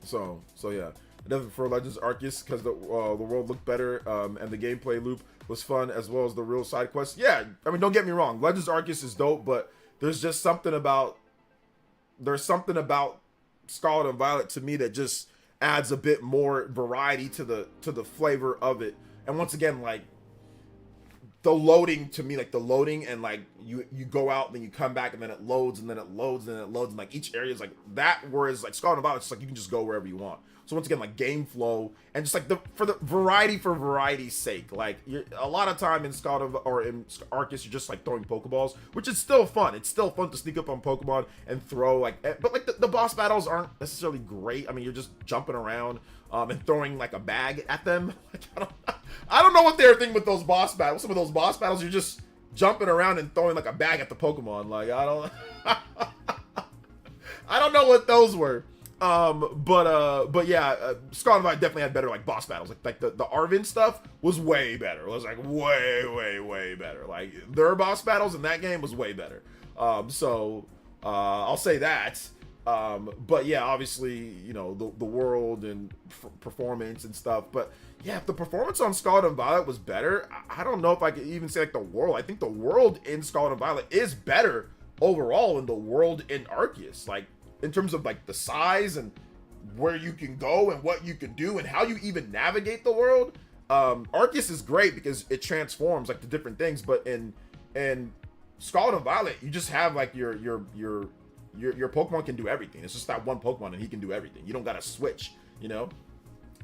So yeah, definitely for Legends Arceus because the world looked better, and the gameplay loop was fun as well as the real side quests. Yeah, I mean, don't get me wrong, Legends Arceus is dope, but there's something about Scarlet and Violet to me that just adds a bit more variety to the flavor of it. And once again, like the loading to me, like the loading and like you go out, then you come back, and then it loads, and then it loads, and then it loads, and like each area is like that. Whereas like Scarlet and Violet, it's like you can just go wherever you want. So once again, like game flow and just like for variety's sake, like a lot of time in Scarlet or in Arceus, you're just like throwing Pokeballs, which is still fun. It's still fun to sneak up on Pokemon and throw like, but like the boss battles aren't necessarily great. I mean, you're just jumping around and throwing like a bag at them. Like, I don't know what they're thinking with those boss battles. Some of those boss battles, you're just jumping around and throwing like a bag at the Pokemon. Like I don't know what those were. But yeah, Scarlet and Violet definitely had better like boss battles. Like the Arvin stuff was way better. It was like way better. Like their boss battles in that game was way better. So I'll say that. But yeah, obviously, you know, the world and performance and stuff. But yeah, if the performance on Scarlet and Violet was better, I don't know if I could even say like the world. I think the world in Scarlet and Violet is better overall than the world in Arceus. Like in terms of like the size and where you can go and what you can do and how you even navigate the world. Arceus is great because it transforms like the different things, but in Scarlet and Violet, you just have like your Pokemon can do everything. It's just that one Pokemon and he can do everything. You don't gotta switch, you know?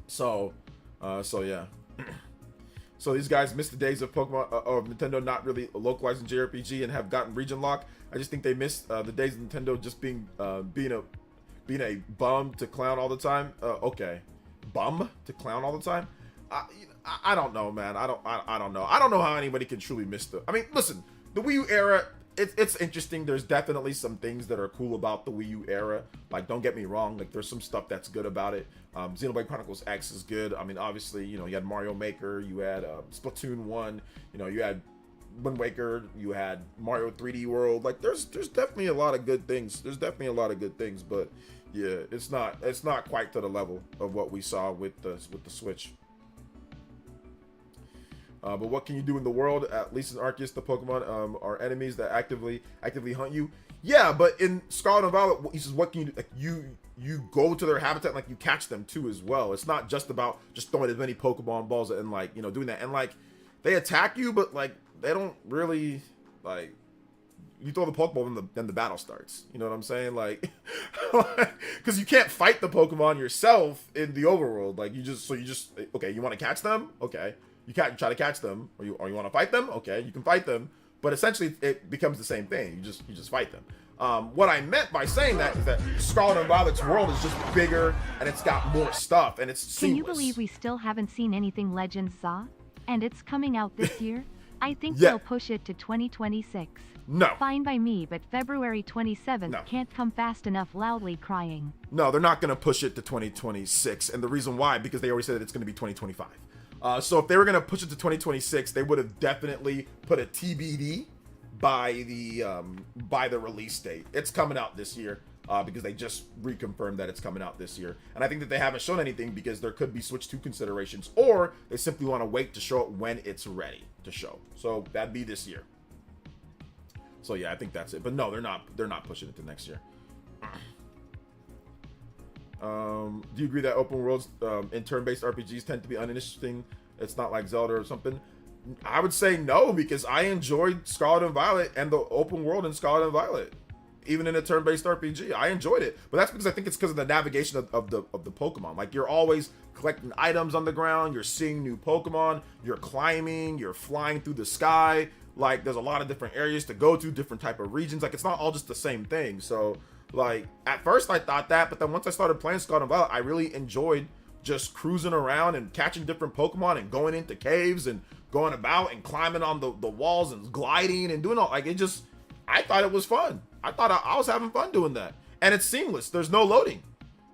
So yeah. So these guys missed the days of Pokemon of Nintendo not really localizing JRPG and have gotten region lock. I just think they missed the days of Nintendo just being a bum to clown all the time. Okay, bum to clown all the time. I don't know, man. I don't know. I don't know how anybody can truly miss I mean, listen, the Wii U era. It's interesting. There's definitely some things that are cool about the Wii U era. Like, don't get me wrong. Like, there's some stuff that's good about it. Xenoblade Chronicles X is good. I mean, obviously, you know, you had Mario Maker, you had Splatoon 1, you know, you had Wind Waker, you had Mario 3D World. Like, there's definitely a lot of good things. But yeah, it's not quite to the level of what we saw with the Switch. But what can you do in the world? At least in Arceus, the Pokemon are enemies that actively hunt you. Yeah, but in Scarlet and Violet, he says, what can you do? Like you go to their habitat, and, like, you catch them too as well. It's not just about just throwing as many Pokemon balls and, like, you know, doing that. And, like, they attack you, but, like, they don't really, like, you throw the Pokeball, then the battle starts. You know what I'm saying? Like, because you can't fight the Pokemon yourself in the overworld. Like, you just okay, you want to catch them? Okay. You can't try to catch them, or you want to fight them? Okay, you can fight them. But essentially, it becomes the same thing. You just fight them. What I meant by saying that is that Scarlet and Violet's world is just bigger, and it's got more stuff, and it's seamless. Can you believe we still haven't seen anything Legends Saw? And it's coming out this year? I think Yeah. they'll push it to 2026. No. Fine by me, but February 27th No. can't come fast enough, loudly crying. No, they're not going to push it to 2026, and the reason why, because they already said that it's going to be 2025. So if they were going to push it to 2026, they would have definitely put a TBD by the release date. It's coming out this year because they just reconfirmed that it's coming out this year. And I think that they haven't shown anything because there could be Switch 2 considerations, or they simply want to wait to show it when it's ready to show. So that'd be this year. So yeah, I think that's it. But no, they're not pushing it to next year. Do you agree that open worlds in turn-based RPGs tend to be uninteresting? It's not like Zelda or something. I would say no, because I enjoyed Scarlet and Violet and the open world in Scarlet and Violet, even in a turn-based RPG. I enjoyed it, but that's because I think it's because of the navigation of the Pokemon. Like, you're always collecting items on the ground, you're seeing new Pokemon, you're climbing, you're flying through the sky. Like, there's a lot of different areas to go to, different type of regions. Like, it's not all just the same thing. So, like, at first I thought that, but then once I started playing Scarlet and Violet, I really enjoyed just cruising around and catching different Pokemon and going into caves and going about and climbing on the walls and gliding and doing all, like, it just, I thought it was fun. I thought I was having fun doing that. And it's seamless. There's no loading.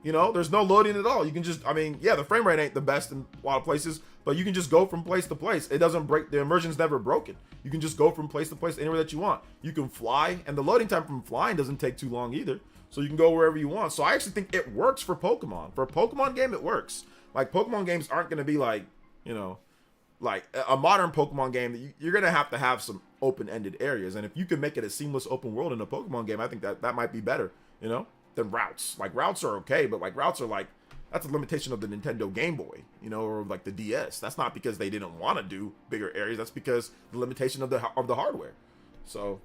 You know, there's no loading at all. You can just, I mean, yeah, the frame rate ain't the best in a lot of places, but you can just go from place to place. It doesn't break, the immersion's never broken. You can just go from place to place anywhere that you want. You can fly, and the loading time from flying doesn't take too long either. So you can go wherever you want. So I actually think it works for Pokemon. For a Pokemon game, it works. Like, Pokemon games aren't going to be like, you know, like a modern Pokemon game. You're going to have some open-ended areas. And if you can make it a seamless open world in a Pokemon game, I think that might be better, you know, than routes. Like, routes are okay, but like routes are like, that's a limitation of the Nintendo Game Boy, you know, or like the DS. That's not because they didn't want to do bigger areas. That's because the limitation of the hardware. So,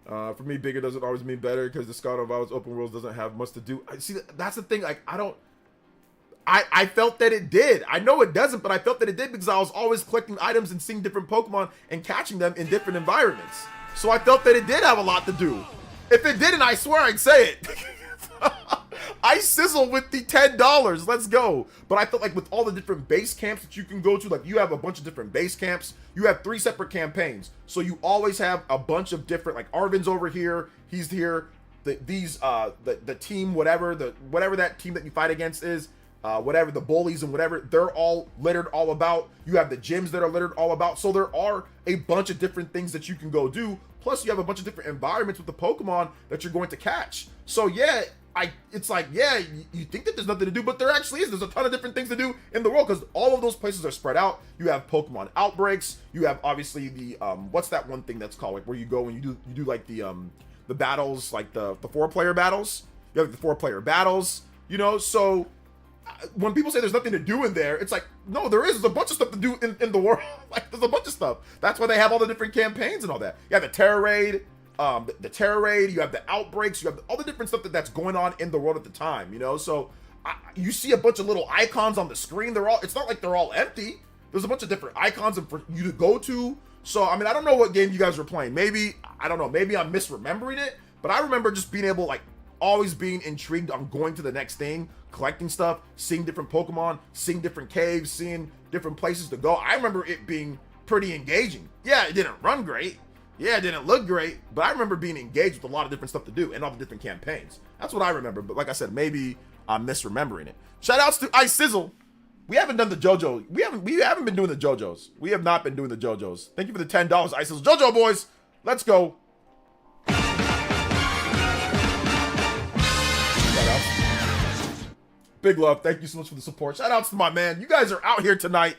for me, bigger doesn't always mean better, because the Scarlet and Violet's open worlds doesn't have much to do. See, that's the thing. Like, I felt that it did. I know it doesn't, but I felt that it did because I was always collecting items and seeing different Pokemon and catching them in different environments. So I felt that it did have a lot to do. If it didn't, I swear I'd say it. I sizzle with the $10. Let's go. But I felt like with all the different base camps that you can go to, like, you have a bunch of different base camps. You have 3 separate campaigns. So you always have a bunch of different, like, Arvin's over here. He's here. The team, whatever that team that you fight against is, whatever the bullies and whatever, they're all littered all about. You have the gyms that are littered all about. So there are a bunch of different things that you can go do. Plus you have a bunch of different environments with the Pokemon that you're going to catch. So yeah, it's like, yeah, you think that there's nothing to do, but there actually is. There's a ton of different things to do in the world, because all of those places are spread out. You have Pokemon outbreaks. You have obviously the what's that one thing that's called, like, where you go and you do like the battles, like the 4-player battles. You have the 4-player battles, you know. So when people say there's nothing to do in there, it's like, no, there is. There's a bunch of stuff to do in the world. Like, there's a bunch of stuff. That's why they have all the different campaigns and all that. You have the Terror Raid, the Terror Raid, you have the outbreaks, you have all the different stuff that's going on in the world at the time, you know. So you see a bunch of little icons on the screen. It's not like they're all empty. There's a bunch of different icons for you to go to. So I mean, I don't know what game you guys were playing. Maybe, I don't know, maybe I'm misremembering it, but I remember just being able, like, always being intrigued on going to the next thing, collecting stuff, seeing different Pokemon, seeing different caves, seeing different places to go. I remember it being pretty engaging. Yeah, it didn't run great. Yeah, it didn't look great, but I remember being engaged with a lot of different stuff to do and all the different campaigns. That's what I remember. But like I said, maybe I'm misremembering it. Shout outs to Ice Sizzle. We haven't done the JoJo. We haven't been doing the JoJos. We have not been doing the JoJos. Thank you for the $10, Ice Sizzle. JoJo boys, let's go. Big love. Thank you so much for the support. Shout outs to my man. You guys are out here tonight.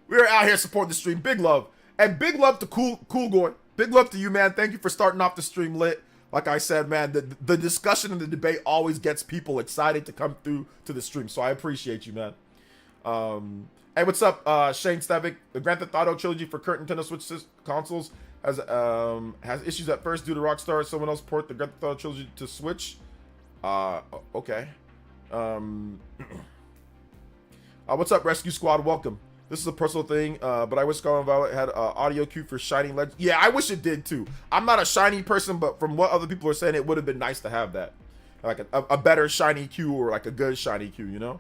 We're out here supporting the stream. Big love. And big love to Cool Goy. Big love to you, man. Thank you for starting off the stream lit. Like I said, man, the discussion and the debate always gets people excited to come through to the stream. So I appreciate you, man. Hey, what's up, Shane Stavic? The Grand Theft Auto trilogy for current Nintendo Switch consoles has issues at first due to Rockstar. Someone else port the Grand Theft Auto trilogy to Switch. Okay. What's up, Rescue Squad? Welcome. This is a personal thing, but I wish Scarlet Violet had audio cue for Shining Legends. Yeah, I wish it did too. I'm not a Shiny person, but from what other people are saying, it would have been nice to have that. Like a better Shiny Q or like a good Shiny Q, you know?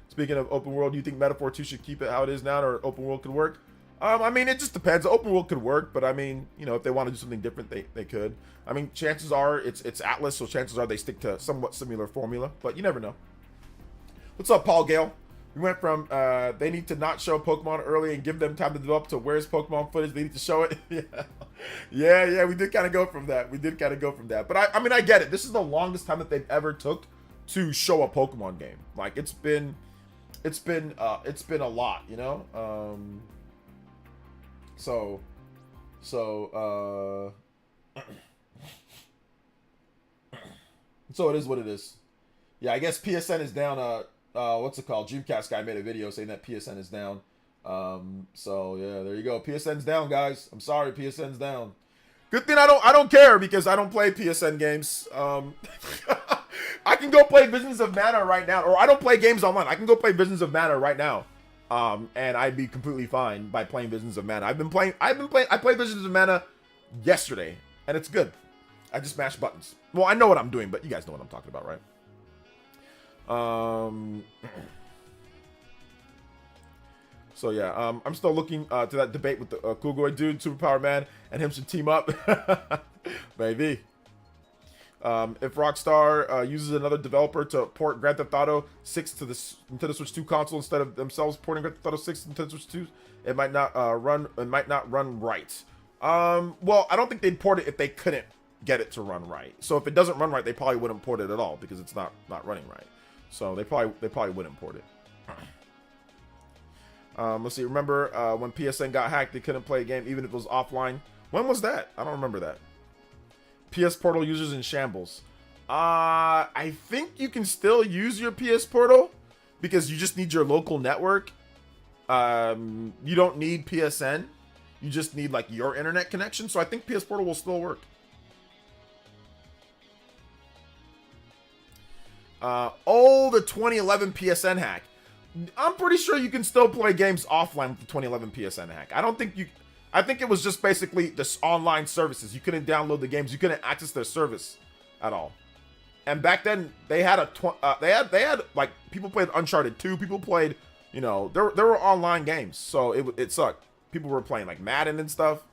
Speaking of open world, do you think Metaphor 2 should keep it how it is now, or open world could work? I mean, it just depends. Open world could work, but I mean, you know, if they want to do something different, they could. I mean, chances are it's Atlas, so chances are they stick to somewhat similar formula, but you never know. What's up, Paul Gale? We went from they need to not show Pokemon early and give them time to develop to where's Pokemon footage, they need to show it. yeah, we did kind of go from that. But I mean, I get it. This is the longest time that they've ever took to show a Pokemon game. Like it's been a lot, you know? So it is what it is. Yeah, I guess PSN is down. What's it called? Dreamcast guy made a video saying that PSN is down. So yeah, there you go. PSN's down, guys. I'm sorry, PSN's down. Good thing I don't care because I don't play PSN games. I can go play Visions of Mana right now, or I don't play games online. I can go play Visions of Mana right now. And I'd be completely fine by playing Visions of Mana. I played Visions of Mana yesterday, and it's good. I just mash buttons. Well, I know what I'm doing, but you guys know what I'm talking about, right? So yeah, I'm still looking to that debate with the Kugoy dude, Superpower Man, and him should team up. Maybe. If Rockstar uses another developer to port Grand Theft Auto 6 to the Nintendo Switch 2 console instead of themselves porting Grand Theft Auto 6 to Nintendo Switch 2, it might not run right. Well, I don't think they'd port it if they couldn't get it to run right. So if it doesn't run right, they probably wouldn't port it at all because it's not running right. So they probably wouldn't port it. Let's see. Remember when PSN got hacked, they couldn't play a game even if it was offline. When was that? I don't remember that. PS Portal users in shambles. I think you can still use your PS Portal because you just need your local network. You don't need PSN. You just need like your internet connection. So I think PS Portal will still work. The 2011 PSN hack. I'm pretty sure you can still play games offline with the 2011 PSN hack. I think it was just basically this online services. You couldn't download the games. You couldn't access their service at all. And back then they had they had like people played Uncharted 2. People played, you know, there were online games. So it sucked. People were playing like Madden and stuff.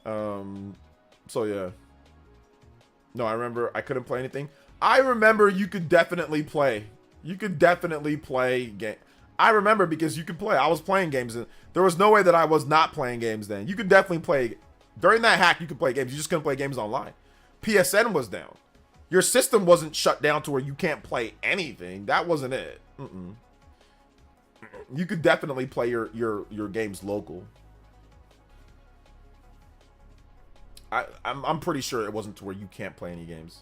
So yeah. No, I remember I couldn't play anything. I remember you could definitely play. Game. I remember because you could play. I was playing games and there was no way that I was not playing games then. You could definitely play. During that hack, you could play games. You just couldn't play games online. PSN was down. Your system wasn't shut down to where you can't play anything. That wasn't it. You could definitely play your games local. I'm pretty sure it wasn't to where you can't play any games.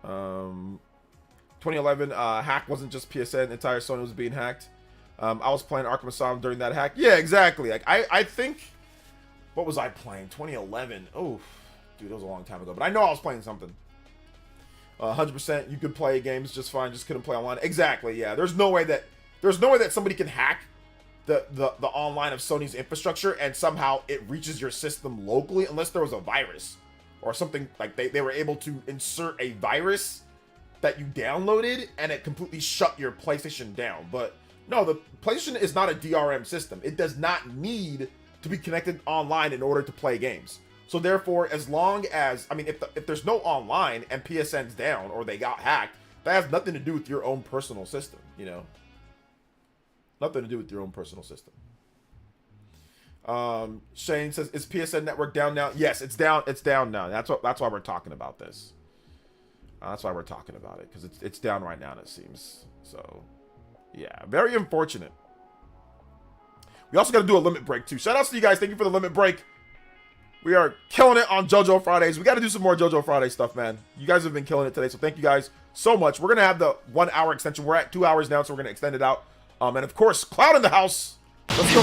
2011 hack wasn't just PSN. Entire Sony was being hacked. I was playing Arkham Asylum during that hack. Yeah, exactly. Like I think, what was I playing? 2011. Oh, dude, that was a long time ago. But I know I was playing something. 100%. You could play games just fine. Just couldn't play online. Exactly. Yeah. There's no way that somebody can hack the online of Sony's infrastructure and somehow it reaches your system locally unless there was a virus or something. Like they were able to insert a virus that you downloaded and it completely shut your PlayStation down. But no, the PlayStation is not a DRM system. It does not need to be connected online in order to play games. So therefore, as long as, I mean, if there's no online and PSN's down or they got hacked, that has nothing to do with your own personal system, you know? Nothing to do with your own personal system. Shane says, is PSN network down now? Yes, it's down. It's down now. That's why we're talking about this. That's why we're talking about it, because it's down right now, it seems. So, yeah, very unfortunate. We also got to do a limit break, too. Shout outs to you guys. Thank you for the limit break. We are killing it on JoJo Fridays. We got to do some more JoJo Friday stuff, man. You guys have been killing it today, so thank you guys so much. We're going to have the 1 hour extension. We're at 2 hours now, so we're going to extend it out. And, of course, Cloud in the house. Let's go.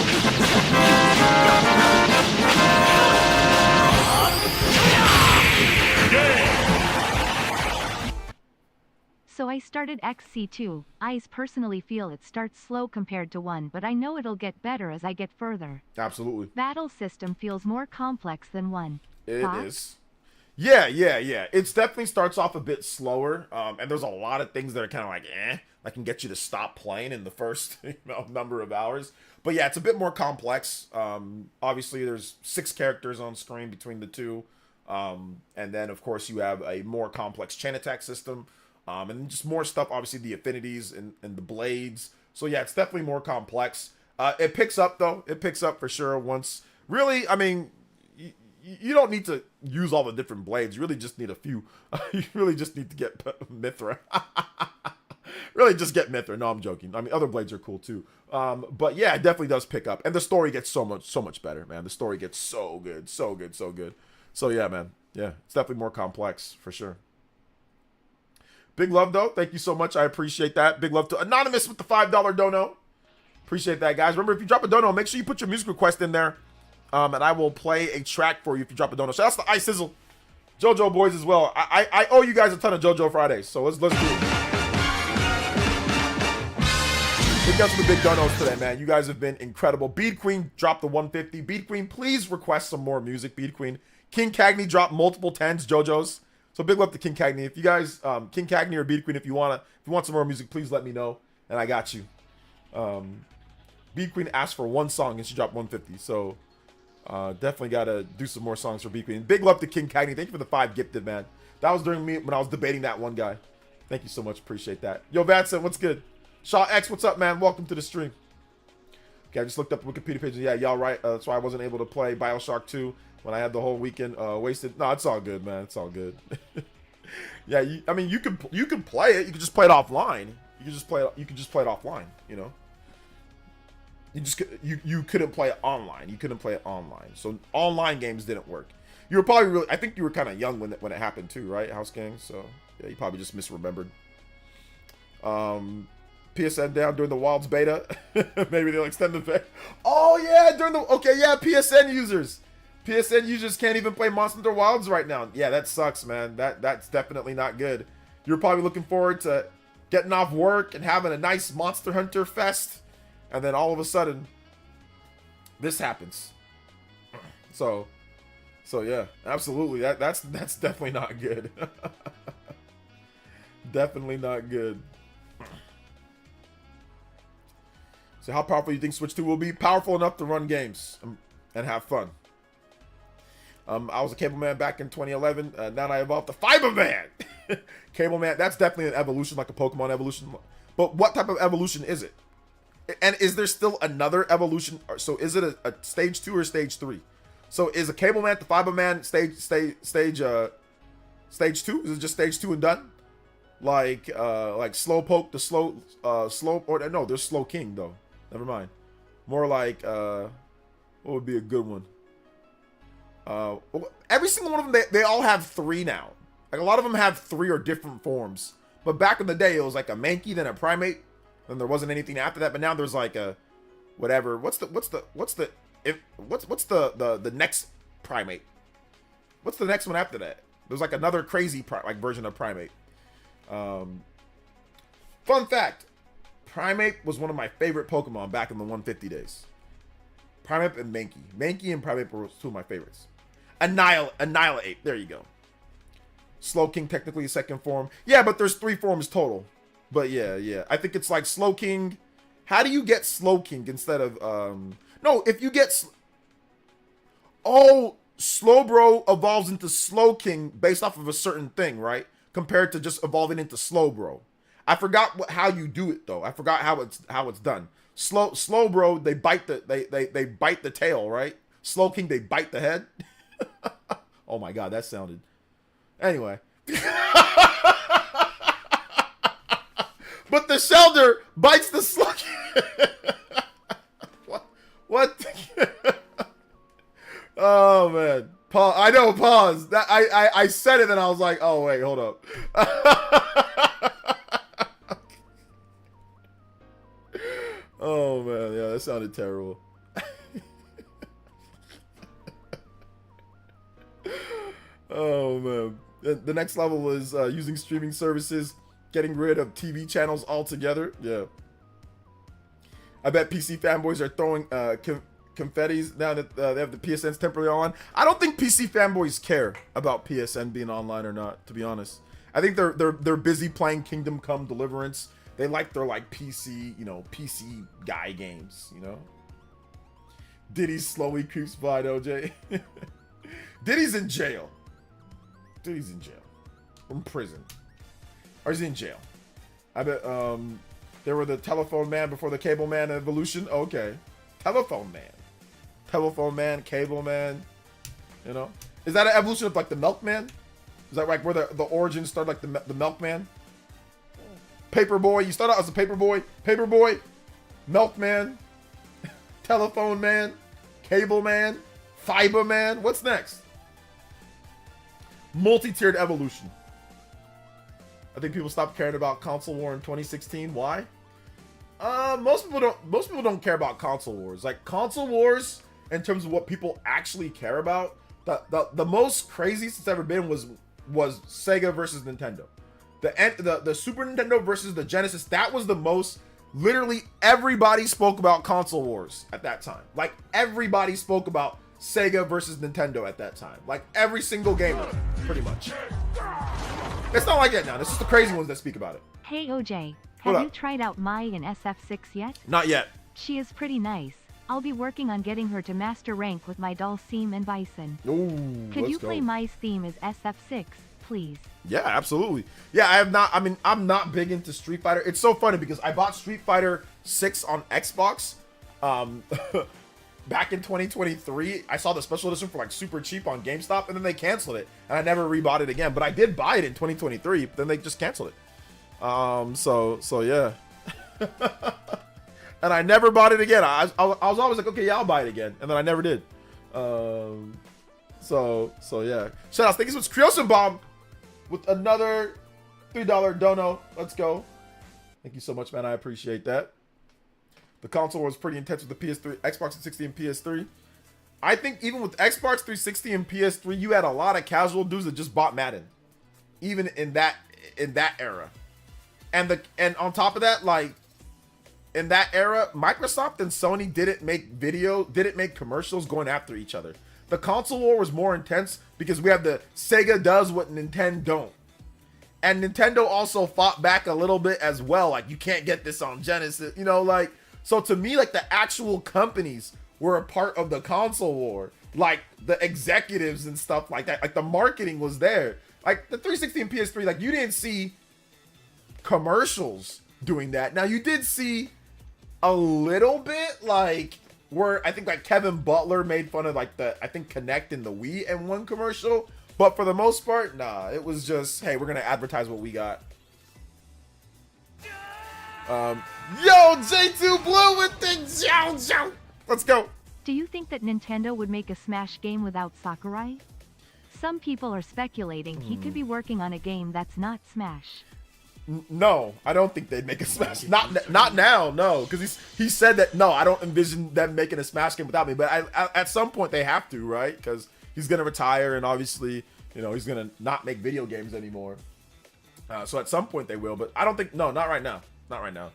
So I started XC2. I personally feel it starts slow compared to 1, but I know it'll get better as I get further. Absolutely. Battle system feels more complex than 1. It is. Yeah. It definitely starts off a bit slower, and there's a lot of things that are kind of like, that can get you to stop playing in the first number of hours. But yeah, it's a bit more complex. Obviously, there's 6 characters on screen between the two, and then of course you have a more complex chain attack system. And just more stuff, obviously the affinities and the blades. So yeah, it's definitely more complex. It picks up though. It picks up for sure once. Really, I mean, you don't need to use all the different blades. You really just need a few. You really just need to get Mithra. Really just get Mithra. No, I'm joking. I mean, other blades are cool too. But yeah, it definitely does pick up. And the story gets so much better, man. The story gets so good. So yeah, man. Yeah, it's definitely more complex for sure. Big love, though. Thank you so much. I appreciate that. Big love to Anonymous with the $5 dono. Appreciate that, guys. Remember, if you drop a dono, make sure you put your music request in there. And I will play a track for you if you drop a dono. Shout out to Ice Sizzle. JoJo boys as well. I owe you guys a ton of JoJo Fridays. So let's do it. Big ups for the big donos today, man. You guys have been incredible. Bead Queen dropped the 150. Bead Queen, please request some more music. Bead Queen. King Cagney dropped multiple 10s. JoJo's. So big love to King Cagney. If you guys, King Cagney or Bead Queen, if you want some more music, please let me know, and I got you. Bead Queen asked for 1 song and she dropped 150. So definitely gotta do some more songs for Bead Queen. Big love to King Cagney. Thank you for the 5 gifted, man. That was during me when I was debating that one guy. Thank you so much. Appreciate that. Yo, Vatson, what's good? Shaw X, what's up, man? Welcome to the stream. Okay, I just looked up the Wikipedia page. Yeah, y'all right. That's why I wasn't able to play BioShock 2. When I had the whole weekend wasted. No, it's all good, man. It's all good. Yeah, I mean, you could play it. You could just play it offline. You could just play it offline. You know. You couldn't play it online. You couldn't play it online. So online games didn't work. You were probably really. I think you were kind of young when it happened too, right, House Gang? So yeah, you probably just misremembered. PSN down during the Wilds beta. Maybe they'll extend the beta. Oh yeah, PSN users. PSN users can't even play Monster Hunter Wilds right now. Yeah, that sucks, man. That's definitely not good. You're probably looking forward to getting off work and having a nice Monster Hunter fest, and then all of a sudden, this happens. So yeah, absolutely. That's definitely not good. Definitely not good. So how powerful do you think Switch 2 will be? Powerful enough to run games and have fun. I was a Cable Man back in 2011. Now I evolved to Fiber Man. Cable Man, that's definitely an evolution, like a Pokemon evolution. But what type of evolution is it? And is there still another evolution? So is it a stage 2 or stage 3? So is a Cable Man to Fiber Man stage 2? Is it just stage 2 and done? Like Slowpoke to slow or no, there's Slow King though. Never mind. More like what would be a good one? Every single one of them, they all have 3 now. Like a lot of them have 3 or different forms. But back in the day, it was like a Mankey, then a Primate, then there wasn't anything after that. But now there's like a whatever. What's the next Primate? What's the next one after that? There's like another crazy version of Primate. Fun fact: Primate was one of my favorite Pokemon back in the 150 days. Primate and Mankey. Mankey and Primate were 2 of my favorites. Annihilate. There you go. Slowking, technically a second form. Yeah, but there's 3 forms total. But yeah. I think it's like Slowking. How do you get Slowking instead of no, if you get Slowbro evolves into Slowking based off of a certain thing, right? Compared to just evolving into Slowbro. I forgot how you do it though. I forgot how it's done. Slowbro, they bite the tail, right? Slowking, they bite the head. Oh my god, that sounded. Anyway. but the shelter bites the slug. What? Oh man. Pause. I know. Pause. That I said it and I was like, oh wait, hold up. Oh man, yeah, that sounded terrible. Oh man. The next level is using streaming services, getting rid of TV channels altogether. Yeah. I bet PC fanboys are throwing confettis now that they have the PSNs temporarily on. I don't think PC fanboys care about PSN being online or not, to be honest. I think they're busy playing Kingdom Come Deliverance. They like their like PC, you know, PC guy games, you know. Diddy slowly creeps by, OJ. Diddy's in jail. Diddy's in jail. From prison. Or is he in jail? I bet there were the telephone man before the cable man evolution. Okay. Telephone man. Telephone man, cable man. You know? Is that an evolution of like the milkman? Is that like where the origin started, like the milkman? Paperboy. You start out as a paperboy. Paperboy. Milkman. Telephone man. Cable man. Fiber man. What's next? Multi-tiered evolution. I think people stopped caring about console war in 2016. Why? Most people don't care about console wars. Like console wars, in terms of what people actually care about, the most craziest it's ever been was Sega versus Nintendo. The Super Nintendo versus the Genesis. That was the most. Literally everybody spoke about console wars at that time. Like everybody spoke about Sega versus Nintendo at that time. Like every single gamer, pretty much. It's not like that now. This is the crazy ones that speak about it. Hey OJ, have you tried out Mai in SF6 yet? Not yet. She is pretty nice. I'll be working on getting her to master rank with my doll Seam and Bison. Ooh, Could you play Mai's theme as SF6, please? Yeah, absolutely. Yeah, I have not. I mean, I'm not big into Street Fighter. It's so funny because I bought Street Fighter 6 on Xbox. Back in 2023, I saw the special edition for like super cheap on GameStop, and then they canceled it, and I never rebought it again. But I did buy it in 2023, but then they just canceled it. So yeah. And I never bought it again. I was always like, okay, yeah, I'll buy it again, and then I never did. So yeah. Shout out, thank you so much, Creosan Bomb, with another $3 dono. Let's go. Thank you so much, man. I appreciate that. The console was pretty intense with the PS3, Xbox 360, and PS3. I think even with Xbox 360 and PS3, you had a lot of casual dudes that just bought Madden, even in that era. And on top of that, like in that era, Microsoft and Sony didn't make commercials going after each other. The console war was more intense because we have the Sega does what Nintendo don't. And Nintendo also fought back a little bit as well. Like, you can't get this on Genesis, you know, like. So to me, like, the actual companies were a part of the console war. Like, the executives and stuff like that. Like, the marketing was there. Like, the 360 and PS3, like, you didn't see commercials doing that. Now, you did see a little bit, like, where I think, like, Kevin Butler made fun of, like, I think Kinect and the Wii in one commercial. But for the most part, nah, it was just, hey, we're going to advertise what we got. Yo, J2 Blue with the JOJO. Let's go. Do you think that Nintendo would make a Smash game without Sakurai? Some people are speculating he could be working on a game that's not Smash. No, I don't think they'd make a Smash. Not now, no, because he said that no, I don't envision them making a Smash game without me. But at some point they have to, right? Because he's gonna retire, and obviously, you know, he's gonna not make video games anymore. So at some point they will, but I don't think. No, not right now. Not right now.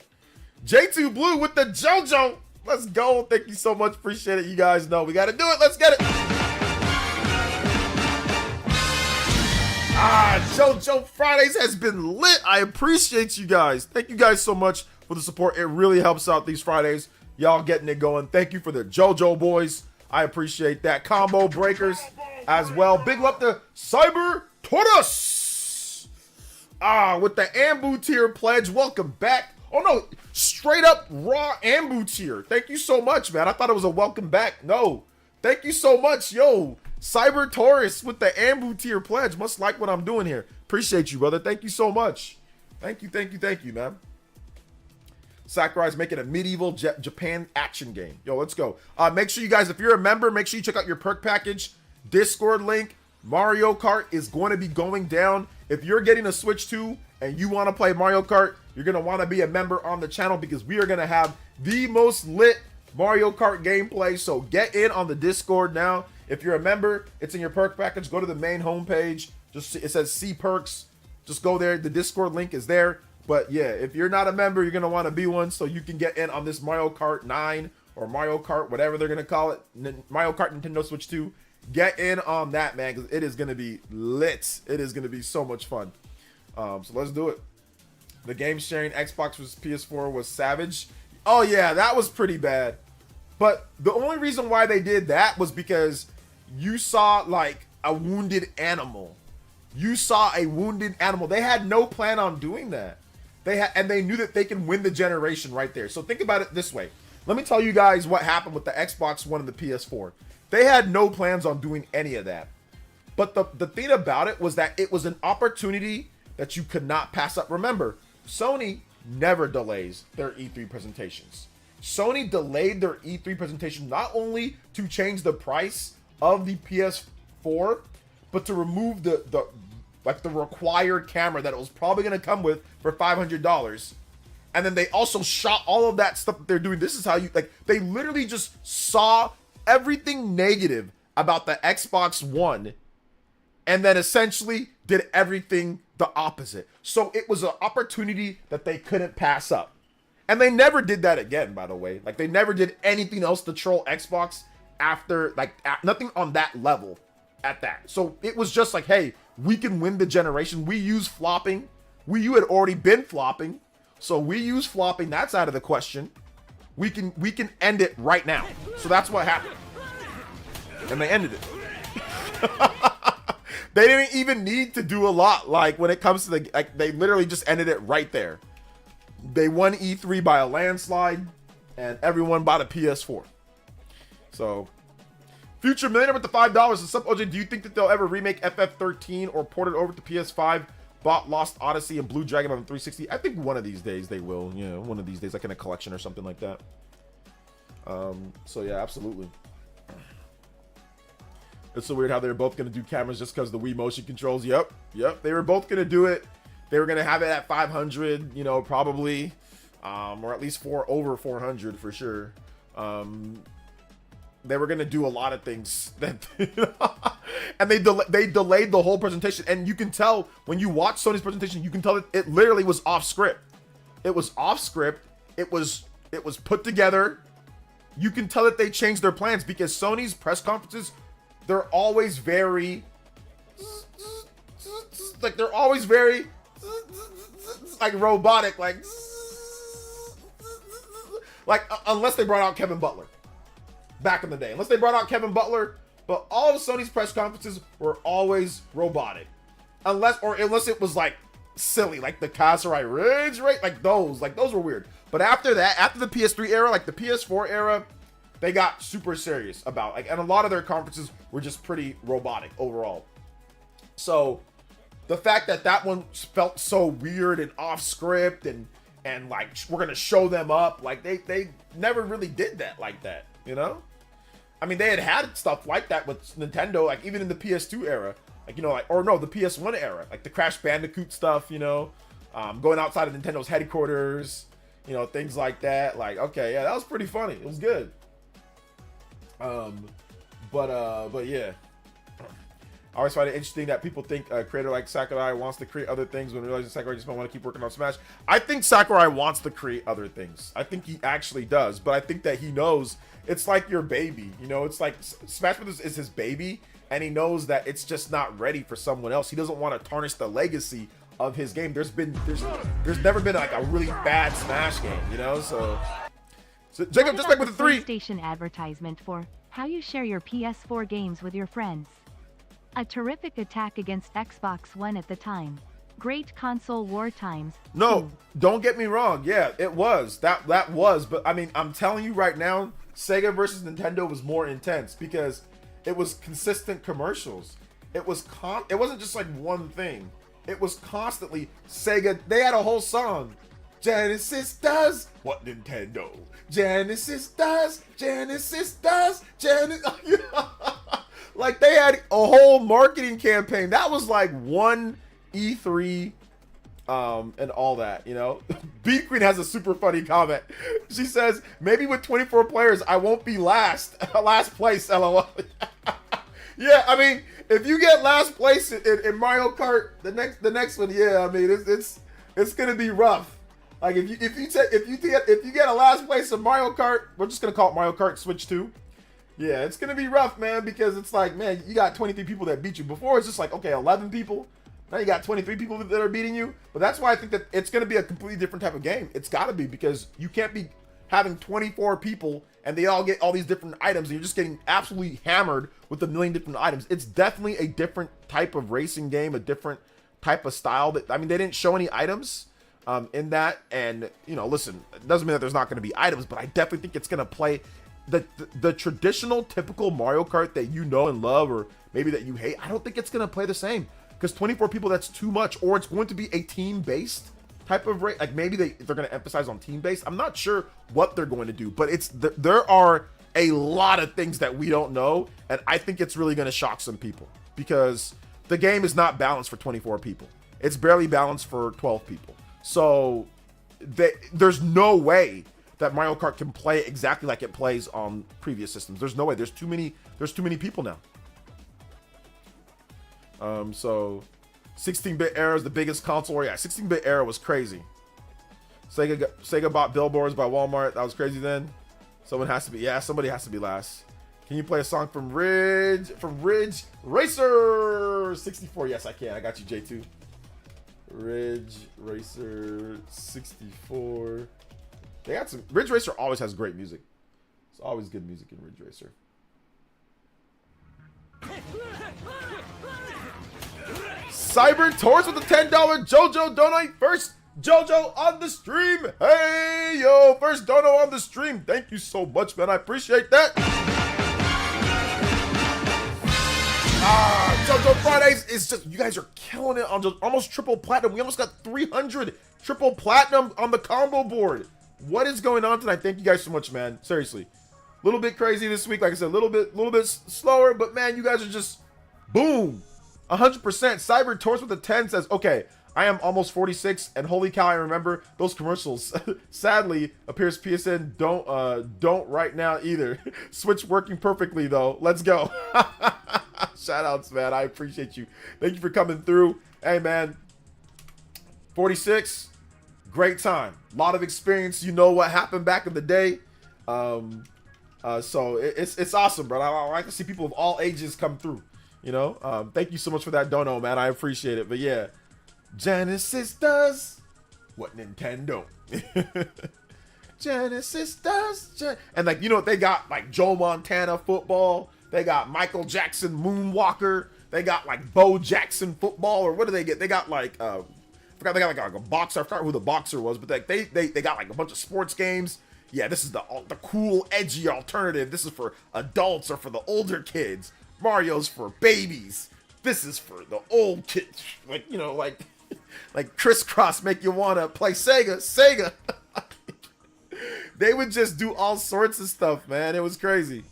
J2 Blue with the JOJO. Let's go. Thank you so much. Appreciate it. You guys know we got to do it. Let's get it. JOJO Fridays has been lit. I appreciate you guys. Thank you guys so much for the support. It really helps out these Fridays. Y'all getting it going. Thank you for the JOJO boys. I appreciate that. Combo breakers as well. Big love to Cyber Tortoise. With the Ambu tier pledge. Welcome back. Oh no, straight up raw Ambu tier. Thank you so much, man. I thought it was a welcome back. No, thank you so much, yo. Cyber Taurus with the Ambu tier pledge. Must like what I'm doing here. Appreciate you, brother. Thank you so much. Thank you, man. Sakurai's making a medieval Japan action game. Yo, let's go. Make sure you guys, if you're a member, make sure you check out your perk package. Discord link. Mario Kart is going to be going down. If you're getting a Switch 2 and you want to play Mario Kart, you're going to want to be a member on the channel because we are going to have the most lit Mario Kart gameplay. So get in on the Discord now. If you're a member, it's in your perk package. Go to the main homepage. Just it says see perks. Just go there. The Discord link is there. But yeah, if you're not a member, you're going to want to be one so you can get in on this Mario Kart 9 or Mario Kart, whatever they're going to call it. Mario Kart Nintendo Switch 2. Get in on that, man, because it is going to be lit. It is going to be so much fun. So let's do it. The game sharing Xbox versus PS4 was savage. Oh, yeah, that was pretty bad. But the only reason why they did that was because you saw, like, a wounded animal. You saw a wounded animal. They had no plan on doing that. And they knew that they can win the generation right there. So think about it this way. Let me tell you guys what happened with the Xbox One and the PS4. They had no plans on doing any of that. But the thing about it was that it was an opportunity that you could not pass up. Remember, Sony never delays their E3 presentations. Sony delayed their E3 presentation not only to change the price of the PS4, but to remove the required camera that it was probably going to come with for $500. And then they also shot all of that stuff that they're doing. This is how you, like, they literally just saw everything negative about the Xbox One and then essentially did everything the opposite. So it was an opportunity that they couldn't pass up. And they never did that again, by the way. Like, they never did anything else to troll Xbox after, like, nothing on that level at that. So it was just like, hey, we can win the generation. We use flopping. Wii U had already been flopping. So we use flopping. That's out of the question. We can end it right now. So that's what happened. And they ended it. They didn't even need to do a lot. Like, when it comes to the, like, they literally just ended it right there. They won E3 by a landslide, and everyone bought a PS4. So, Future Millionaire with the $5. What's up, OJ? Do you think that they'll ever remake FF13 or port it over to PS5? Bought Lost Odyssey and Blue Dragon on the 360. I think one of these days they will. You know, one of these days, like in a collection or something like that. So yeah, absolutely. It's so weird how they're both going to do cameras just because the Wii motion controls. Yep. They were both going to do it. They were going to have it at 500, you know, probably, or at least over 400 for sure. They were going to do a lot of things that, and they delayed the whole presentation. And you can tell when you watch Sony's presentation, you can tell that it literally was off script. It was off script. It was put together. You can tell that they changed their plans because Sony's press conferences, they're always very, like, they're always very, like, robotic, like unless they brought out Kevin Butler. Back in the day, unless they brought out Kevin Butler, but all of Sony's press conferences were always robotic, unless it was like silly, like the Kasserai Ridge, right? Like those were weird. But after that, after the PS3 era, like the PS4 era, they got super serious about, like, and a lot of their conferences were just pretty robotic overall. So the fact that one felt so weird and off script and like we're gonna show them up, like they never really did that like that, you know? I mean, they had stuff like that with Nintendo, like even in the PS2 era, like, you know, like, or no, the PS1 era, like the Crash Bandicoot stuff, you know, going outside of Nintendo's headquarters, you know, things like that. Like, okay, yeah, that was pretty funny. It was good. But yeah, I always find it interesting that people think a creator like Sakurai wants to create other things when realizing Sakurai just might want to keep working on Smash. I think Sakurai wants to create other things. I think he actually does, but I think that he knows it's like your baby, you know, it's like Smash Bros. Is his baby, and he knows that it's just not ready for someone else. He doesn't want to tarnish the legacy of his game. There's never been like a really bad Smash game, you know, so Jacob just back with the 3. PlayStation advertisement for how you share your PS4 games with your friends. A terrific attack against Xbox One at the time. Great console war times. No, don't get me wrong. Yeah, it was. That was. But, I mean, I'm telling you right now, Sega versus Nintendo was more intense because it was consistent commercials. It wasn't just like one thing. It was constantly Sega. They had a whole song. Genesis does what Nintendo. Genesis does. Genesis does. Like they had a whole marketing campaign. That was like one E3 and all that, you know. Beat Queen has a super funny comment. She says, maybe with 24 players, I won't be last place, LOL. Yeah, I mean, if you get last place in Mario Kart, the next one, yeah, I mean, it's gonna be rough. Like if you get a last place in Mario Kart, we're just gonna call it Mario Kart Switch 2. Yeah, it's gonna be rough, man, because it's like, man, you got 23 people that beat you. Before it's just like, okay, 11 people. Now you got 23 people that are beating you. But that's why I think that it's gonna be a completely different type of game. It's gotta be, because you can't be having 24 people and they all get all these different items and you're just getting absolutely hammered with a million different items. It's definitely a different type of racing game, a different type of style. That, I mean, they didn't show any items in that, and you know, listen, it doesn't mean that there's not going to be items, but I definitely think it's going to play the traditional typical Mario Kart that you know and love, or maybe that you hate. I don't think it's going to play the same, because 24 people, that's too much. Or it's going to be a team-based type of race. Like maybe they're going to emphasize on team-based. I'm not sure what they're going to do, but there are a lot of things that we don't know, and I think it's really going to shock some people, because the game is not balanced for 24 people. It's barely balanced for 12 people. So there's no way that Mario Kart can play exactly like it plays on previous systems. There's no way. There's too many people now. So 16-bit era is the biggest console. Yeah, 16-bit era was crazy. Sega bought billboards by Walmart. That was crazy then. Somebody has to be last. Can you play a song from Ridge Racer 64? Yes, I can. I got you, J2. Ridge Racer 64. They got some. Ridge Racer always has great music. It's always good music in Ridge Racer. Cyber Tours with a $10 JoJo donate. First JoJo on the stream. Hey, yo, first dono on the stream. Thank you so much, man. I appreciate that. JoJo Fridays is just, you guys are killing it on just almost triple platinum. We almost got 300 triple platinum on the combo board. What is going on tonight? Thank you guys so much, man. Seriously. A little bit crazy this week. Like I said, a little bit slower, but man, you guys are just boom. 100%. Cyber Tours with a 10 says, okay, I am almost 46, and holy cow, I remember those commercials. Sadly, appears PSN don't right now either. Switch working perfectly though. Let's go. Shout outs, man. I appreciate you. Thank you for coming through. Hey, man. 46, great time. A lot of experience. You know what happened back in the day. So it's awesome, bro. I like to see people of all ages come through. You know, thank you so much for that dono, man. I appreciate it. But yeah, Genesis does what Nintendo. Genesis does. And like, you know, they got like Joe Montana football. They got Michael Jackson Moonwalker. They got like Bo Jackson football, or what do they get? They got like I forgot, they got like a boxer. I forgot who the boxer was, but like they got like a bunch of sports games. Yeah, this is the cool, edgy alternative. This is for adults or for the older kids. Mario's for babies. This is for the old kids. Like, you know, like Crisscross make you want to play Sega. They would just do all sorts of stuff, man. It was crazy.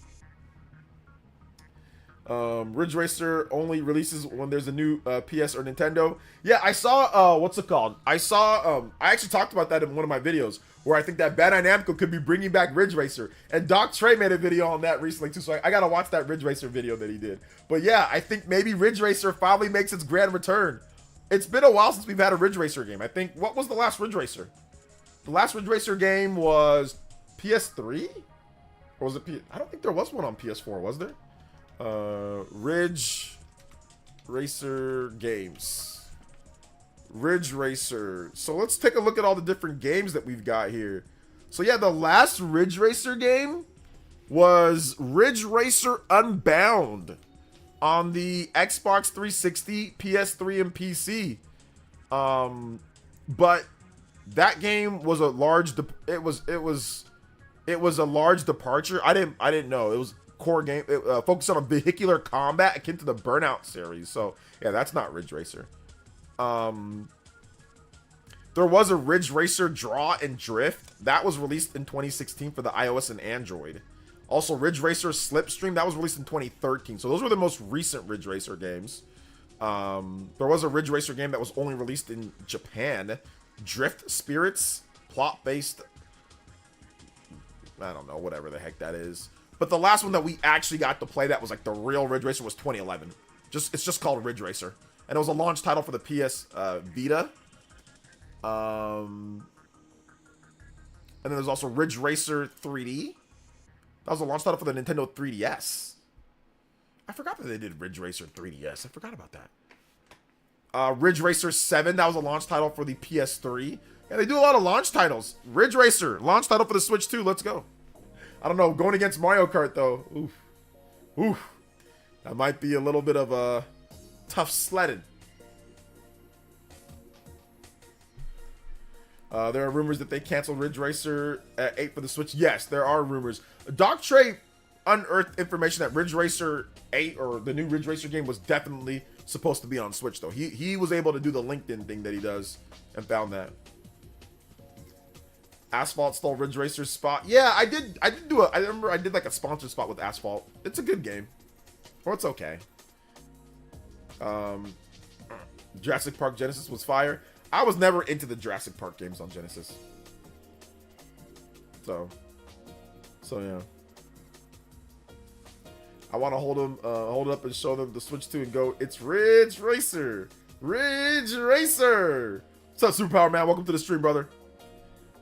Ridge Racer only releases when there's a new PS or Nintendo. Yeah, I saw, what's it called? I actually talked about that in one of my videos, where I think that Bandai Namco could be bringing back Ridge Racer. And Doc Trey made a video on that recently too, so I gotta watch that Ridge Racer video that he did. But yeah, I think maybe Ridge Racer finally makes its grand return. It's been a while since we've had a Ridge Racer game. I think, what was the last Ridge Racer? The last Ridge Racer game was PS3? Or was it I don't think there was one on PS4, was there? Ridge Racer games. Ridge Racer. So let's take a look at all the different games that we've got here. So yeah, the last Ridge Racer game was Ridge Racer Unbound on the Xbox 360, PS3, and PC. But that game was a large it was a large departure. I didn't know. It was core game. It focused on a vehicular combat akin to the Burnout series. So yeah, that's not Ridge Racer. There was a Ridge Racer Draw and Drift. That was released in 2016 for the iOS and Android. Also, Ridge Racer Slipstream, that was released in 2013. So those were the most recent Ridge Racer games. There was a Ridge Racer game that was only released in Japan. Drift Spirits, plot-based, I don't know, whatever the heck that is. But the last one that we actually got to play that was like the real Ridge Racer was 2011. It's just called Ridge Racer. And it was a launch title for the PS Vita. And then there's also Ridge Racer 3D. That was a launch title for the Nintendo 3DS. I forgot that they did Ridge Racer 3DS. I forgot about that. Ridge Racer 7, that was a launch title for the PS3. Yeah, they do a lot of launch titles. Ridge Racer, launch title for the Switch 2. Let's go. I don't know, going against Mario Kart, though. Oof. Oof. That might be a little bit of a tough sledding. There are rumors that they canceled Ridge Racer 8 for the Switch. Yes, there are rumors. Doc Trey unearthed information that Ridge Racer 8, or the new Ridge Racer game, was definitely supposed to be on Switch, though. He was able to do the LinkedIn thing that he does and found that. Asphalt stole Ridge Racer's spot. Yeah, I remember I did like a sponsored spot with Asphalt. It's a good game. Or it's okay. Jurassic Park Genesis was fire. I was never into the Jurassic Park games on Genesis. So yeah. I want to hold it up and show them the Switch 2 and go, it's Ridge Racer! Ridge Racer! What's up, Superpower Man? Welcome to the stream, brother.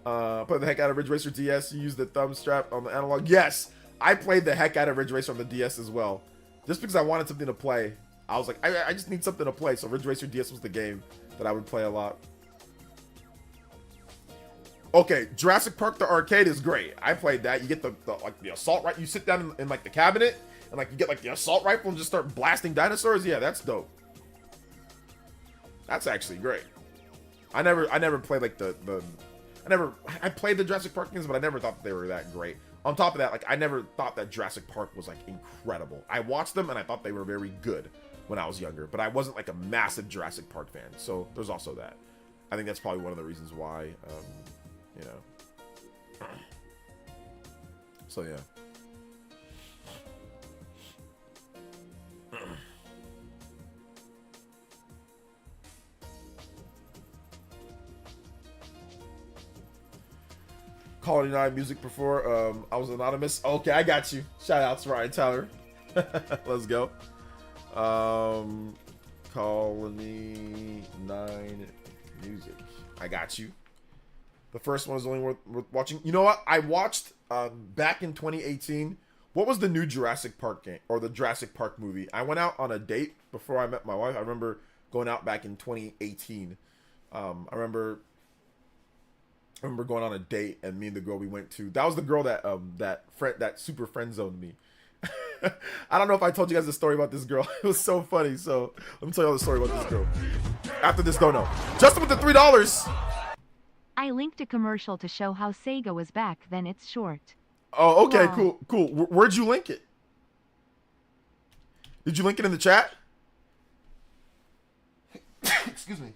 Played the heck out of Ridge Racer DS. You used the thumb strap on the analog. Yes! I played the heck out of Ridge Racer on the DS as well. Just because I wanted something to play. I was like, I just need something to play. So Ridge Racer DS was the game that I would play a lot. Okay, Jurassic Park the arcade is great. I played that. You get the assault rifle. You sit down in like the cabinet and like you get like the assault rifle and just start blasting dinosaurs. Yeah, that's dope. That's actually great. I never played like I played the Jurassic Park games, but I never thought they were that great. On top of that, like I never thought that Jurassic Park was like incredible. I watched them and I thought they were very good when I was younger, but I wasn't like a massive Jurassic Park fan. So there's also that. I think that's probably one of the reasons why, you know. So yeah. Quality 9 music before I was anonymous. Okay, I got you. Shout out to Ryan Tyler. Let's go. Colony 9 music. I got you. The first one is only worth watching. You know what? I watched back in 2018. What was the new Jurassic Park game or the Jurassic Park movie? I went out on a date before I met my wife. I remember going out back in 2018. I remember going on a date, and me and the girl we went to, that was the girl that super friend zoned me. I don't know if I told you guys the story about this girl. It was so funny. So let me tell you all the story about this girl. After this dono. Justin with the $3. I linked a commercial to show how Sega was back then. It's short. Oh, okay, Wow. cool. Where'd you link it? Did you link it in the chat? Excuse me.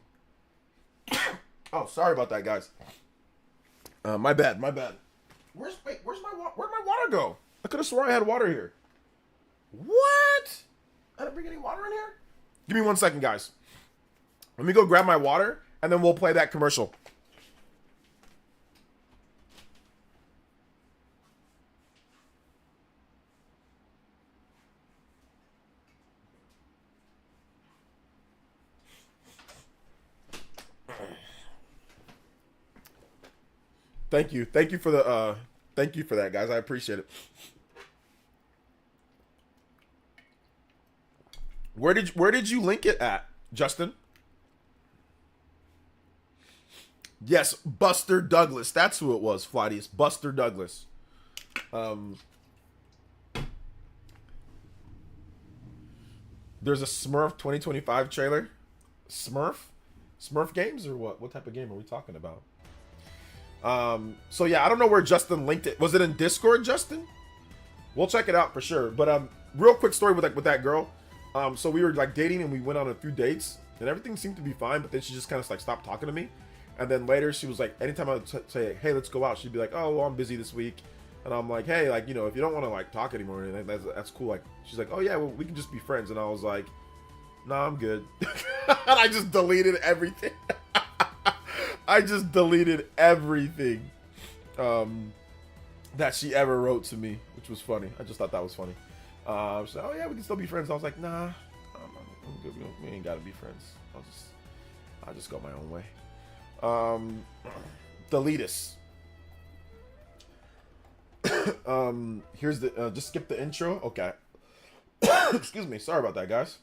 Oh, sorry about that, guys. My bad. Where'd my water go? I could have swore I had water here. What? I didn't bring any water in here? Give me 1 second, guys. Let me go grab my water, and then we'll play that commercial. Thank you for the thank you for that, guys. I appreciate it. Where did you link it at, Justin? Yes, Buster Douglas. That's who it was, Flightiest. Buster Douglas. There's a Smurf 2025 trailer. Smurf games or what? What type of game are we talking about? So yeah, I don't know where Justin linked it. Was it in Discord, Justin? We'll check it out for sure. But real quick story with that girl. So we were like dating and we went on a few dates and everything seemed to be fine, but then she just kind of like stopped talking to me. And then later she was like, anytime I would say, hey, let's go out, she'd be like, oh, well, I'm busy this week. And I'm like, hey, like, you know, if you don't want to like talk anymore or anything, that's cool. Like, she's like, oh yeah, well, we can just be friends. And I was like, no, I'm good. And I just deleted everything. I just deleted everything that she ever wrote to me, which was funny. I just thought that was funny. She said, oh yeah, we can still be friends. I was like, nah, I'm good. We ain't gotta be friends. I'll just go my own way. Deletus. Here's the just skip the intro. Okay. Excuse me. Sorry about that, guys.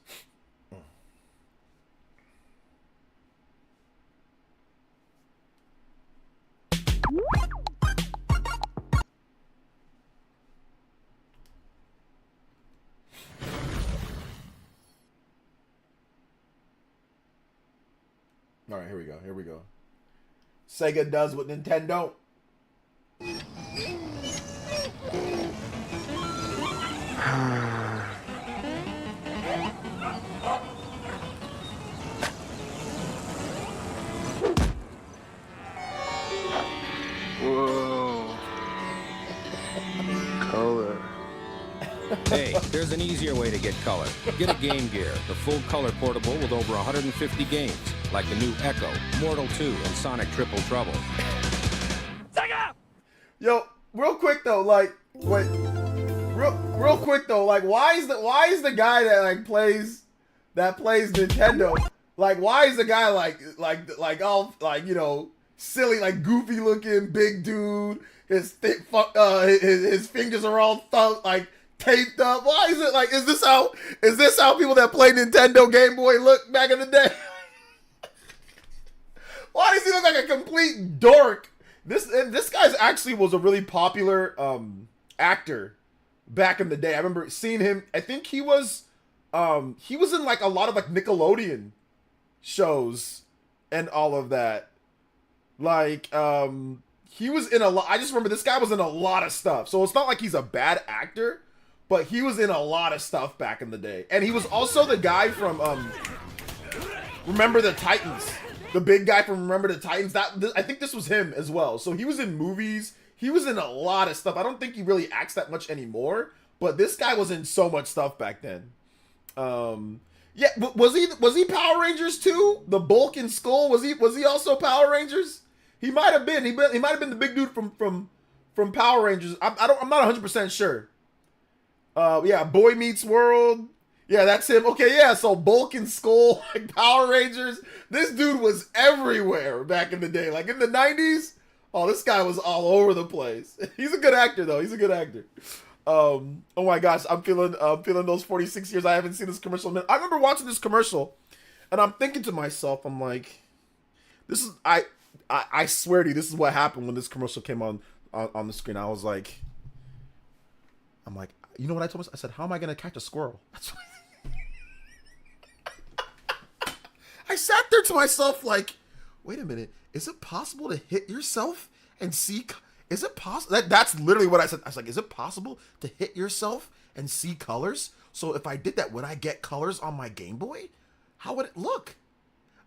All right, here we go. Here we go. Sega does what Nintendo. Whoa. Color. Hey, there's an easier way to get color. Get a Game Gear, the full color portable with over 150 games, like the new Echo, Mortal 2, and Sonic Triple Trouble. Yo, real quick though, like, wait, real quick though, like, why is the guy that plays Nintendo, like, why is the guy like all like, you know, silly, like goofy looking big dude, his fingers are all like taped up? Why is it like, is this how people that play Nintendo Game Boy look back in the day? Why does he look like a complete dork? This guy's actually was a really popular actor back in the day. I remember seeing him. I think he was in like a lot of like Nickelodeon shows and all of that. Like he was in a lot. I just remember this guy was in a lot of stuff. So it's not like he's a bad actor, but he was in a lot of stuff back in the day. And he was also the guy from Remember the Titans. The big guy from Remember the Titans. I think this was him as well. So he was in movies. He was in a lot of stuff. I don't think he really acts that much anymore. But this guy was in so much stuff back then. Yeah, was he Power Rangers too? The Bulk and Skull, was he also Power Rangers? He might have been. He might have been the big dude from Power Rangers. I'm not 100% sure. Yeah, Boy Meets World. Yeah, that's him. Okay, yeah, so Bulk and Skull, like Power Rangers. This dude was everywhere back in the day. Like in the 90s, oh, this guy was all over the place. He's a good actor, though. He's a good actor. Oh my gosh, I'm feeling those 46 years. I haven't seen this commercial. I remember watching this commercial, and I'm thinking to myself, I'm like, this is, I swear to you, this is what happened when this commercial came on the screen. I'm like, you know what I told myself? I said, how am I going to catch a squirrel? That's what I sat there to myself like, wait a minute, is it possible to hit yourself and see? Is it possible? That's literally what I said. I was like, is it possible to hit yourself and see colors? So if I did that, would I get colors on my Game Boy? How would it look?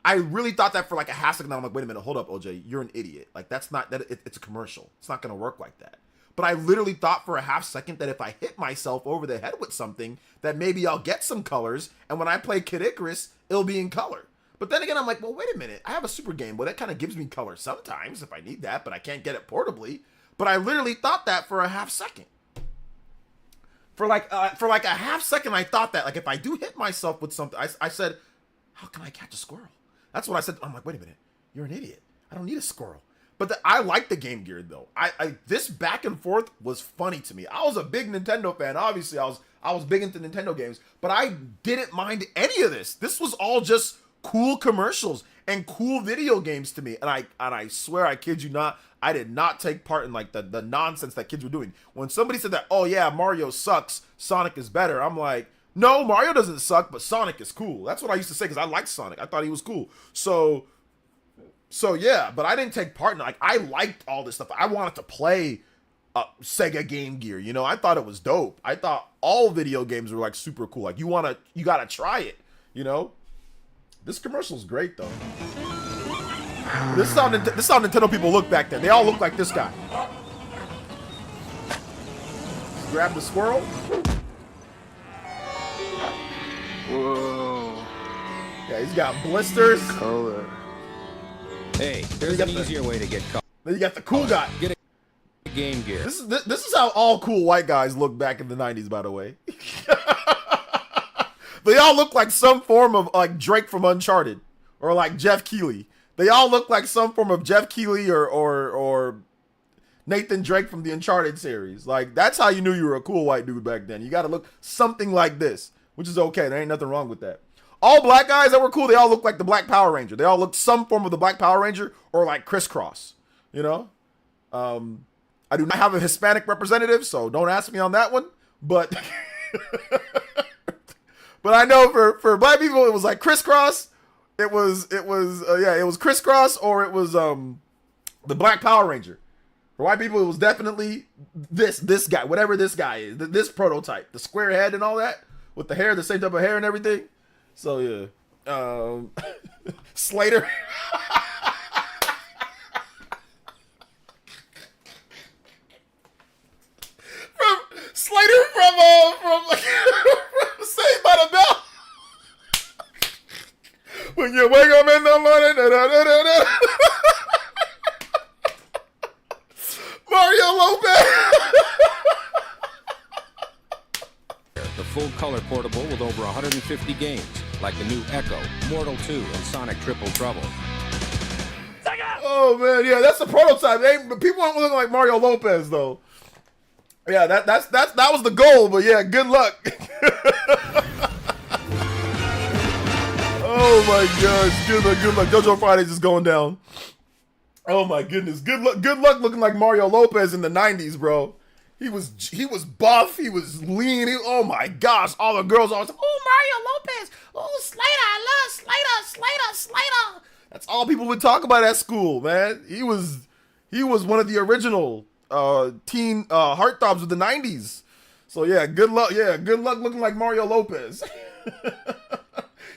I really thought that for like a half second. I'm like, wait a minute, hold up, OJ, you're an idiot. Like that's not that. It's a commercial. It's not gonna work like that. But I literally thought for a half second that if I hit myself over the head with something, that maybe I'll get some colors, and when I play Kid Icarus, it'll be in color. But then again, I'm like, well, wait a minute. I have a Super Game Boy. That kind of gives me color sometimes if I need that, but I can't get it portably. But I literally thought that for a half second. For like a half second, I thought that. Like, if I do hit myself with something, I said, how can I catch a squirrel? That's what I said. I'm like, wait a minute. You're an idiot. I don't need a squirrel. But I like the Game Gear, though. This back and forth was funny to me. I was a big Nintendo fan. Obviously, I was big into Nintendo games. But I didn't mind any of this. This was all just cool commercials and cool video games to me. And I swear, I kid you not, I did not take part in like the nonsense that kids were doing. When somebody said that, oh yeah, Mario sucks, Sonic is better, I'm like, no, Mario doesn't suck, but Sonic is cool. That's what I used to say because I liked Sonic. I thought he was cool. So yeah, but I didn't take part in it. Like, I liked all this stuff. I wanted to play Sega Game Gear, you know? I thought it was dope. I thought all video games were like super cool. Like, you gotta try it, you know? This commercial's great though. This is how Nintendo people look back then. They all look like this guy. Grab the squirrel. Whoa. Yeah, he's got blisters. Color. Hey, there's an easier way to get color. Then you got the cool guy. Get a Game Gear. This is how all cool white guys look back in the 90s, by the way. They all look like some form of like Drake from Uncharted or like Jeff Keighley. They all look like some form of Jeff Keighley or Nathan Drake from the Uncharted series. Like, that's how you knew you were a cool white dude back then. You got to look something like this, which is okay. There ain't nothing wrong with that. All black guys that were cool, they all look like the Black Power Ranger. They all look some form of the Black Power Ranger or like Crisscross, you know? I do not have a Hispanic representative, so don't ask me on that one. But but I know for black people, it was like Crisscross. It was Crisscross, or it was the Black Power Ranger. For white people, it was definitely this guy, whatever this guy is, this prototype, the square head and all that, with the hair, the same type of hair and everything. So yeah, Slater. Slater from Saved by the Bell. When you wake up in the morning, Mario Lopez. The full color portable with over 150 games, like the new Echo, Mortal 2, and Sonic Triple Trouble. Oh man, yeah, that's the prototype. People aren't looking like Mario Lopez though. Yeah, that was the goal, but yeah, good luck. Oh my gosh, good luck. JoJo Fridays is going down. Oh my goodness, good luck looking like Mario Lopez in the 90s, bro. He was buff, he was lean. Oh my gosh, all the girls always, oh Mario Lopez, oh Slater, I love Slater. That's all people would talk about at school, man. He was one of the original teen heartthrobs of the 90s. So yeah, good luck looking like Mario Lopez.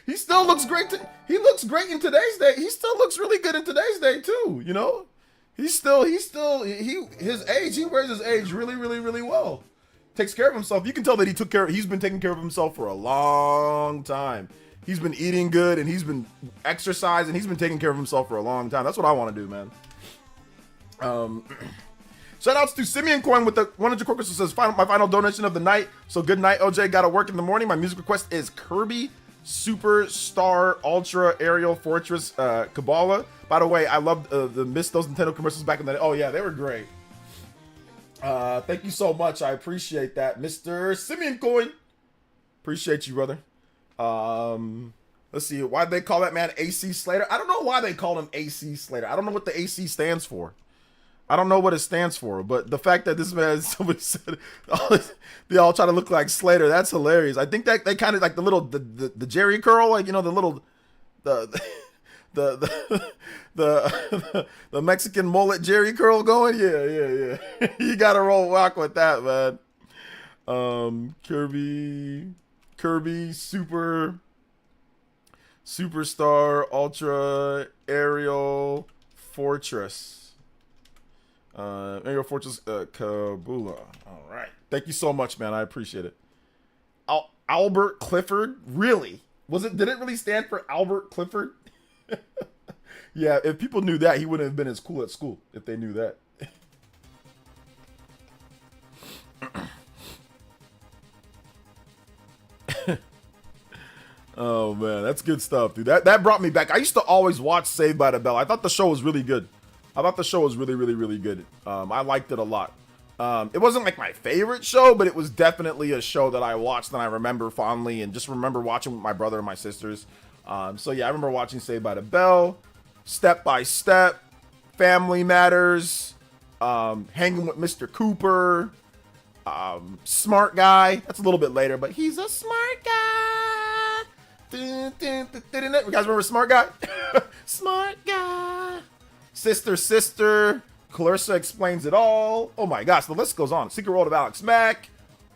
He still looks great. He looks great in today's day. He still looks really good in today's day too. You know, his age. He wears his age really well. Takes care of himself. You can tell that he's been taking care of himself for a long time. He's been eating good and he's been exercising. He's been taking care of himself for a long time. That's what I want to do, man. Shout outs to Simeon Coin with the 100 Corcus, who says, my final donation of the night. So good night, OJ. Gotta work in the morning. My music request is Kirby Superstar Ultra Aerial Fortress Kabbalah. By the way, I loved missed those Nintendo commercials back in the day. Oh yeah, they were great. Thank you so much. I appreciate that, Mr. Simeon Coin. Appreciate you, brother. Let's see. Why'd they call that man AC Slater? I don't know why they called him AC Slater. I don't know what the AC stands for. I don't know what it stands for, but the fact that this man, somebody said, they all try to look like Slater, that's hilarious. I think that they kind of like the Jerry curl, like, you know, the Mexican mullet Jerry curl going. Yeah. You gotta rock with that, man. Kirby Superstar Ultra Aerial Fortress. Aerial Fortress Kabula. All right. Thank you so much, man. I appreciate it. Albert Clifford? Really? Did it really stand for Albert Clifford? Yeah, if people knew that, he wouldn't have been as cool at school if they knew that. Oh man, that's good stuff, dude. That brought me back. I used to always watch Saved by the Bell. I thought the show was really good. I thought the show was really good. I liked it a lot. It wasn't like my favorite show, but it was definitely a show that I watched and I remember fondly and just remember watching with my brother and my sisters. So yeah, I remember watching Saved by the Bell, Step by Step, Family Matters, hanging with Mr. Cooper, Smart Guy. That's a little bit later, but he's a smart guy. You guys remember Smart Guy? Smart Guy. Sister, Clarissa Explains It All. Oh my gosh, the list goes on. Secret World of Alex Mack,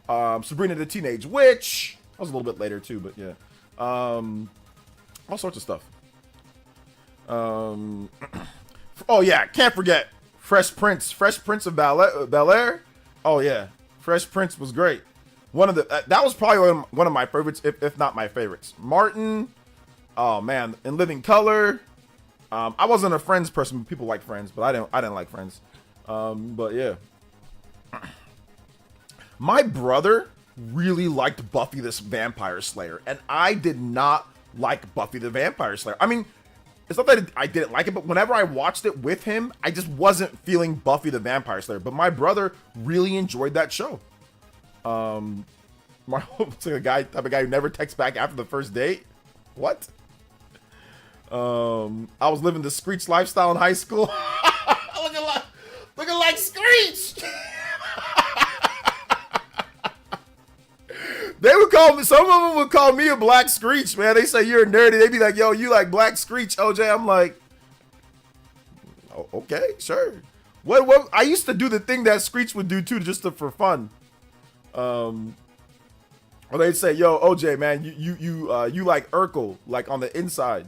Sabrina the Teenage Witch. That was a little bit later too, but yeah. All sorts of stuff. Oh yeah, can't forget Fresh Prince of Bel-Air. Oh yeah, Fresh Prince was great. One of the that was probably one of my favorites, if not my favorites. Martin, oh man, In Living Color. I wasn't a Friends person, but people like Friends, but I didn't like Friends. But yeah, my brother really liked Buffy the Vampire Slayer, and I did not like Buffy the Vampire Slayer. I mean, it's not that I didn't like it, but whenever I watched it with him, I just wasn't feeling Buffy the Vampire Slayer. But my brother really enjoyed that show. My type of guy who never texts back after the first date. What? I was living the Screech lifestyle in high school. looking like Screech. They would call me. Some of them would call me a Black Screech, man. They say you're a nerdy. They'd be like, "Yo, you like Black Screech, OJ?" I'm like, "Oh, okay, sure." What? I used to do the thing that Screech would do too, just for fun. Or they'd say, "Yo, OJ, man, you like Urkel, like on the inside,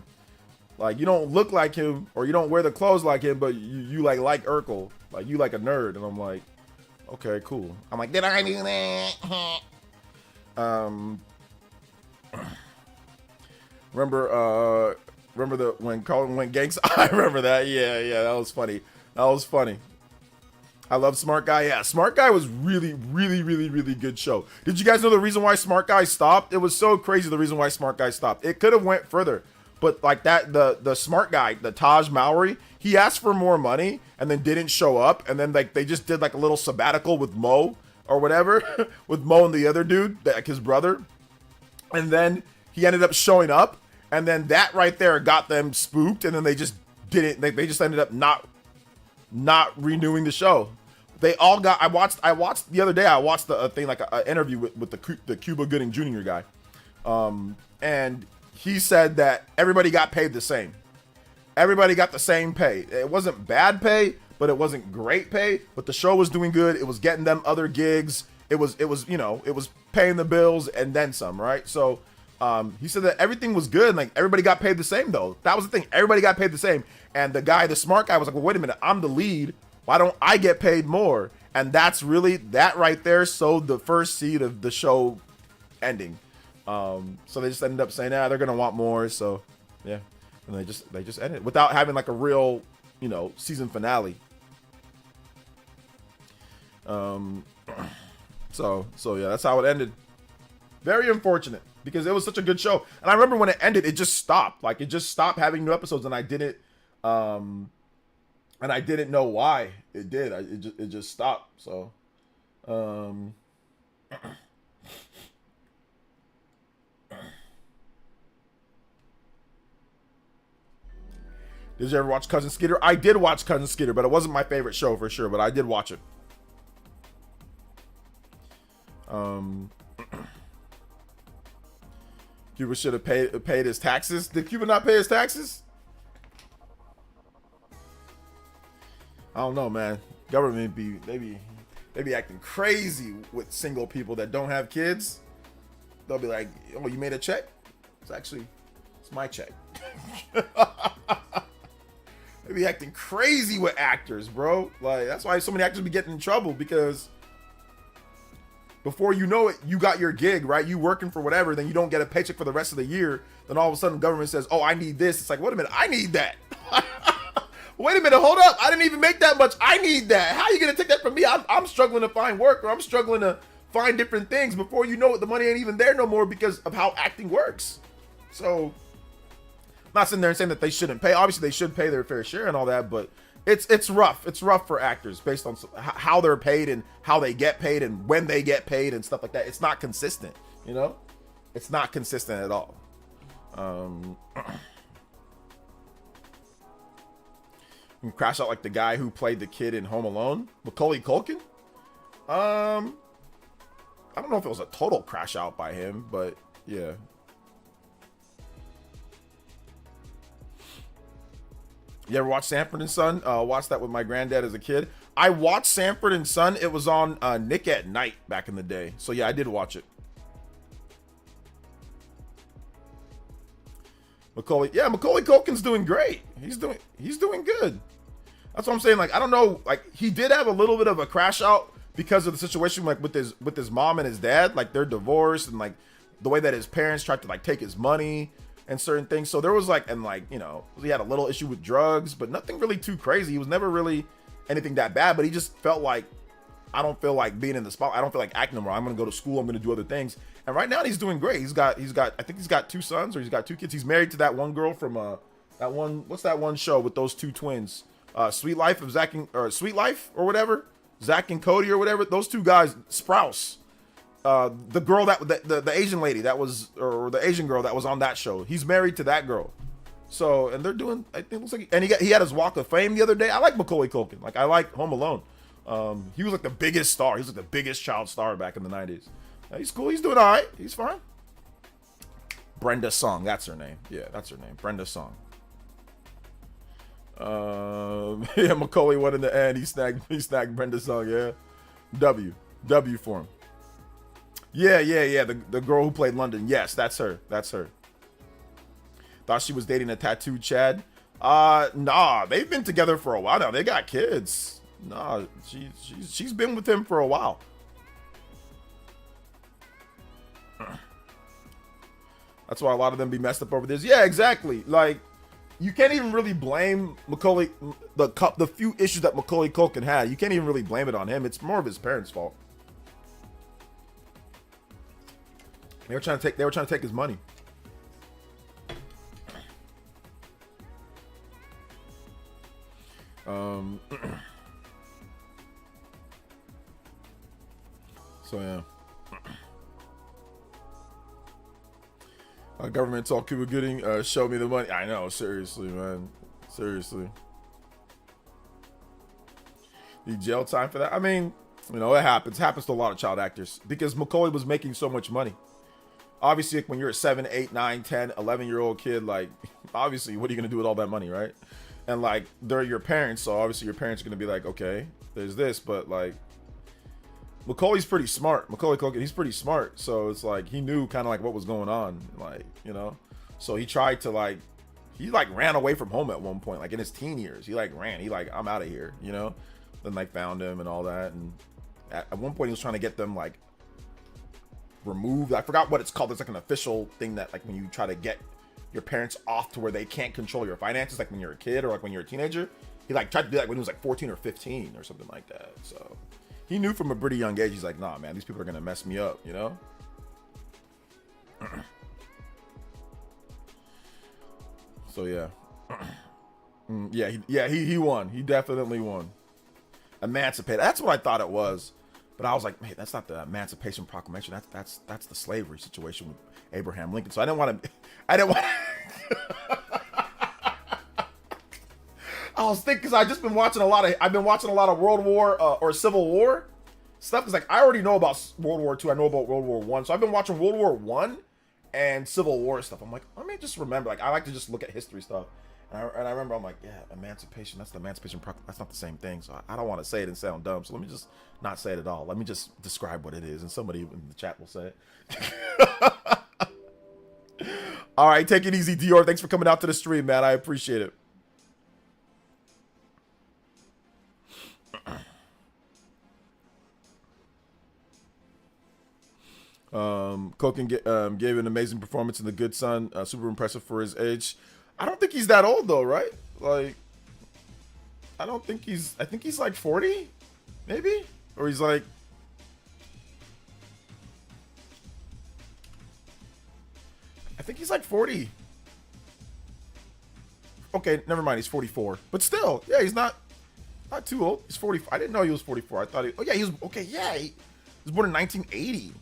like you don't look like him or you don't wear the clothes like him, but you like Urkel, like you like a nerd." And I'm like, "Okay, cool." I'm like, "Did I do that?" Remember when Colin went gangs? I remember that. Yeah, that was funny. I love Smart Guy. Yeah, Smart Guy was really good show. Did you guys know the reason why Smart Guy stopped? It was so crazy the reason why Smart Guy stopped. It could have went further, but like that, the Smart Guy, the Taj Mowry, he asked for more money and then didn't show up, and then like they just did like a little sabbatical with Mo or whatever, with Mo and the other dude, like his brother, and then he ended up showing up, and then that right there got them spooked, and then they just didn't. They just ended up not renewing the show. They all got. I watched the other day. I watched the thing, like an interview with the Cuba Gooding Jr. guy, and he said that everybody got paid the same. Everybody got the same pay. It wasn't bad pay, but it wasn't great pay. But the show was doing good. It was getting them other gigs. It was it was paying the bills and then some, right? So he said that everything was good. Like everybody got paid the same though. That was the thing. Everybody got paid the same. And the Smart Guy was like, well, wait a minute. I'm the lead. Why don't I get paid more? And that's really, that right there sowed the first seed of the show ending. So they just ended up saying, they're gonna want more. So yeah, and they just ended without having like a real, season finale. So yeah, that's how it ended. Very unfortunate because it was such a good show. And I remember when it ended, it just stopped. Like it just stopped having new episodes, and I didn't know why it did. It just stopped. So, did you ever watch Cousin Skeeter? I did watch Cousin Skeeter, but it wasn't my favorite show for sure. But I did watch it. Cuba should have paid his taxes. Did Cuba not pay his taxes? I don't know, man. Government they be acting crazy with single people that don't have kids. They'll be like, "Oh, you made a check? It's my check." They be acting crazy with actors, bro. Like that's why so many actors be getting in trouble, because before you know it, you got your gig, right? You working for whatever, then you don't get a paycheck for the rest of the year. Then all of a sudden, the government says, "Oh, I need this." It's like, wait a minute, I need that. Wait a minute, hold up. I didn't even make that much. I need that. How are you going to take that from me? I'm struggling to find work, or I'm struggling to find different things. Before you know it, the money ain't even there no more because of how acting works. So, I'm not sitting there and saying that they shouldn't pay. Obviously, they should pay their fair share and all that, but it's rough. It's rough for actors based on how they're paid and how they get paid and when they get paid and stuff like that. It's not consistent, It's not consistent at all. And crash out like the guy who played the kid in Home Alone, Macaulay Culkin. I don't know if it was a total crash out by him, but yeah. You ever watch Sanford and Son? Watched that with my granddad as a kid. I watched Sanford and Son. It was on Nick at Night back in the day. So yeah, I did watch it. Macaulay Culkin's doing great. He's doing good. That's what I'm saying. Like, I don't know. Like, he did have a little bit of a crash out because of the situation, like with his mom and his dad. Like, they're divorced, and like the way that his parents tried to like take his money and certain things. So there was like, and like, you know, he had a little issue with drugs, but nothing really too crazy. He was never really anything that bad, but he just felt like, I don't feel like being in the spot. I don't feel like acting anymore. I'm gonna go to school. I'm gonna do other things. And right now he's doing great. He's got. I think he's got 2 sons, or he's got 2 kids. He's married to that one girl from what's that one show with those 2 twins? Sweet Life of Zach or Sweet Life or whatever. Zach and Cody or whatever. Those 2 guys, Sprouse. The girl that the Asian lady that was, or the Asian girl that was on that show. He's married to that girl. So, and they're doing. I think it looks like, and he had his Walk of Fame the other day. I like Macaulay Culkin. Like, I like Home Alone. He was like the biggest star. He was like the biggest child star back in the 90s. He's cool. He's doing all right. He's fine. Brenda Song. That's her name. Yeah, that's her name. Brenda Song. Yeah, Macaulay won in the end. He snagged Brenda Song. Yeah. W for him. Yeah. The girl who played London. Yes, that's her. Thought she was dating a tattooed Chad. Nah, they've been together for a while now. They got kids. Nah, she's been with him for a while. That's why a lot of them be messed up over this. Yeah, exactly. Like, you can't even really blame Macaulay, the few issues that Macaulay Culkin had. You can't even really blame it on him. It's more of his parents' fault. They were trying to take his money. So yeah. Government talk Cuba Gooding, show me the money. I know, seriously, man. Seriously. The jail time for that? I mean, you know, it happens. It happens to a lot of child actors because Macaulay was making so much money. Obviously, like, when you're a 7, 8, 9, 10, 11-year-old kid, like, obviously, what are you going to do with all that money, right? And, like, they're your parents, so obviously your parents are going to be like, okay, there's this, but, like, Macaulay's pretty smart. Macaulay Culkin, he's pretty smart, so it's like, he knew kind of, like, what was going on, like, you know? So he tried to, like, he, like, ran away from home at one point, like, in his teen years. He, like, ran. He, like, I'm out of here, you know? Then, like, found him and all that, and at one point he was trying to get them, like, removed. I forgot what it's called. It's like an official thing that, like, when you try to get your parents off to where they can't control your finances, like when you're a kid or like when you're a teenager. He like tried to do that when he was like 14 or 15 or something like that. So he knew from a pretty young age. He's like, nah, man, these people are gonna mess me up, you know. So yeah. He won. He definitely won. Emancipated. That's what I thought it was. But I was like, man, that's not the Emancipation Proclamation. That's the slavery situation with Abraham Lincoln. So I didn't want to. I was thinking, because I've been watching a lot of World War or Civil War stuff. Because, like, I already know about World War II. I know about World War One. So I've been watching World War One and Civil War stuff. I'm like, let me just remember. Like, I like to just look at history stuff. And I remember, I'm like, yeah, emancipation, that's the Emancipation Proclamation. That's not the same thing. So I don't want to say it and sound dumb. So let me just not say it at all. Let me just describe what it is. And somebody in the chat will say it. All right, take it easy, Dior. Thanks for coming out to the stream, man. I appreciate it. Culkin gave an amazing performance in The Good Son. Super impressive for his age. I don't think he's that old though, right? Like, I think he's like 40, maybe? Or he's like, I think he's like 40. Okay, never mind, he's 44. But still, yeah, he's not too old. He's 40. I didn't know he was 44. I thought he was, okay, yeah, he was born in 1980. He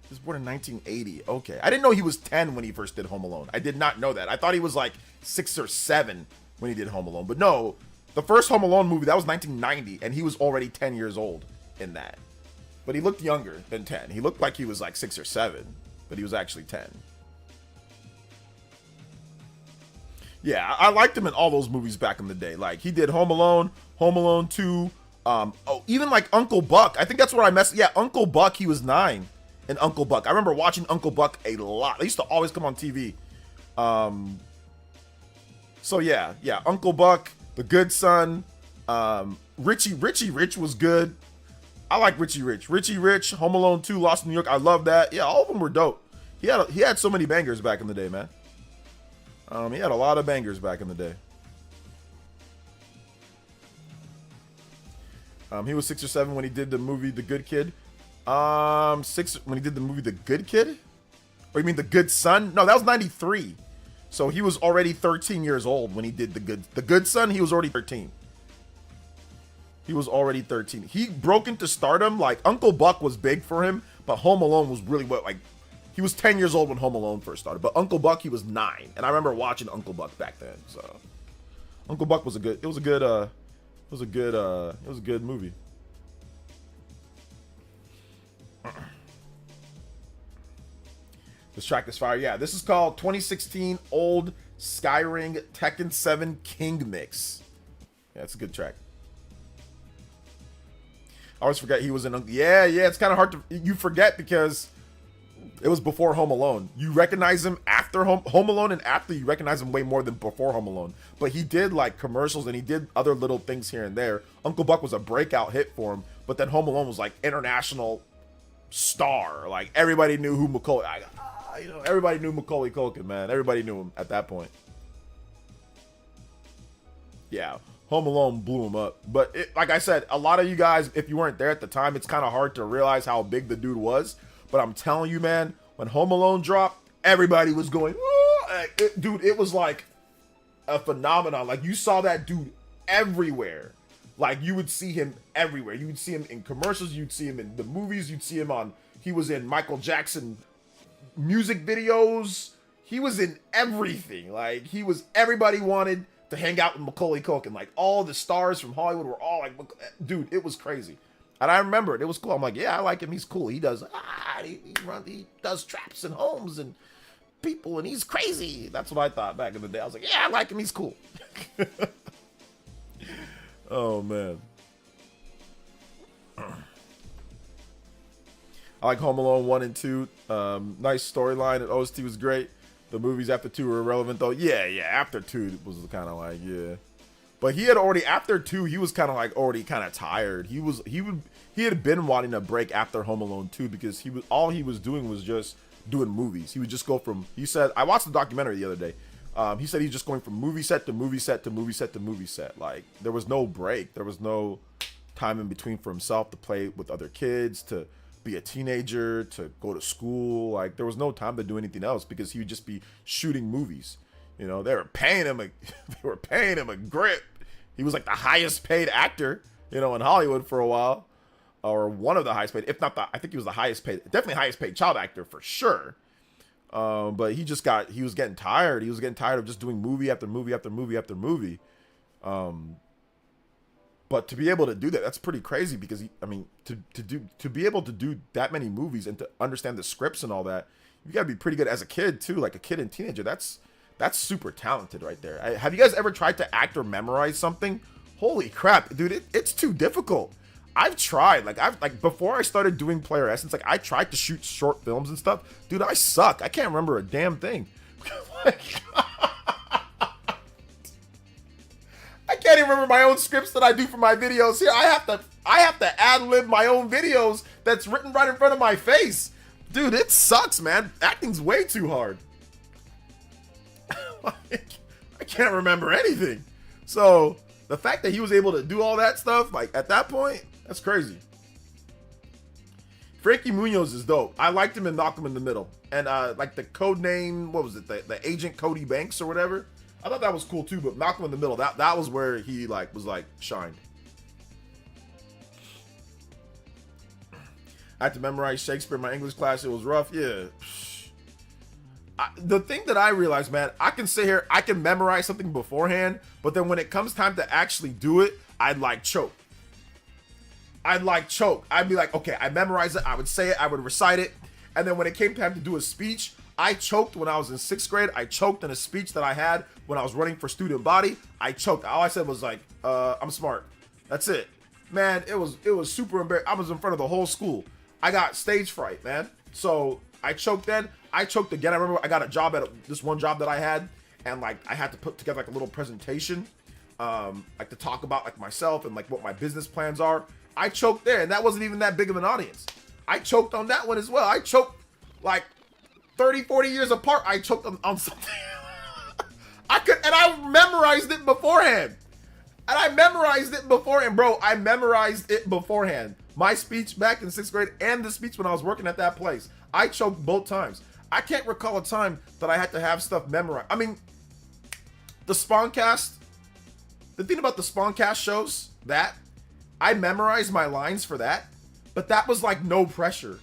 was born in 1980. Okay. I didn't know he was 10 when he first did Home Alone. I did not know that. I thought he was like 6 or 7 when he did Home Alone. But no, the first Home Alone movie, that was 1990, and he was already 10 years old in that. But he looked younger than 10. He looked like he was like 6 or 7, but he was actually 10. Yeah, I liked him in all those movies back in the day. Like, he did Home Alone 2, even like Uncle Buck. I think that's where I messed. Yeah, Uncle Buck, he was 9 in Uncle Buck. I remember watching Uncle Buck a lot. They used to always come on TV. So yeah, Uncle Buck, The Good Son, Richie Rich was good. I like Richie Rich, Home Alone 2, Lost in New York. I love that. Yeah, all of them were dope. He had so many bangers back in the day, man. He had a lot of bangers back in the day. He was 6 or 7 when he did the movie The Good Kid. 6 when he did the movie The Good Kid? Or you mean The Good Son? No, that was 93. So he was already 13 years old when he did The Good Son. He was already 13. He was already 13. He broke into stardom. Like, Uncle Buck was big for him, but Home Alone was really what, like, he was 10 years old when Home Alone first started. But Uncle Buck, he was 9. And I remember watching Uncle Buck back then. So Uncle Buck was a good movie. This track is fire. Yeah, this is called 2016 Old Skyring Tekken 7 King Mix. Yeah, it's a good track. I always forget he was in. Yeah, it's kind of hard to. You forget because it was before Home Alone. You recognize him after Home Alone, and after you recognize him way more than before Home Alone. But he did like commercials and he did other little things here and there. Uncle Buck was a breakout hit for him, but then Home Alone was like international star. Like everybody knew who Macaulay. Everybody knew Macaulay Culkin, man. Everybody knew him at that point. Yeah. Home Alone blew him up. But like I said, a lot of you guys, if you weren't there at the time, it's kind of hard to realize how big the dude was. But I'm telling you, man, when Home Alone dropped, everybody was going, dude, it was like a phenomenon. Like, you saw that dude everywhere. Like, you would see him everywhere. You would see him in commercials. You'd see him in the movies. You'd see him he was in Michael Jackson music videos. He was in everything. Like, everybody wanted to hang out with Macaulay Culkin. Like, all the stars from Hollywood were all like, dude, it was crazy. And I remember it was cool. I'm like, yeah, I like him. He's cool. He does, he does traps and homes and people, and he's crazy. That's what I thought back in the day. I was like, yeah, I like him. He's cool. Oh, man. I like Home Alone 1 and 2. Nice storyline. And OST was great. The movies after 2 were irrelevant, though. Yeah. After 2 was kind of like, yeah. But he had already, after 2, he was kind of like already kind of tired. He had been wanting a break after Home Alone 2 because all he was doing was just doing movies. He would just go from, he said, I watched the documentary the other day. He said he's just going from movie set to movie set to movie set to movie set. Like, there was no break. There was no time in between for himself to play with other kids, to be a teenager, to go to school. Like, there was no time to do anything else because he would just be shooting movies. You know, they were paying him a grip. He was like the highest paid actor, in Hollywood for a while, or one of the highest paid, if not I think he was the highest paid, definitely highest paid child actor for sure. But he was getting tired. He was getting tired of just doing movie after movie after movie after movie. But to be able to do that, that's pretty crazy because to be able to do that many movies and to understand the scripts and all that, you gotta be pretty good as a kid too, like a kid and teenager. That's super talented right there. Have you guys ever tried to act or memorize something? Holy crap, dude, it's too difficult. I've tried, before I started doing Player Essence, I tried to shoot short films and stuff. Dude, I suck. I can't remember a damn thing. I can't even remember my own scripts that I do for my videos. Here, I have to ad-lib my own videos that's written right in front of my face. Dude, it sucks, man. Acting's way too hard. I can't remember anything. So the fact that he was able to do all that stuff, at that point, that's crazy. Frankie Munoz is dope. I liked him in Malcolm in the Middle. And the code name, what was it? The Agent Cody Banks or whatever. I thought that was cool too, but Malcolm in the Middle, that was where he was shined. I had to memorize Shakespeare in my English class. It was rough. Yeah. The thing that I realized, man, I can sit here, I can memorize something beforehand, but then when it comes time to actually do it, I'd choke. I'd be like, okay, I memorized it, I would say it, I would recite it, and then when it came time to do a speech, I choked when I was in 6th grade. I choked in a speech that I had when I was running for student body. I choked. All I said was I'm smart. That's it. Man, it was super embarrassing. I was in front of the whole school. I got stage fright, man. So I choked then. I choked again. I remember I got a job at this one job that I had, and like I had to put together like a little presentation, like to talk about like myself and like what my business plans are. I choked there, and that wasn't even that big of an audience. I choked on that one as well. I choked like 30, 40 years apart. I choked on something. I memorized it beforehand. And I memorized it beforehand, bro. I memorized it beforehand. My speech back in 6th grade and the speech when I was working at that place. I choked both times. I can't recall a time that I had to have stuff memorized. I mean, the Spawncast, the thing about the Spawncast shows, that I memorized my lines for that, but that was like no pressure.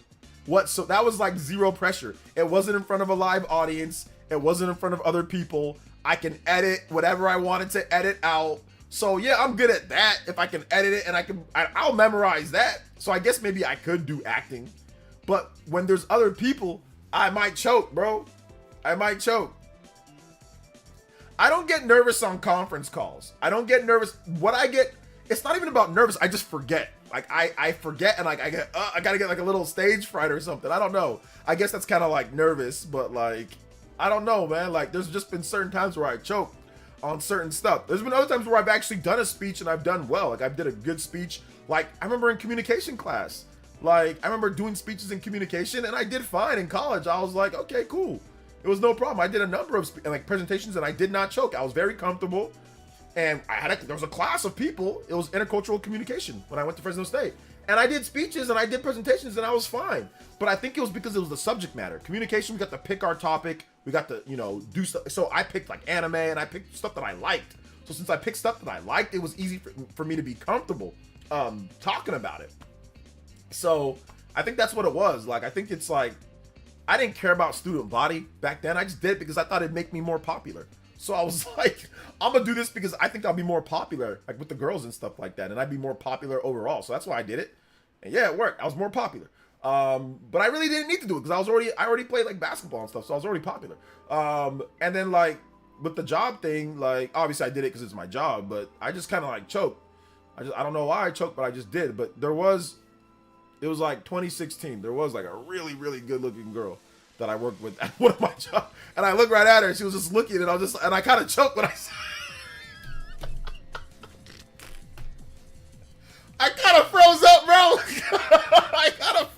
So that was like zero pressure. It wasn't in front of a live audience. It wasn't in front of other people. I can edit whatever I wanted to edit out. So yeah, I'm good at that. If I can edit it and I'll memorize that. So I guess maybe I could do acting. But when there's other people, I might choke, bro. I might choke. I don't get nervous on conference calls. I don't get nervous. What I get, it's not even about nervous. I just forget. Like I forget, and like I gotta get like a little stage fright or something. I don't know. I guess that's kind of like nervous, but like I don't know, man. Like there's just been certain times where I choke on certain stuff. There's been other times where I've actually done a speech and I've done well. Like I did a good speech. Like I remember in communication class. Like I remember doing speeches in communication and I did fine in college. I was like, okay, cool. It was no problem. I did a number of like presentations and I did not choke. I was very comfortable. And there was a class of people. It was intercultural communication when I went to Fresno State. And I did speeches and I did presentations and I was fine. But I think it was because it was the subject matter. Communication, we got to pick our topic. We got to, do stuff. So I picked like anime and I picked stuff that I liked. So since I picked stuff that I liked, it was easy for me to be comfortable talking about it. So I think that's what it was. Like, I think it's like, I didn't care about student body back then. I just did it because I thought it'd make me more popular. So I was like, I'm gonna do this because I think I'll be more popular, like with the girls and stuff like that, and I'd be more popular overall. So that's why I did it, and yeah, it worked. I was more popular, but I really didn't need to do it because I already played like basketball and stuff, so I was already popular. And then like with the job thing, like obviously I did it because it's my job, but I just kind of like choked. I don't know why I choked, but I just did. But it was like 2016. There was like a really good looking girl that I worked with at one of my jobs. And I looked right at her and she was just looking and I kind of choked when I said, I kind of froze up, bro. I kind of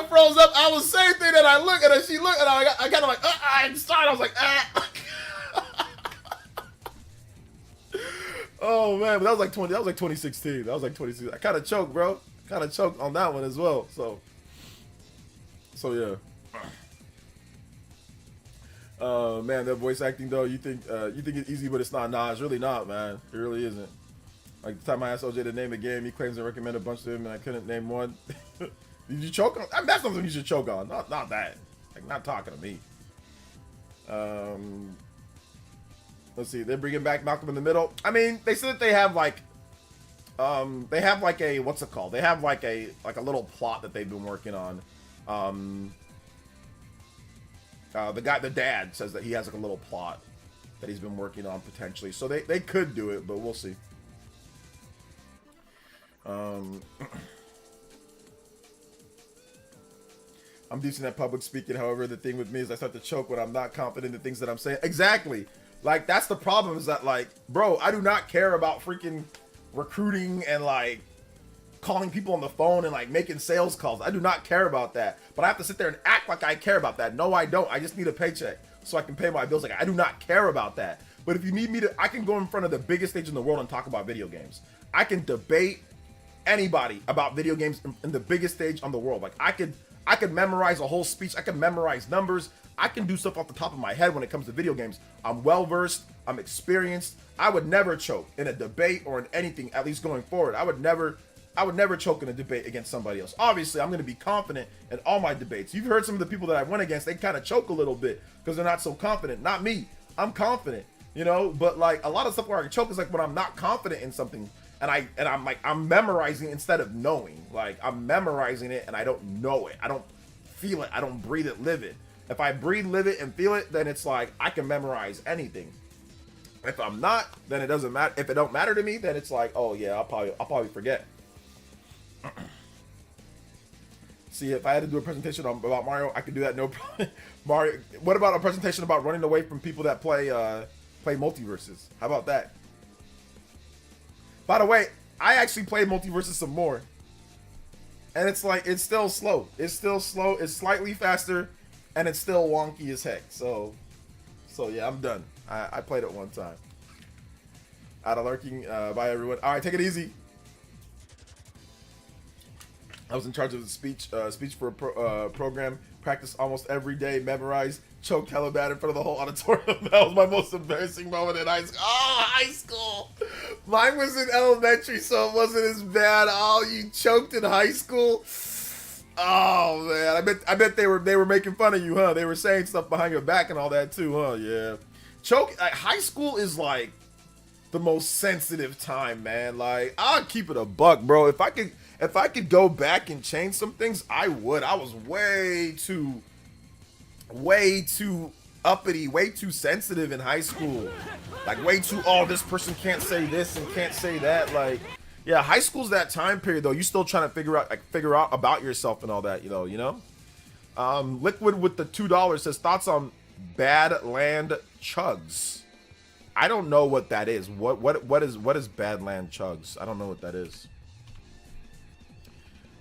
froze up. I was saying thing and I looked and she looked and I kind of like, I started. I was like, Oh man, but that was like 2016. That was like 2016. I kind of choked, bro. Kind of choked on that one as well. So yeah. Man, that voice acting though, you think it's easy, but it's not. Nah, it's really not, man. It really isn't. Like the time I asked OJ to name a game, he claims to recommend a bunch of them, and I couldn't name one. Did you choke on? I mean, that's something you should choke on. Not that. Like, not talking to me. Let's see. They're bringing back Malcolm in the Middle. I mean, they said that they have like a what's it called? They have like a little plot that they've been working on. The dad says that he has like a little plot that he's been working on potentially. So they could do it, but we'll see. I'm decent at public speaking. However, the thing with me is I start to choke when I'm not confident in the things that I'm saying. Exactly. Like, that's the problem, is that, like, bro, I do not care about freaking recruiting and, like, calling people on the phone and, like, making sales calls. I do not care about that. But I have to sit there and act like I care about that. No, I don't. I just need a paycheck so I can pay my bills. Like, I do not care about that. But if you need me to, I can go in front of the biggest stage in the world and talk about video games. I can debate anybody about video games in the biggest stage on the world. Like, I could memorize a whole speech. I could memorize numbers. I can do stuff off the top of my head when it comes to video games. I'm well versed. I'm experienced. I would never choke in a debate or in anything, at least going forward. I would never choke in a debate against somebody else. Obviously, I'm going to be confident in all my debates. You've heard some of the people that I went against, they kind of choke a little bit because they're not so confident. Not me. I'm confident, but like a lot of stuff where I choke is like when I'm not confident in something and I'm memorizing instead of knowing. Like, I'm memorizing it and I don't know it. I don't feel it. I don't breathe it, live it. If I breathe, live it, and feel it, then it's like I can memorize anything. If I'm not, then it doesn't matter. If it don't matter to me, then it's like, oh yeah, I'll probably forget. See, if I had to do a presentation about Mario, I could do that. No problem. Mario. What about a presentation about running away from people that play multiverses? How about that? By the way, I actually played multiverses some more, and it's like it's still slow. It's still slow. It's slightly faster, and it's still wonky as heck. So yeah, I'm done. I played it one time. Out of lurking. Bye everyone. All right, take it easy. I was in charge of the speech for a program. Practiced almost every day. Memorized. Choked hella bad in front of the whole auditorium. That was my most embarrassing moment in high school. Oh, high school. Mine was in elementary, so it wasn't as bad. Oh, you choked in high school. Oh man, I bet they were making fun of you, huh? They were saying stuff behind your back and all that too, huh? Yeah. High school is like the most sensitive time, man. Like, I'll keep it a buck, bro. If I could go back and change some things, I would. I was way too uppity, way too sensitive in high school. Like, way too, oh, this person can't say this and can't say that. Like, yeah, high school's that time period though. You still trying to figure out about yourself and all that, you know. Liquid with the $2 says thoughts on Badland Chugs. I don't know what that is. What is Badland Chugs? I don't know what that is.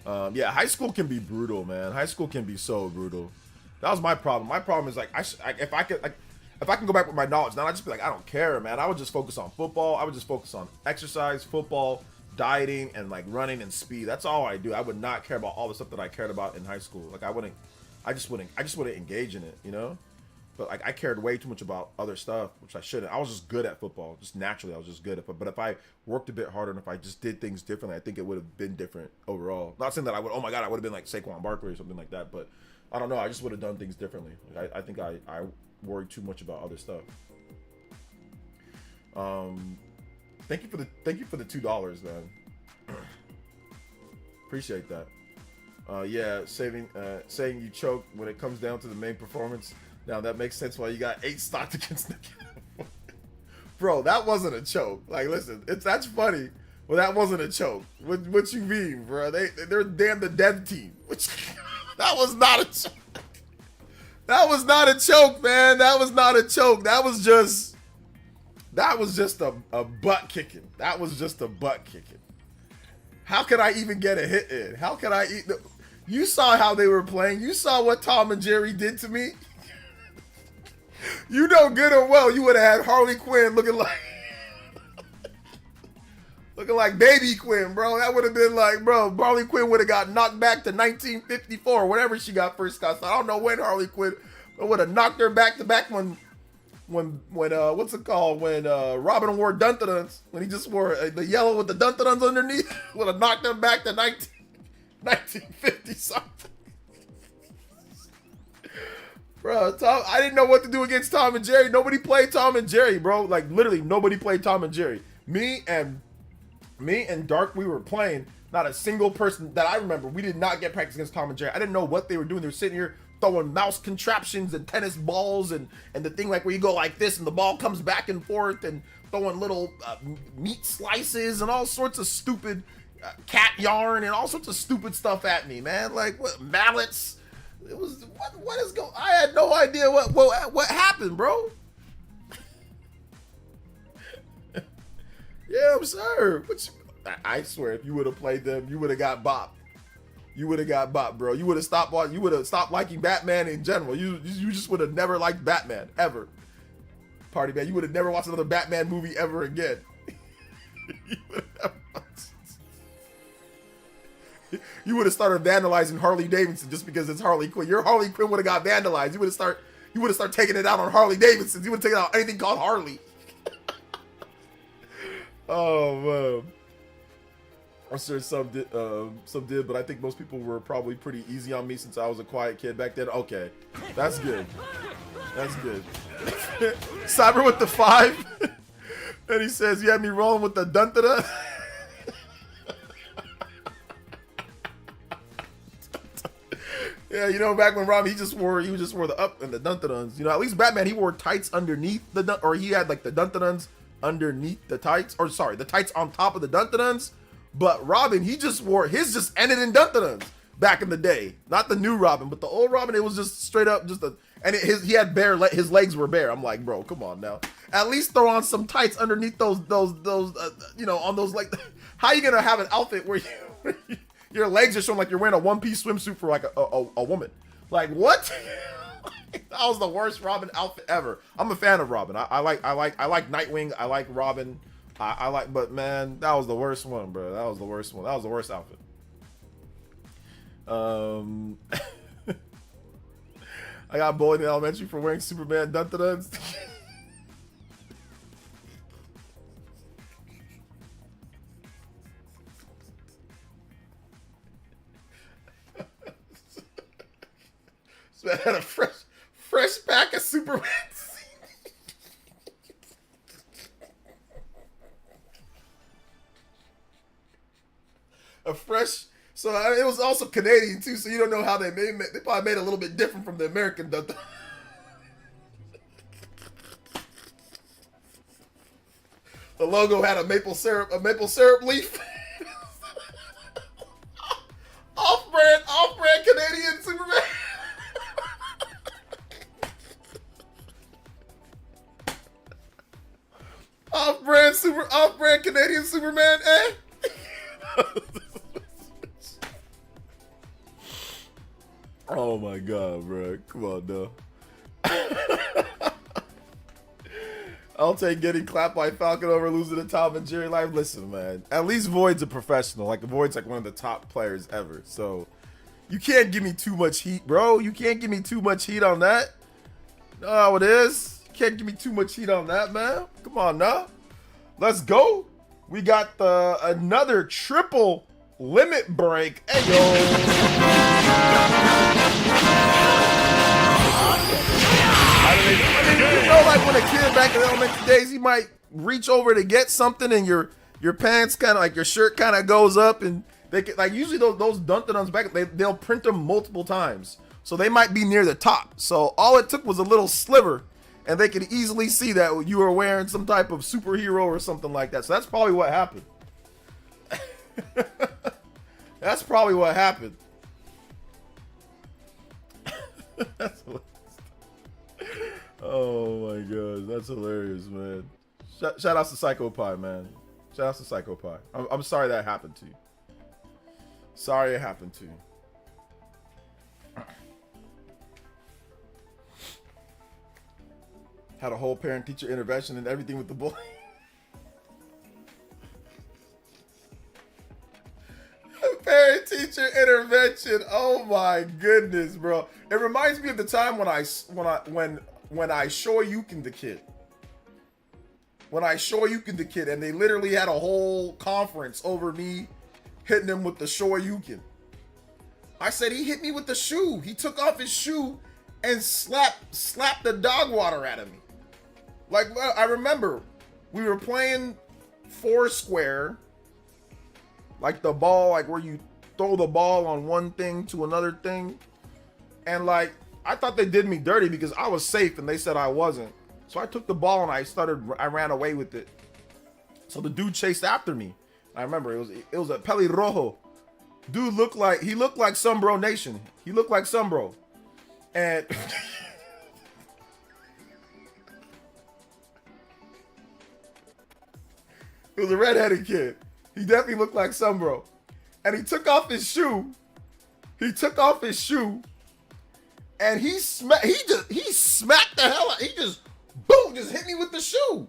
Yeah, high school can be brutal, man. High school can be so brutal. That was my problem. My problem is like if I can go back with my knowledge, now I'd just be like, I don't care, man. I would just focus on football. I would just focus on exercise, football, dieting, and like running and speed. That's all I do. I would not care about all the stuff that I cared about in high school. Like I just wouldn't engage in it, you know? But like I cared way too much about other stuff, which I shouldn't. I was just good at football. Just naturally, I was just good at it. But if I worked a bit harder and if I just did things differently, I think it would have been different overall. Not saying that I would, oh my God, I would have been like Saquon Barkley or something like that. But I don't know. I just would have done things differently. Like, I think I worried too much about other stuff. Thank you for the $2, man. Appreciate that. Yeah, saying you choke when it comes down to the main performance. Now that makes sense why you got 8 stocked against the Bro, that wasn't a choke. Like, listen, that's funny. Well, that wasn't a choke. What you mean, bro? They're damn the dev team. That was not a choke. That was not a choke, man. That was not a choke. That was just a butt kicking. That was just a butt kicking. How could I even get a hit in? How could I eat? You saw how they were playing. You saw what Tom and Jerry did to me. You know good and well you would have had Harley Quinn looking like baby Quinn, bro. That would have been like, bro, Harley Quinn would have got knocked back to 1954, whatever she got first got. I don't know when Harley Quinn would have knocked her back to back when what's it called? When Robin wore dun-dun-duns, when he just wore the yellow with the dun-dun-duns underneath, would have knocked them back to 1950 something. Bro, I didn't know what to do against Tom and Jerry. Nobody played Tom and Jerry, bro. Like, literally, nobody played Tom and Jerry. Me and Dark, we were playing. Not a single person that I remember. We did not get practice against Tom and Jerry. I didn't know what they were doing. They were sitting here throwing mouse contraptions and tennis balls and the thing like where you go like this and the ball comes back and forth and throwing little meat slices and all sorts of stupid cat yarn and all sorts of stupid stuff at me, man. Like, what, mallets? It was what is going? I had no idea what happened, bro. Yeah, I'm sorry. I swear, if you would have played them, you would have got bopped. You would have got bopped, bro. You would have stopped liking Batman in general. You just would have never liked Batman ever. Party man, you would have never watched another Batman movie ever again. You would have started vandalizing Harley Davidson just because it's Harley Quinn. Your Harley Quinn would have got vandalized. You would have started taking it out on Harley Davidson. You would have taken out anything called Harley. Oh man. I'm sure some did, but I think most people were probably pretty easy on me since I was a quiet kid back then. Okay, that's good. That's good. Cyber with the 5, and he says, "You had me rolling with the dun-da-da." Yeah, you know, back when Robbie, he just wore the up and the dun-da-duns. You know, at least Batman, he wore tights underneath or he had like the dun-da-duns underneath the tights, or sorry, the tights on top of the dun-da-duns. But Robin, he just wore his just ended in dun-dun-duns. back in the day. Not the new Robin, but the old Robin. It was just straight up just a, and he had bare, his legs were bare. I'm like, bro, come on now. At least throw on some tights underneath those you know, on those, like, how you gonna have an outfit where your legs are showing like you're wearing a one-piece swimsuit for like a woman? Like, what? That was the worst Robin outfit ever. I'm a fan of Robin. I like Nightwing. I like Robin. I like, but man, that was the worst one, bro. That was the worst one. That was the worst outfit. I got bullied in elementary for wearing Superman dun-dun-duns. So I had a fresh pack of Superman. A fresh, so it was also Canadian too. So you don't know how they made. They probably made it a little bit different from the American. The logo had a maple syrup leaf. off-brand Canadian Superman. Off-brand Canadian Superman, eh? Oh my god, bro. Come on, though. I'll take getting clapped by Falcon over losing to Tom and Jerry live. Listen, man. At least Void's a professional. Like, Void's like one of the top players ever. So, you can't give me too much heat, bro. You can't give me too much heat on that. You know how it is. You can't give me too much heat on that, man. Come on, now. Let's go. We got another triple limit break. Hey, yo. I mean, you know, like when a kid back in the elementary days, he might reach over to get something and your pants kind of, like your shirt kind of goes up, and they can, like, usually those dun-dun-duns back, they'll print them multiple times. So they might be near the top. So all it took was a little sliver, and they could easily see that you were wearing some type of superhero or something like that. So that's probably what happened. That's probably what happened. Oh my god, that's hilarious, man. Shout out to Psycho Pie, man. Shout out to Psycho Pie. I'm sorry that happened to you. Sorry it happened to you. Had a whole parent-teacher intervention and everything with the bully. Parent-teacher intervention. Oh my goodness, bro. It reminds me of the time when I Shoryuken the kid. When I Shoryuken the kid, and they literally had a whole conference over me hitting him with the Shoryuken. I said he hit me with the shoe. He took off his shoe and slapped the dog water out of me. Like, I remember we were playing Foursquare, like the ball, like where you throw the ball on one thing to another thing. And like, I thought they did me dirty because I was safe and they said I wasn't. So I took the ball and I ran away with it. So the dude chased after me. I remember it was a pelirrojo. Dude looked like Sunbro Nation. He looked like Sunbro. And it was a redheaded kid. He definitely looked like Sunbro. And he took off his shoe. And he smacked the hell out. He just hit me with the shoe.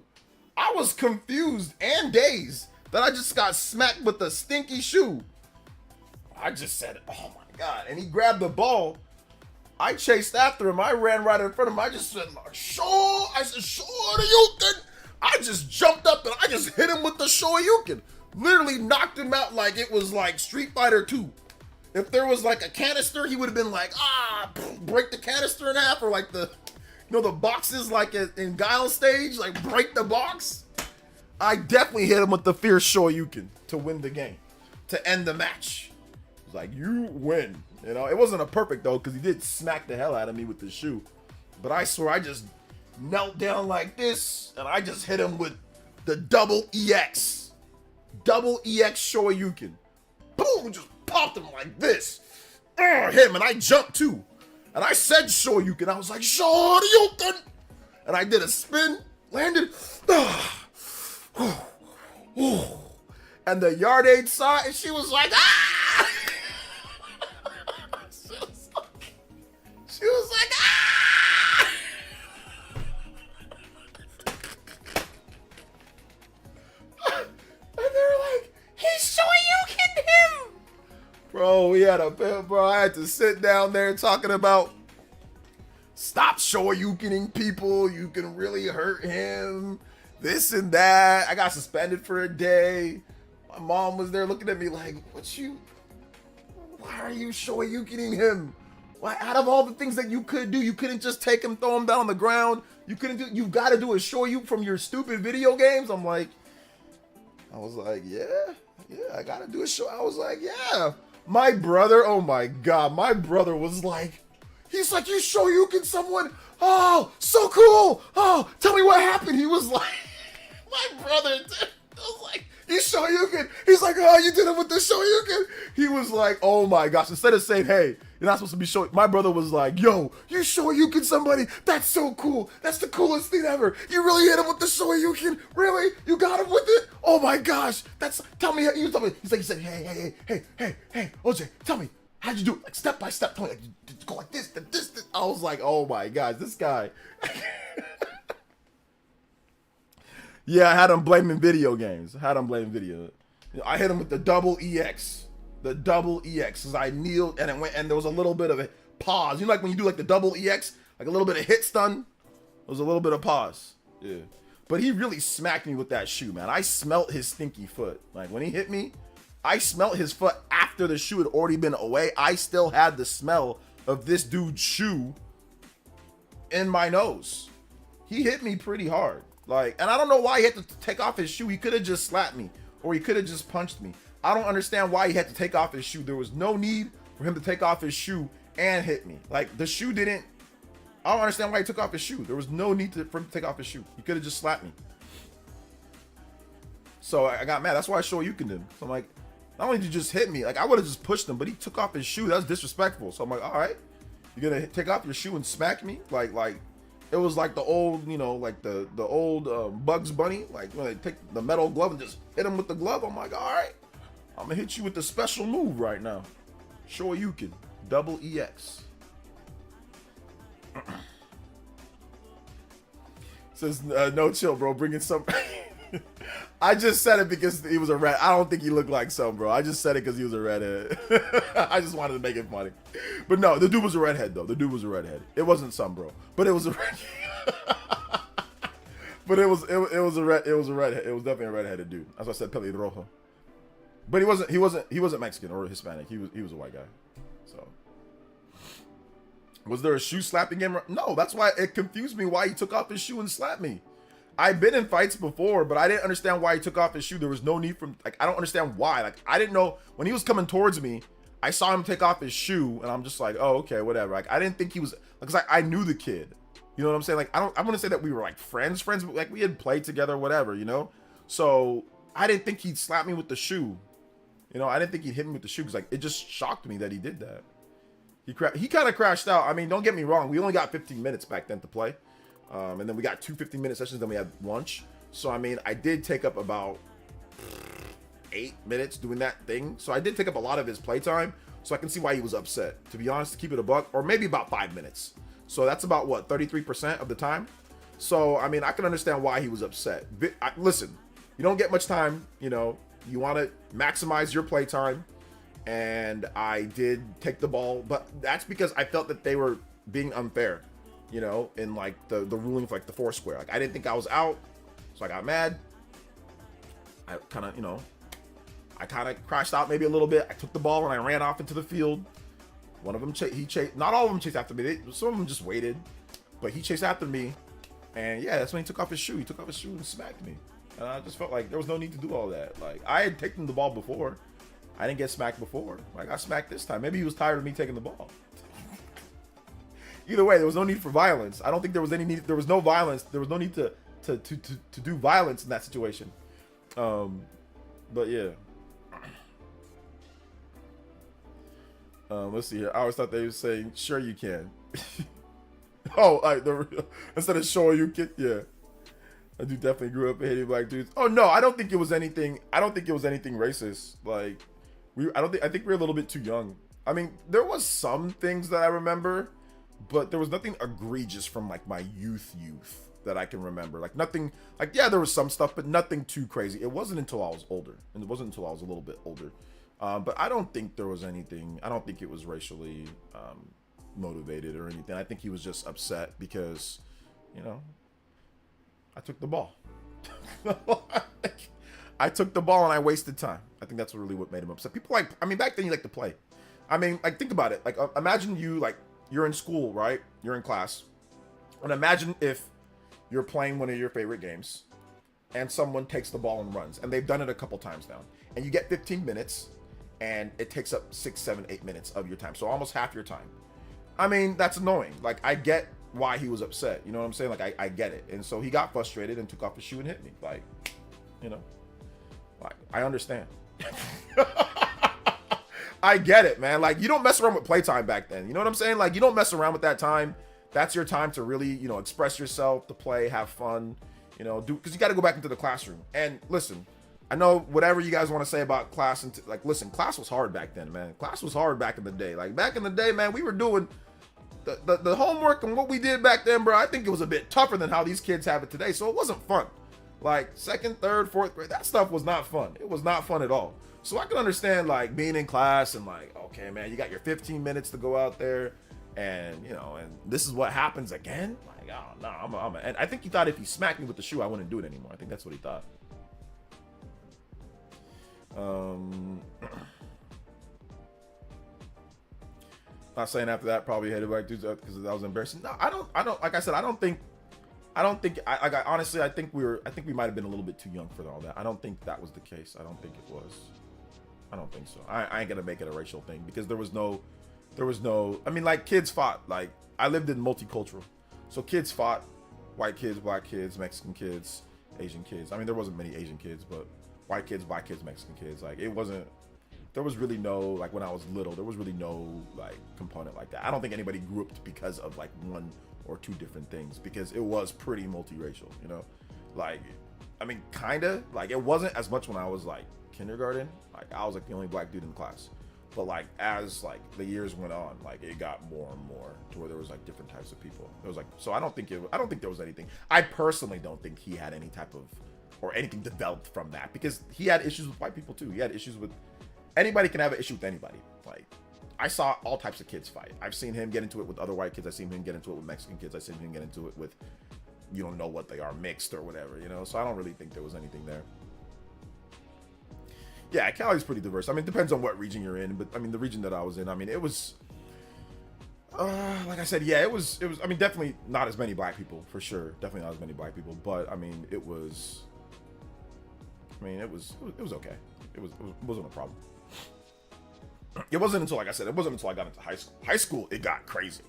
I was confused and dazed that I just got smacked with the stinky shoe. I just said, oh my God. And he grabbed the ball. I chased after him. I ran right in front of him. I just said, Shoryuken. I just jumped up and I just hit him with the Shoryuken. Literally knocked him out like it was like Street Fighter 2. If there was like a canister, he would have been like, break the canister in half, or like the boxes like in Guile stage, like break the box. I definitely hit him with the fierce Shoryuken to win the game, to end the match. It's like, you win. You know, it wasn't a perfect though, because he did smack the hell out of me with the shoe. But I swear I just knelt down like this, and I just hit him with the double EX Shoryuken. Boom, just popped him like this. him, and I jumped too. And I said Shoryuken. I was like, Shoryuken! And I did a spin, landed. And the yard aide saw it, and she was like, ah! She was like, ah! And they were like, he's Shoryuken him! Bro, we had bro, I had to sit down there talking about stop Shoryukening people, you can really hurt him, this and that. I got suspended for a day. My mom was there looking at me like, why are you Shoryukening him? Why, out of all the things that you could do, you couldn't just take him, throw him down on the ground. You've got to do a Shoryuken from your stupid video games. I was like, yeah, I got to do a show. I was like, yeah. My brother, oh my God, my brother was like, he's like, you Shoryuken someone? Oh, so cool. Oh, tell me what happened. He was like, my brother was like, you Shoryuken. He's like, oh, you did it with the Shoryuken. He was like, oh my gosh. Instead of saying, hey, you're not supposed to be Shoryuken, my brother was like, yo, you Shoryuken somebody. That's so cool. That's the coolest thing ever. You really hit him with the Shoryuken? Really? You got him with it? Oh my gosh. Tell me. He said, hey, OJ, tell me. How'd you do it? Like step by step. Tell me, like, did you go like this, this? I was like, oh my gosh, this guy. Yeah, I had him blaming video games. I hit him with the double EX. The double EX. As I kneeled and it went, and there was a little bit of a pause. You know, like when you do like the double EX, like a little bit of hit stun. There was a little bit of pause. Yeah. But he really smacked me with that shoe, man. I smelt his stinky foot. Like when he hit me, I smelt his foot after the shoe had already been away. I still had the smell of this dude's shoe in my nose. He hit me pretty hard. Like, and I don't know why he had to take off his shoe. He could have just slapped me, or he could have just punched me. I don't understand why he had to take off his shoe. There was no need for him to take off his shoe and hit me. Like, the shoe didn't, I don't understand why he took off his shoe. There was no need for him to take off his shoe. He could have just slapped me. So I got mad. That's why I Shoryukened him. So I'm like, not only did you just hit me, like I would have just pushed him, but he took off his shoe. That was disrespectful. So I'm like, all right, you're gonna take off your shoe and smack me? Like it was like the old, you know, like the old Bugs Bunny, like when they take the metal glove and just hit him with the glove. I'm like, all right, I'm gonna hit you with the special move right now. Shoryuken, double EX. Says no chill, bro. Bring in some. I just said it because he was a red. I don't think he looked like some, bro. I just said it because he was a redhead. I just wanted to make it funny. But no, the dude was a redhead, though. The dude was a redhead. It wasn't some, bro. But it was a red. But it was a redhead. It was definitely a redheaded dude. That's why I said pelirrojo. But he wasn't Mexican or Hispanic. He was a white guy. So was there a shoe slapping game? No, that's why it confused me why he took off his shoe and slapped me. I've been in fights before, but I didn't understand why he took off his shoe. There was no need for, like, I don't understand why. Like, I didn't know when he was coming towards me, I saw him take off his shoe and I'm just like, oh, okay, whatever. Like, I didn't think he was, because I knew the kid, you know what I'm saying? Like, I want to say that we were like friends, but like we had played together, whatever, you know? So I didn't think he'd slap me with the shoe. You know, I didn't think he'd hit me with the shoe because like, it just shocked me that he did that. He kind of crashed out. I mean, don't get me wrong. We only got 15 minutes back then to play. And then we got 2 15-minute sessions, then we had lunch. So, I mean, I did take up about 8 minutes doing that thing. So I did take up a lot of his playtime. So I can see why he was upset. To be honest, to keep it a buck, or maybe about 5 minutes. So that's about, what, 33% of the time? So, I mean, I can understand why he was upset. Listen, you don't get much time, you know. You want to maximize your playtime. And I did take the ball. But that's because I felt that they were being unfair. You know, in like the ruling for like the 4 square. Like I didn't think I was out, so I got mad. I kind of, you know, I kind of crashed out maybe a little bit. I took the ball and I ran off into the field. One of them, he chased, not all of them chased after me. Some of them just waited, but he chased after me. And yeah, that's when he took off his shoe. He took off his shoe and smacked me. And I just felt like there was no need to do all that. Like I had taken the ball before. I didn't get smacked before. I got smacked this time. Maybe he was tired of me taking the ball. Either way, there was no need for violence. I don't think there was any need. There was no violence. There was no need to do violence in that situation. But yeah. Let's see here. I always thought they were saying, "Sure you can." Oh, like instead of "Sure you can," yeah. I do definitely grew up hating black dudes. Oh no, I don't think it was anything. I don't think it was anything racist. Like I think we were a little bit too young. I mean, there was some things that I remember, but there was nothing egregious from like my youth that I can remember. Like nothing. Like yeah, there was some stuff, but nothing too crazy. It wasn't until I was older, and it wasn't until I was a little bit older. But I don't think there was anything. I don't think it was racially motivated or anything. I think he was just upset because, you know, I took the ball. I took the ball and I wasted time. I think that's really what made him upset. People like, I mean, back then you like to play. I mean, like think about it. Like imagine you're in school, right? You're in class, and imagine if you're playing one of your favorite games, and someone takes the ball and runs, and they've done it a couple times now, and you get 15 minutes. And it takes up 6, 7, 8 minutes of your time. So almost half your time. I mean, that's annoying. Like, I get why he was upset. You know what I'm saying? Like, I get it. And so he got frustrated and took off his shoe and hit me. Like, you know, like, I understand. I get it, man. Like, you don't mess around with playtime back then. You know what I'm saying? Like, you don't mess around with that time. That's your time to really, you know, express yourself, to play, have fun, you know, because you got to go back into the classroom. And listen, I know whatever you guys want to say about class, and like, listen, class was hard back then, man. Class was hard back in the day. Like back in the day, man, we were doing the homework and what we did back then, bro. I think it was a bit tougher than how these kids have it today. So it wasn't fun. Like second, third, fourth grade, that stuff was not fun. It was not fun at all. So I can understand like being in class and like, okay, man, you got your 15 minutes to go out there, and you know, and this is what happens again. Like, oh no, and I think he thought if he smacked me with the shoe, I wouldn't do it anymore. I think that's what he thought. Not saying after that probably hated black dudes because that was embarrassing. No, I don't. Like I said, I don't think. Honestly, I think we might have been a little bit too young for all that. I don't think that was the case. I don't think it was. I don't think so. I ain't gonna make it a racial thing because there was no. I mean, like kids fought. Like I lived in multicultural, so kids fought. White kids, black kids, Mexican kids, Asian kids. I mean, there wasn't many Asian kids, but white kids, black kids, Mexican kids. Like it wasn't. There was really no, like when I was little, there was really no like component like that. I don't think anybody grew up because of like one or two different things because it was pretty multiracial, you know? Like, I mean, kinda, like it wasn't as much when I was like kindergarten. Like I was like the only black dude in class. But like as like the years went on, like it got more and more to where there was like different types of people. It was like, so I don't think there was anything. I personally don't think he had any type of, or anything developed from that because he had issues with white people too. He had issues with, anybody can have an issue with anybody. Like I saw all types of kids fight. I've seen him get into it with other white kids. I've seen him get into it with Mexican kids. I've seen him get into it with, you don't know what they are, mixed or whatever, you know? So I don't really think there was anything there. Yeah, Cali's pretty diverse. I mean, it depends on what region you're in, but I mean, the region that I was in, I mean, it was, like I said, yeah, it was, I mean, definitely not as many black people, for sure. Definitely not as many black people, but I mean, it was okay. It wasn't a problem. It wasn't until, like I said, it wasn't until I got into high school. High school, it got crazy.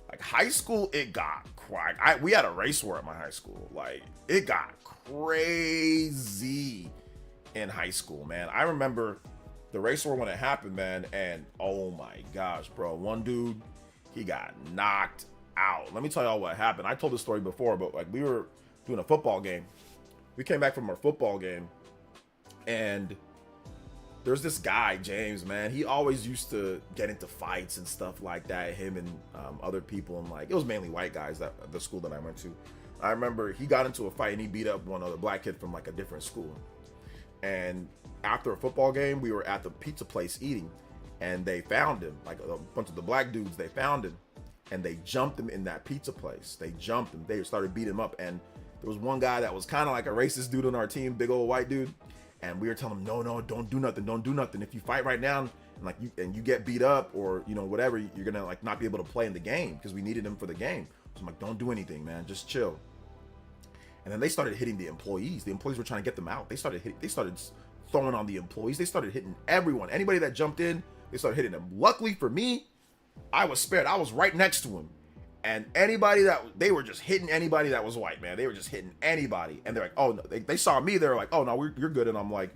Like high school, it got quiet. We had a race war at my high school. Like it got crazy in high school, man. I remember the race war when it happened, man, and oh my gosh, bro, one dude, he got knocked out. Let me tell y'all what happened. I told this story before, but like we were doing a football game. We came back from our football game, and there's this guy, James, man. He always used to get into fights and stuff like that. Him and other people, and like it was mainly white guys at the school that I went to. I remember he got into a fight and he beat up one other black kid from like a different school. And after a football game, we were at the pizza place eating, and they found him. Like a bunch of the black dudes, they found him, and they jumped him in that pizza place. They jumped him. They started beating him up, and there was one guy that was kind of like a racist dude on our team, big old white dude. And we were telling him, no, don't do nothing. If you fight right now, and you get beat up or you know whatever, you're gonna like not be able to play in the game because we needed him for the game. So I'm like, don't do anything, man, just chill. And then they started hitting the employees. The employees were trying to get them out. They started throwing on the employees. They started hitting everyone. Anybody that jumped in, they started hitting them. Luckily for me, I was spared. I was right next to him. And they were just hitting anybody that was white, man. They were just hitting anybody. And they're like, oh, no. They saw me. They were like, oh, no, you're good. And I was like,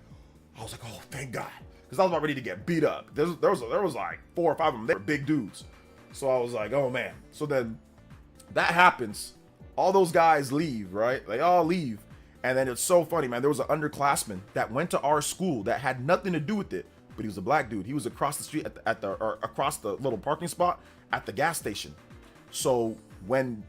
oh, thank God. because I was about ready to get beat up. There was like 4 or 5 of them. They were big dudes. So I was like, oh man. So then that happens. All those guys leave, right? They all leave. And then it's so funny, man. There was an underclassman that went to our school that had nothing to do with it, but he was a black dude. He was across the street or across the little parking spot at the gas station. So when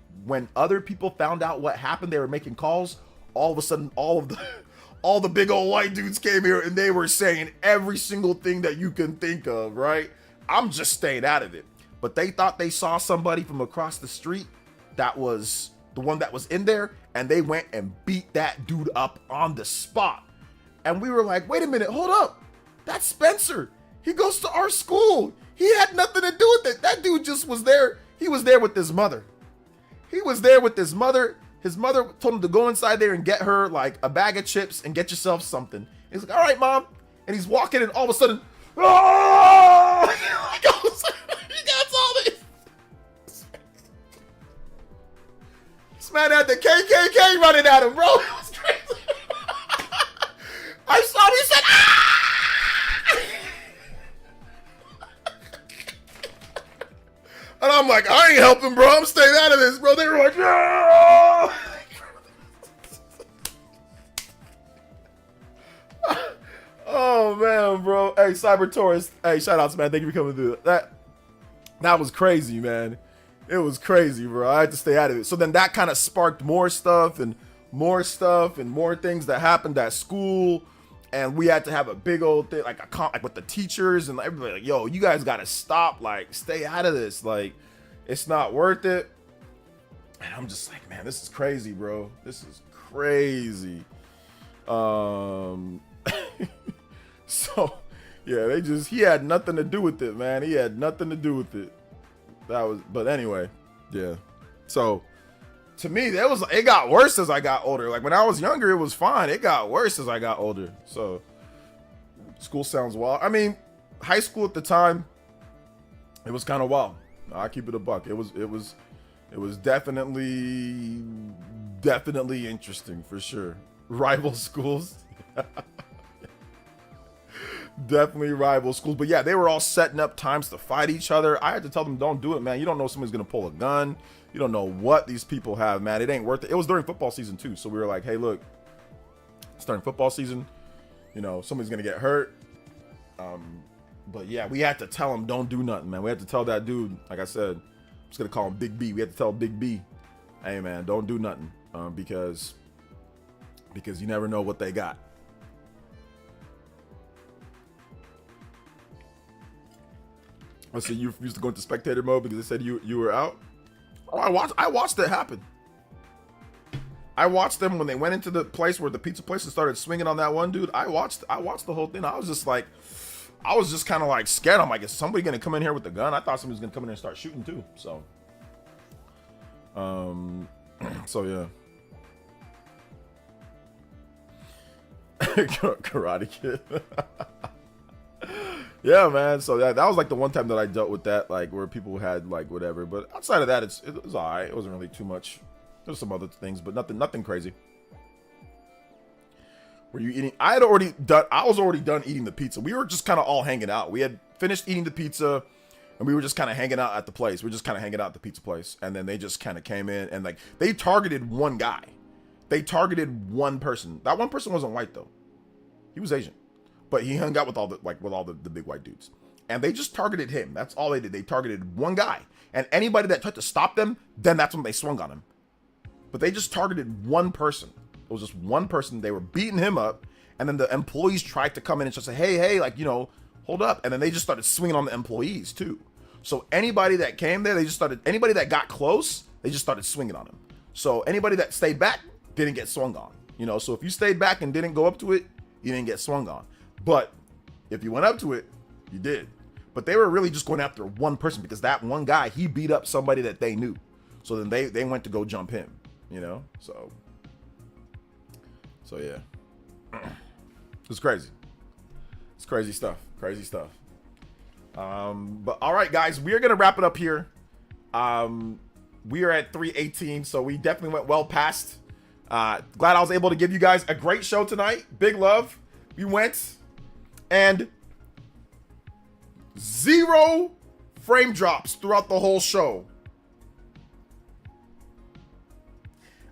other people found out what happened, they were making calls. All of a sudden, all the big old white dudes came here and they were saying every single thing that you can think of, right? I'm just staying out of it. But they thought they saw somebody from across the street that was the one that was in there, and they went and beat that dude up on the spot. And we were like, wait a minute, hold up. That's Spencer. He goes to our school. He had nothing to do with it. That dude just was there. He was there with his mother. He was there with his mother. His mother told him to go inside there and get her like a bag of chips and get yourself something. He's like, all right, mom. And he's walking and all of a sudden, oh! He got all this. This man had the KKK running at him, bro. It was crazy. I saw him, he said, ah! And I'm like, I ain't helping, bro. I'm staying out of this, bro. They were like, no! Oh, man, bro. Hey, Cyber Taurus. Hey, shout outs, man. Thank you for coming through. That was crazy, man. It was crazy, bro. I had to stay out of it. So then that kind of sparked more stuff and more things that happened at school. And we had to have a big old thing, like with the teachers and everybody, like, yo, you guys got to stop, like, stay out of this. Like, it's not worth it. And I'm just like, man, this is crazy, bro. This is crazy. So, yeah, he had nothing to do with it, man. He had nothing to do with it. But anyway, yeah. So, to me, it got worse as I got older. Like, when I was younger, it was fine. It got worse as I got older. So, school sounds wild. I mean, high school at the time, it was kind of wild. I keep it a buck. It was definitely interesting for sure. Rival schools. Definitely rival schools. But yeah, they were all setting up times to fight each other. I had to tell them, don't do it, man. You don't know if somebody's going to pull a gun. You don't know what these people have, man. It ain't worth it. It was during football season too. So we were like, hey, look, starting football season, you know, somebody's going to get hurt. But yeah, we had to tell him, don't do nothing, man. We had to tell that dude, like I said, I'm just going to call him Big B. We had to tell Big B, hey, man, don't do nothing. Because you never know what they got. Let's see, you used to go into spectator mode because they said you were out. Oh, I watched it happen. I watched them when they went into the place where the pizza place and started swinging on that one dude. I watched the whole thing. I was just kind of like scared. I'm like, is somebody gonna come in here with a gun? I thought somebody was gonna come in here and start shooting too. So, so yeah. Karate Kid. Yeah, man. So that was like the one time that I dealt with that, like where people had like whatever. But outside of that, it was alright. It wasn't really too much. There's some other things, but nothing crazy. Were you eating? I was already done eating the pizza. We were just kind of all hanging out. We had finished eating the pizza, and we were just kind of hanging out at the place. We were just kind of hanging out at the pizza place, and then they just kind of came in and like they targeted one guy. They targeted one person. That one person wasn't white though. He was Asian. But he hung out with all the big white dudes. And they just targeted him. That's all they did. They targeted one guy. And anybody that tried to stop them, then that's when they swung on him. But they just targeted one person. It was just one person. They were beating him up. And then the employees tried to come in and just say, hey, like, you know, hold up. And then they just started swinging on the employees too. So anybody that came there, anybody that got close, they just started swinging on him. So anybody that stayed back didn't get swung on. You know, so if you stayed back and didn't go up to it, you didn't get swung on. But if you went up to it, you did. But they were really just going after one person because that one guy, he beat up somebody that they knew. So then they went to go jump him, you know? So yeah. It's crazy. It's crazy stuff. Crazy stuff. But all right, guys, we are going to wrap it up here. We are at 3:18, so we definitely went well past. Glad I was able to give you guys a great show tonight. Big love. We went and 0 frame drops throughout the whole show.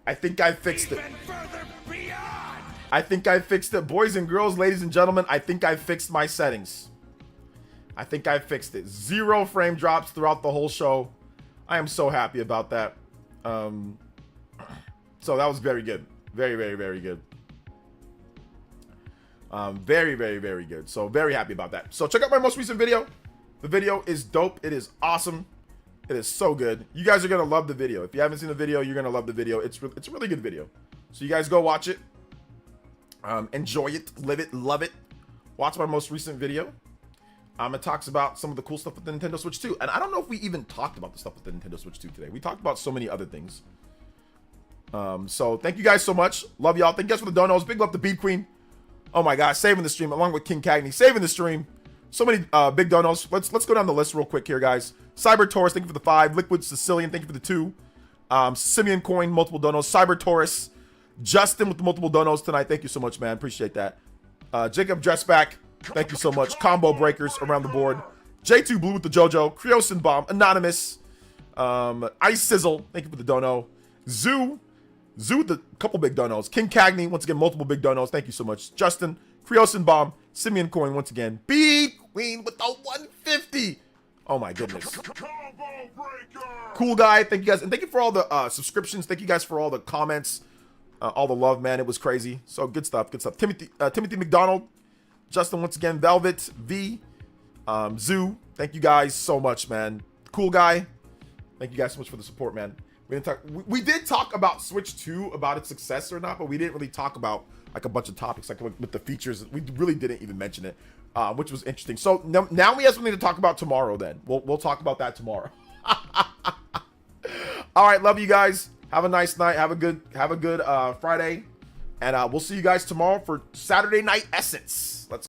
I think I fixed it. I think I fixed it. Boys and girls, ladies and gentlemen, I think I fixed my settings. I think I fixed it. 0 frame drops throughout the whole show. I am so happy about that. So that was very good. Very, very, very good. Very, very, very good. So very happy about that. So check out my most recent video. The video is dope. It is awesome. It is so good. You guys are going to love the video. If you haven't seen the video, you're going to love the video. It's a really good video. So you guys go watch it. Enjoy it. Live it. Love it. Watch my most recent video. It talks about some of the cool stuff with the Nintendo Switch 2. And I don't know if we even talked about the stuff with the Nintendo Switch 2 today. We talked about so many other things. So thank you guys so much. Love y'all. Thank you guys for the donos. Big love to Beat Queen. Oh my gosh, saving the stream along with King Cagney. Saving the stream. So many big donos. Let's go down the list real quick here, guys. Cyber Taurus, thank you for the 5. Liquid Sicilian, thank you for the 2. Simeon Coin, multiple donos. Cyber Taurus. Justin with the multiple donos tonight. Thank you so much, man. Appreciate that. Jacob Dressback, thank you so much. Combo Breakers around the board. J2 Blue with the JoJo. Creosin Bomb. Anonymous. Ice Sizzle, thank you for the dono. Zoo with a couple big donos. King Cagney, once again, multiple big donos. Thank you so much. Justin, Creosin Bomb, Simeon Coin once again. Beat Queen with the 150. Oh my goodness. Cool guy. Thank you guys. And thank you for all the subscriptions. Thank you guys for all the comments. All the love, man. It was crazy. So good stuff. Good stuff. Timothy McDonald. Justin once again. Velvet. V. Zoo. Thank you guys so much, man. Cool guy. Thank you guys so much for the support, man. We did talk about Switch 2, about its success or not, but we didn't really talk about like a bunch of topics, like with the features. We really didn't even mention it, which was interesting. So now we have something to talk about tomorrow. Then we'll talk about that tomorrow. All right, love you guys. Have a nice night. Have a good Friday, and we'll see you guys tomorrow for Saturday Night Essence. Let's.